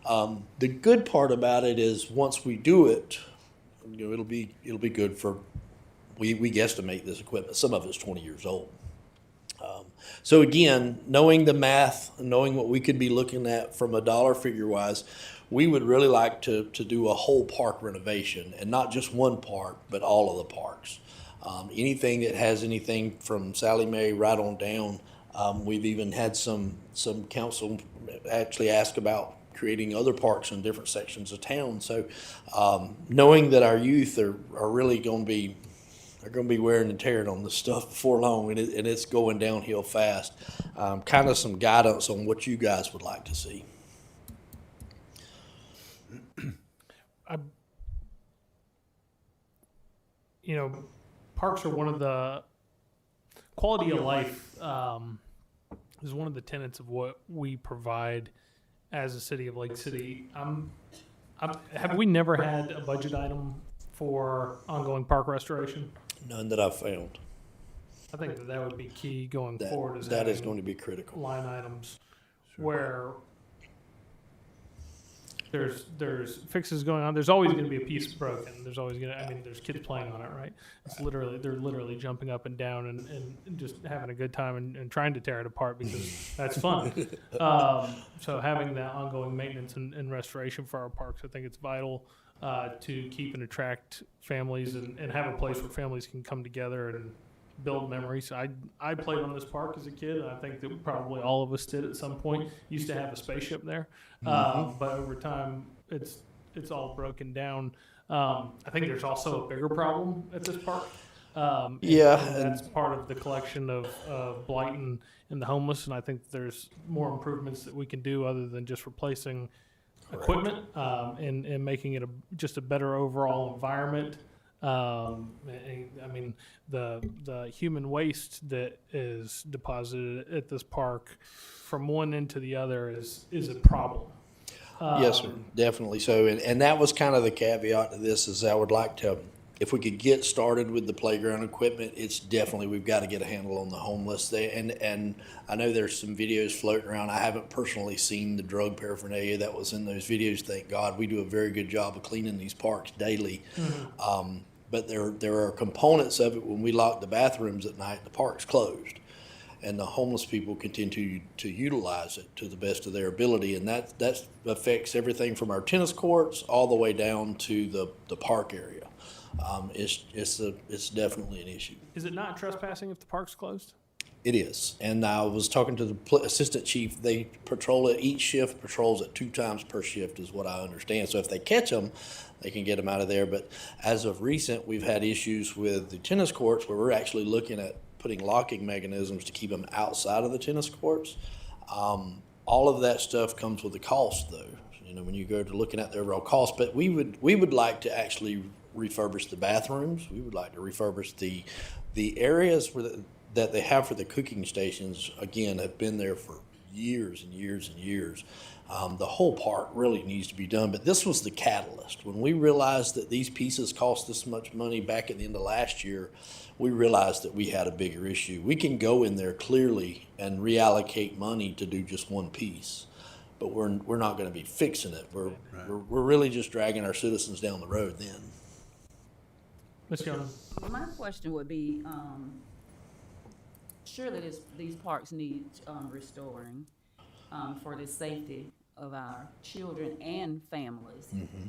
The good part about it is once we do it, it'll be good for, we guesstimate this equipment, some of it's 20 years old. So again, knowing the math, knowing what we could be looking at from a dollar figure wise, we would really like to do a whole park renovation, and not just one park, but all of the parks. Anything that has anything from Sally Mae right on down. We've even had some council actually ask about creating other parks in different sections of town. So knowing that our youth are really going to be, they're going to be wearing and tearing on this stuff before long, and it's going downhill fast. Kind of some guidance on what you guys would like to see. Parks are one of the quality of life is one of the tenets of what we provide as a city of Lake City. Have we never had a budget item for ongoing park restoration? None that I've found. I think that would be key going forward. That is going to be critical. Line items where there's fixes going on. There's always going to be a piece broken. There's always going to, I mean, there's kids playing on it, right? They're literally jumping up and down and just having a good time and trying to tear it apart because that's fun. So having that ongoing maintenance and restoration for our parks, I think it's vital to keep and attract families and have a place where families can come together and build memories. I played on this park as a kid, and I think that probably all of us did at some point. Used to have a spaceship there, but over time it's all broken down. I think there's also a bigger problem at this park. And that's part of the collection of blight and the homeless, and I think there's more improvements that we can do other than just replacing equipment and making it just a better overall environment. I mean, the human waste that is deposited at this park from one end to the other is a problem. Yes, sir, definitely so. And that was kind of the caveat to this is I would like to, if we could get started with the playground equipment, it's definitely, we've got to get a handle on the homeless. And I know there's some videos floating around. I haven't personally seen the drug paraphernalia that was in those videos. Thank God. We do a very good job of cleaning these parks daily. Mm-hmm. But there are components of it when we lock the bathrooms at night, the park's closed. And the homeless people continue to utilize it to the best of their ability. And that affects everything from our tennis courts all the way down to the park area. It's definitely an issue. Is it not trespassing if the park's closed? It is. And I was talking to the assistant chief. They patrol it. Each shift patrols it 2 times per shift is what I understand. So if they catch them, they can get them out of there. But as of recent, we've had issues with the tennis courts where we're actually looking at putting locking mechanisms to keep them outside of the tennis courts. All of that stuff comes with a cost, though. You know, when you go to looking at the overall cost. But we would like to actually refurbish the bathrooms. We would like to refurbish the areas that they have for the cooking stations. Again, have been there for years and years and years. The whole park really needs to be done, but this was the catalyst. When we realized that these pieces cost this much money back at the end of last year, we realized that we had a bigger issue. We can go in there clearly and reallocate money to do just one piece, but we're not going to be fixing it. We're really just dragging our citizens down the road then. Ms. Young. My question would be, surely these parks need restoring for the safety of our children and families. Mm-hmm.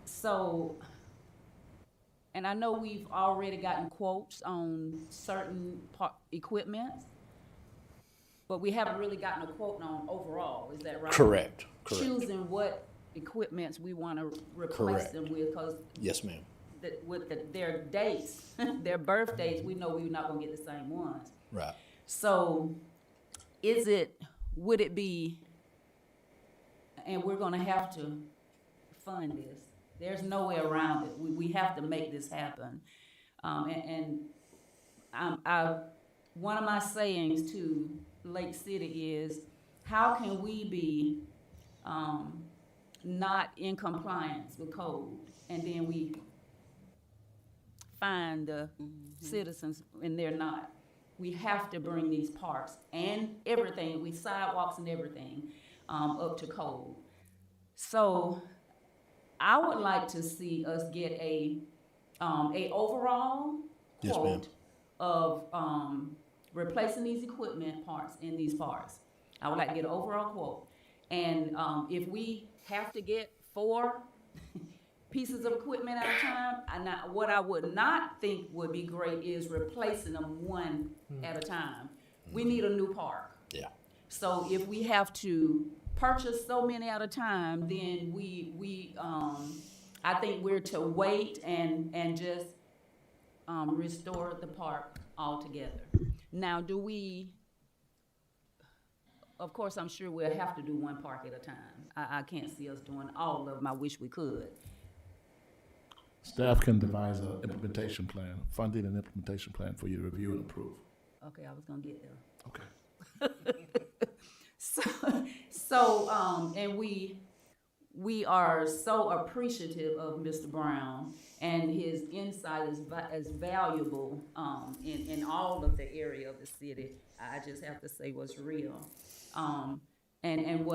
So, and I know we've already gotten quotes on certain equipment, but we haven't really gotten a quote on overall. Is that right? Correct. Choosing what equipments we want to replace them with, because yes, ma'am. With their dates, their birth dates, we know we're not going to get the same ones. Right. So, would it be, and we're going to have to fund this. There's no way around it. We have to make this happen. One of my sayings to Lake City is, how can we be not in compliance with code, and then we find the citizens and they're not? We have to bring these parks and everything, sidewalks and everything, up to code. So I would like to see us get a overall quote of replacing these equipment parts in these parks. I would like to get an overall quote. And if we have to get 4 pieces of equipment at a time, what I would not think would be great is replacing them one at a time. We need a new park. Yeah. So if we have to purchase so many at a time, then I think we're to wait and just restore the park altogether. Now, of course, I'm sure we'll have to do one park at a time. I can't see us doing all of them. I wish we could. Staff can devise an implementation plan, funding and implementation plan for you to review and approve. Okay, I was gonna get there. Okay. And we are so appreciative of Mr. Brown, and his insight is valuable in all of the area of the city. I just have to say what's real. and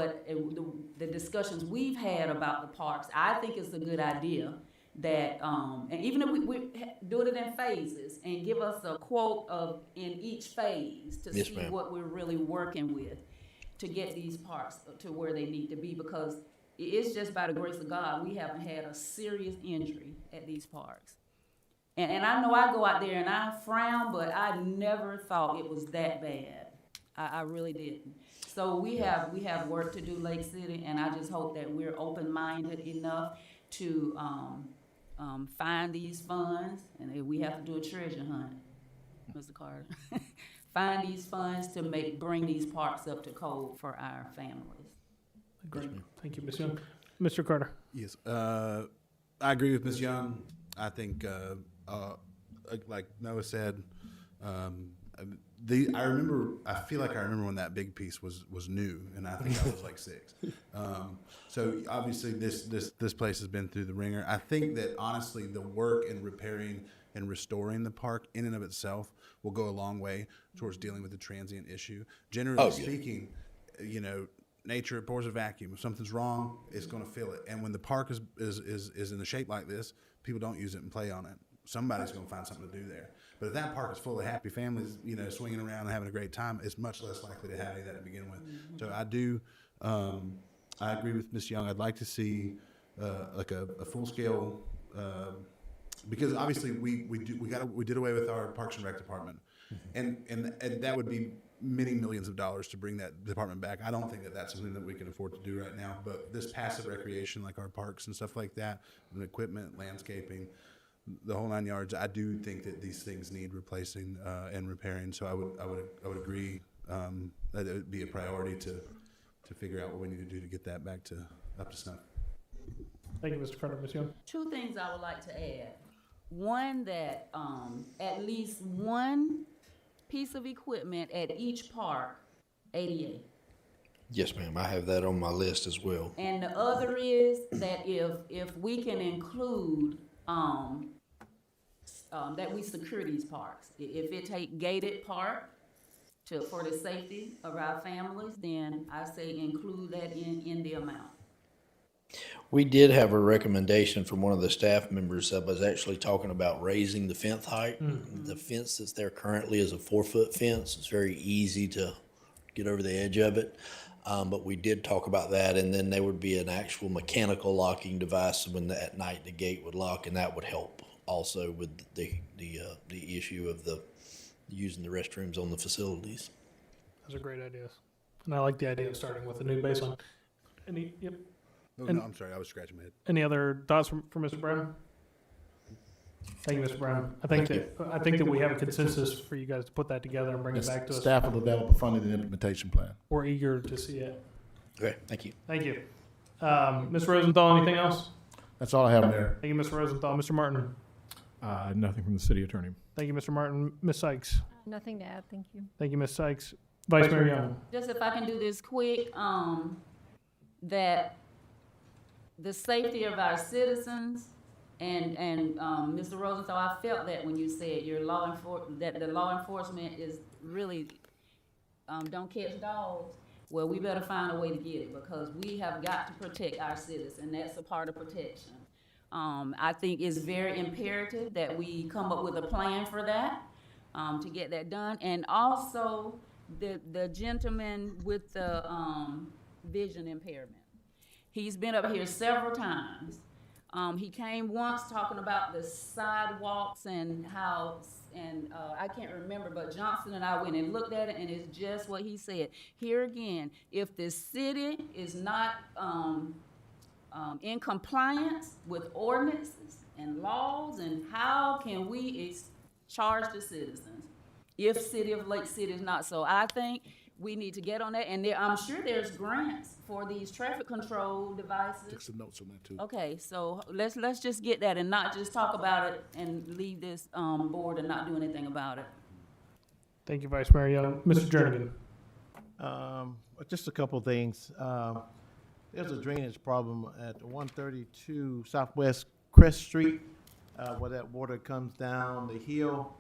the discussions we've had about the parks, I think it's a good idea that, and even if we do it in phases and give us a quote of in each phase to Yes, see ma'am. what we're really working with to get these parks to where they need to be, because it's just by the grace of God, we haven't had a serious injury at these parks. And I know I go out there and I frown, but I never thought it was that bad. I really didn't. So we have work to do, Lake City, and I just hope that we're open-minded enough to find these funds, and if we have to do a treasure hunt, Mr. Carter, find these funds to bring these parks up to code for our families. Great. Thank you, Ms. Young. Mr. Carter. Yes, I agree with Ms. Young. I think, like Noah said, I feel like I remember when that big piece was new, and I think I was like 6. So obviously this place has been through the ringer. I think that honestly the work in repairing and restoring the park in and of itself will go a long way towards dealing with the transient issue. Generally speaking, you know, nature pours a vacuum. If something's wrong, it's going to feel it. And when the park is in a shape like this, people don't use it and play on it. Somebody's going to find something to do there. But if that park is full of happy families, you know, swinging around and having a great time, it's much less likely to have any of that to begin with. So I agree with Ms. Young. I'd like to see like a full scale, because obviously we did away with our Parks and Rec department, and that would be many millions of dollars to bring that department back. I don't think that that's something that we can afford to do right now. But this passive recreation, like our parks and stuff like that, and equipment, landscaping, the whole 9 yards, I do think that these things need replacing and repairing. So I would agree that it would be a priority to figure out what we need to do to get that back to up to snuff. Thank you, Mr. Carter. Ms. Young. 2 things I would like to add. One, that at least one piece of equipment at each park, ADA. Yes, ma'am. I have that on my list as well. And the other is that if we can include that we secure these parks. If it take gated park for the safety of our families, then I say include that in the amount. We did have a recommendation from one of the staff members that was actually talking about raising the fence height. The fence that's there currently is a 4-foot fence. It's very easy to get over the edge of it. But we did talk about that, and then there would be an actual mechanical locking device when at night the gate would lock, and that would help also with the issue of using the restrooms on the facilities. Those are great ideas. And I like the idea of starting with a new baseline. Yep. No, I'm sorry, I was scratching my head. Any other thoughts from Mr. Brown? Thank you, Mr. Brown. I think that we have a consensus for you guys to put that together and bring it back to us. Staff will develop a funded and implementation plan. We're eager to see it. Okay, thank you. Thank you. Ms. Rosenthal, anything else? That's all I have, Mayor. Thank you, Mr. Rosenthal. Mr. Martin. Nothing from the city attorney. Thank you, Mr. Martin. Ms. Sykes. Nothing to add, thank you. Thank you, Ms. Sykes. Vice Mayor Young. Just if I can do this quick, that the safety of our citizens and Mr. Rosenthal, I felt that when you said that the law enforcement is really don't catch dogs. Well, we better find a way to get it, because we have got to protect our citizens, and that's a part of protection. I think it's very imperative that we come up with a plan for that, to get that done. And also the gentleman with the vision impairment. He's been up here several times. He came once talking about the sidewalks and how, I can't remember, but Johnson and I went and looked at it, and it's just what he said. Here again, if the city is not in compliance with ordinances and laws, and how can we charge the citizens if City of Lake City is not? So I think we need to get on that, and I'm sure there's grants for these traffic control devices. Took some notes on that too. Okay, so let's just get that and not just talk about it and leave this board and not do anything about it. Thank you, Vice Mayor Young. Mr. Jernigan. Just a couple things. There's a drainage problem at 132 Southwest Crest Street, where that water comes down the hill.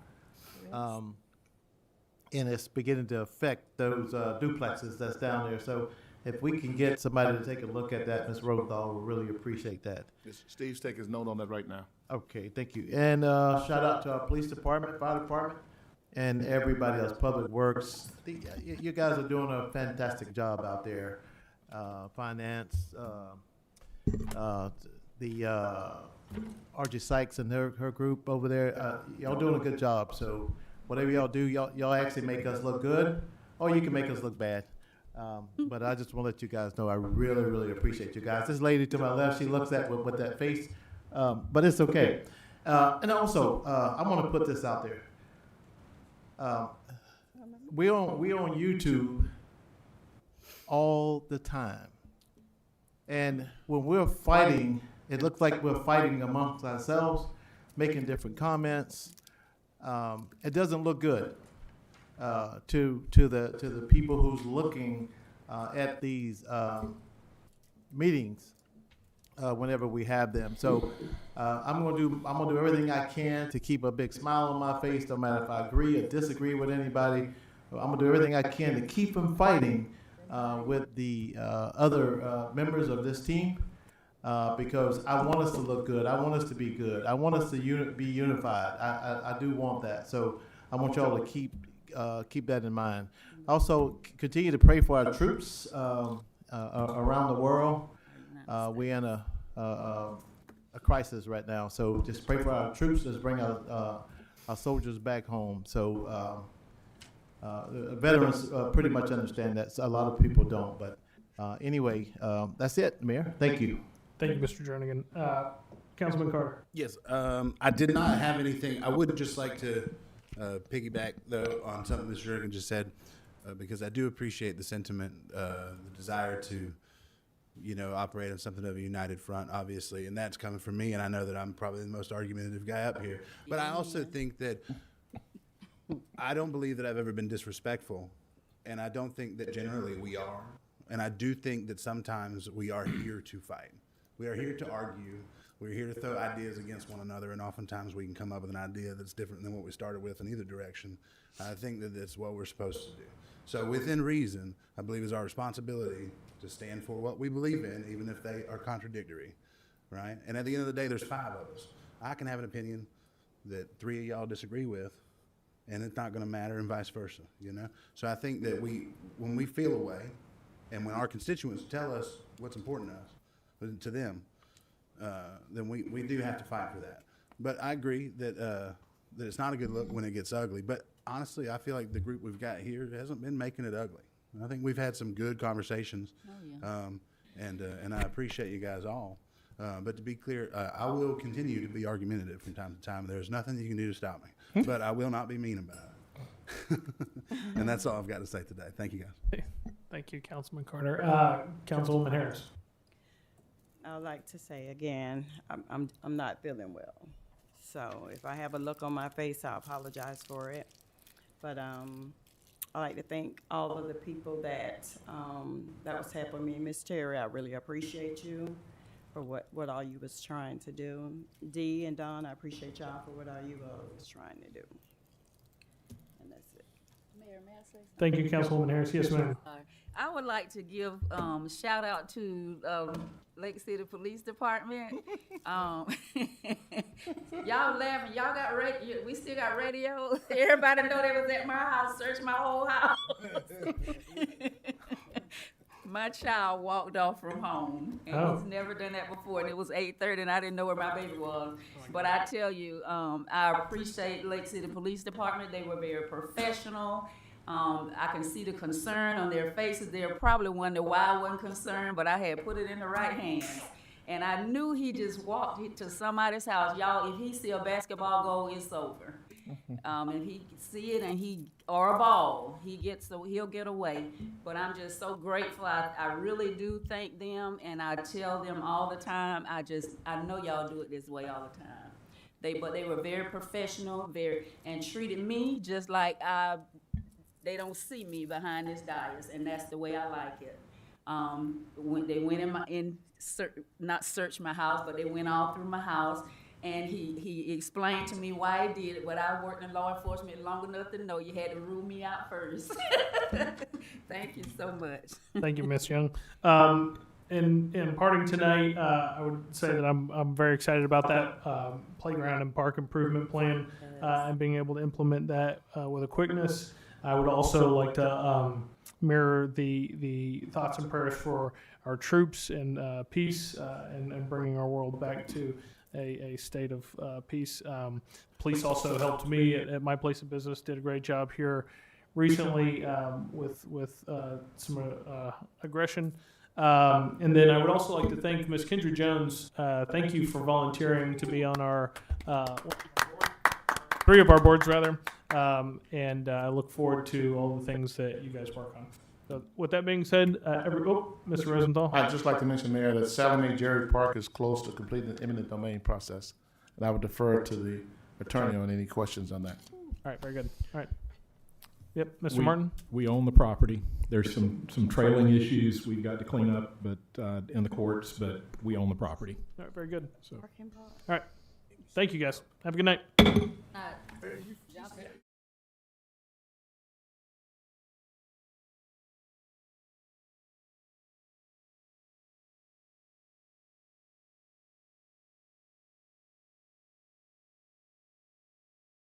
And it's beginning to affect those duplexes that's down there. So if we can get somebody to take a look at that, Ms. Rosenthal, we'll really appreciate that. Steve's taking his note on that right now. Okay, thank you. And shout out to our police department, fire department, and everybody else, Public Works. You guys are doing a fantastic job out there. Finance, RJ Sykes and her group over there, y'all doing a good job. So whatever y'all do, y'all actually make us look good, or you can make us look bad. But I just want to let you guys know I really, really appreciate you guys. This lady to my left, she looks at with that face, but it's okay. And also, I want to put this out there. We on YouTube all the time, and when we're fighting, it looks like we're fighting amongst ourselves, making different comments. It doesn't look good to the people who's looking at these meetings whenever we have them. So I'm gonna do everything I can to keep a big smile on my face, no matter if I agree or disagree with anybody. I'm gonna do everything I can to keep them fighting with the other members of this team. Because I want us to look good. I want us to be good. I want us to be unified. I do want that. So I want y'all to keep that in mind. Also, continue to pray for our troops around the world. We're in a crisis right now. So just pray for our troops. Just bring our soldiers back home. So veterans pretty much understand that. So a lot of people don't. But anyway, that's it, Mayor. Thank you. Thank you, Mr. Jernigan. Councilman Carter. Yes, I did not have anything. I would just like to piggyback, though, on something Mr. Jernigan just said, because I do appreciate the sentiment, the desire to, operate on something of a united front, obviously, and that's coming from me, and I know that I'm probably the most argumentative guy up here. But I also think that I don't believe that I've ever been disrespectful, and I don't think that generally we are. And I do think that sometimes we are here to fight. We are here to argue. We're here to throw ideas against one another, and oftentimes we can come up with an idea that's different than what we started with in either direction. I think that that's what we're supposed to do. So within reason, I believe it's our responsibility to stand for what we believe in, even if they are contradictory, right? And at the end of the day, there's 5 of us. I can have an opinion that 3 of y'all disagree with, and it's not going to matter, and vice versa, So I think that when we feel a way, and when our constituents tell us what's important to us, to them, then we do have to fight for that. But I agree that it's not a good look when it gets ugly. But honestly, I feel like the group we've got here hasn't been making it ugly. I think we've had some good conversations, and I appreciate you guys all. But to be clear, I will continue to be argumentative from time to time. There's nothing you can do to stop me, but I will not be mean about it. And that's all I've got to say today. Thank you, guys. Thank you, Councilman Carter. Councilwoman Harris. I'd like to say again, I'm not feeling well. So if I have a look on my face, I apologize for it. But I'd like to thank all of the people that was helping me. Miss Terry, I really appreciate you for what all you was trying to do. Dee and Don, I appreciate y'all for what all you was trying to do. And that's it. Mayor, may I say something? Thank you, Councilwoman Harris. Yes, ma'am. I would like to give shout out to Lake City Police Department. Y'all laughing. Y'all got radio. We still got radio. Everybody know they was at my house. Searched my whole house. My child walked off from home, and he's never done that before. And it was 8:30, and I didn't know where my baby was. But I tell you, I appreciate Lake City Police Department. They were very professional. I can see the concern on their faces. They're probably wondering why I wasn't concerned, but I had put it in the right hands. And I knew he just walked to somebody's house. Y'all, if he see a basketball goal, it's over. If he see it or a ball, he'll get away. But I'm just so grateful. I really do thank them, and I tell them all the time. I know y'all do it this way all the time. But they were very professional, and treated me just like they don't see me behind this dais, and that's the way I like it. When they went not search my house, but they went all through my house. And he explained to me why he did it, but I worked in law enforcement long enough to know you had to rule me out first. Thank you so much. Thank you, Ms. Young. In parting tonight, I would say that I'm very excited about that playground and park improvement plan and being able to implement that with a quickness. I would also like to mirror the thoughts and prayers for our troops and peace and bringing our world back to a state of peace. Police also helped me at my place of business, did a great job here recently with some aggression. And then I would also like to thank Ms. Kendra Jones. Thank you for volunteering to be on our 3 of our boards, rather. And I look forward to all the things that you guys work on. So with that being said, Mr. Rosenthal. I'd just like to mention, Mayor, that Salome Jerry Park is close to completing the eminent domain process. And I would defer to the attorney on any questions on that. All right, very good. All right. Yep, Mr. Martin? We own the property. There's some trailing issues we've got to clean up, but in the courts, but we own the property. All right, very good. So. All right. Thank you, guys. Have a good night.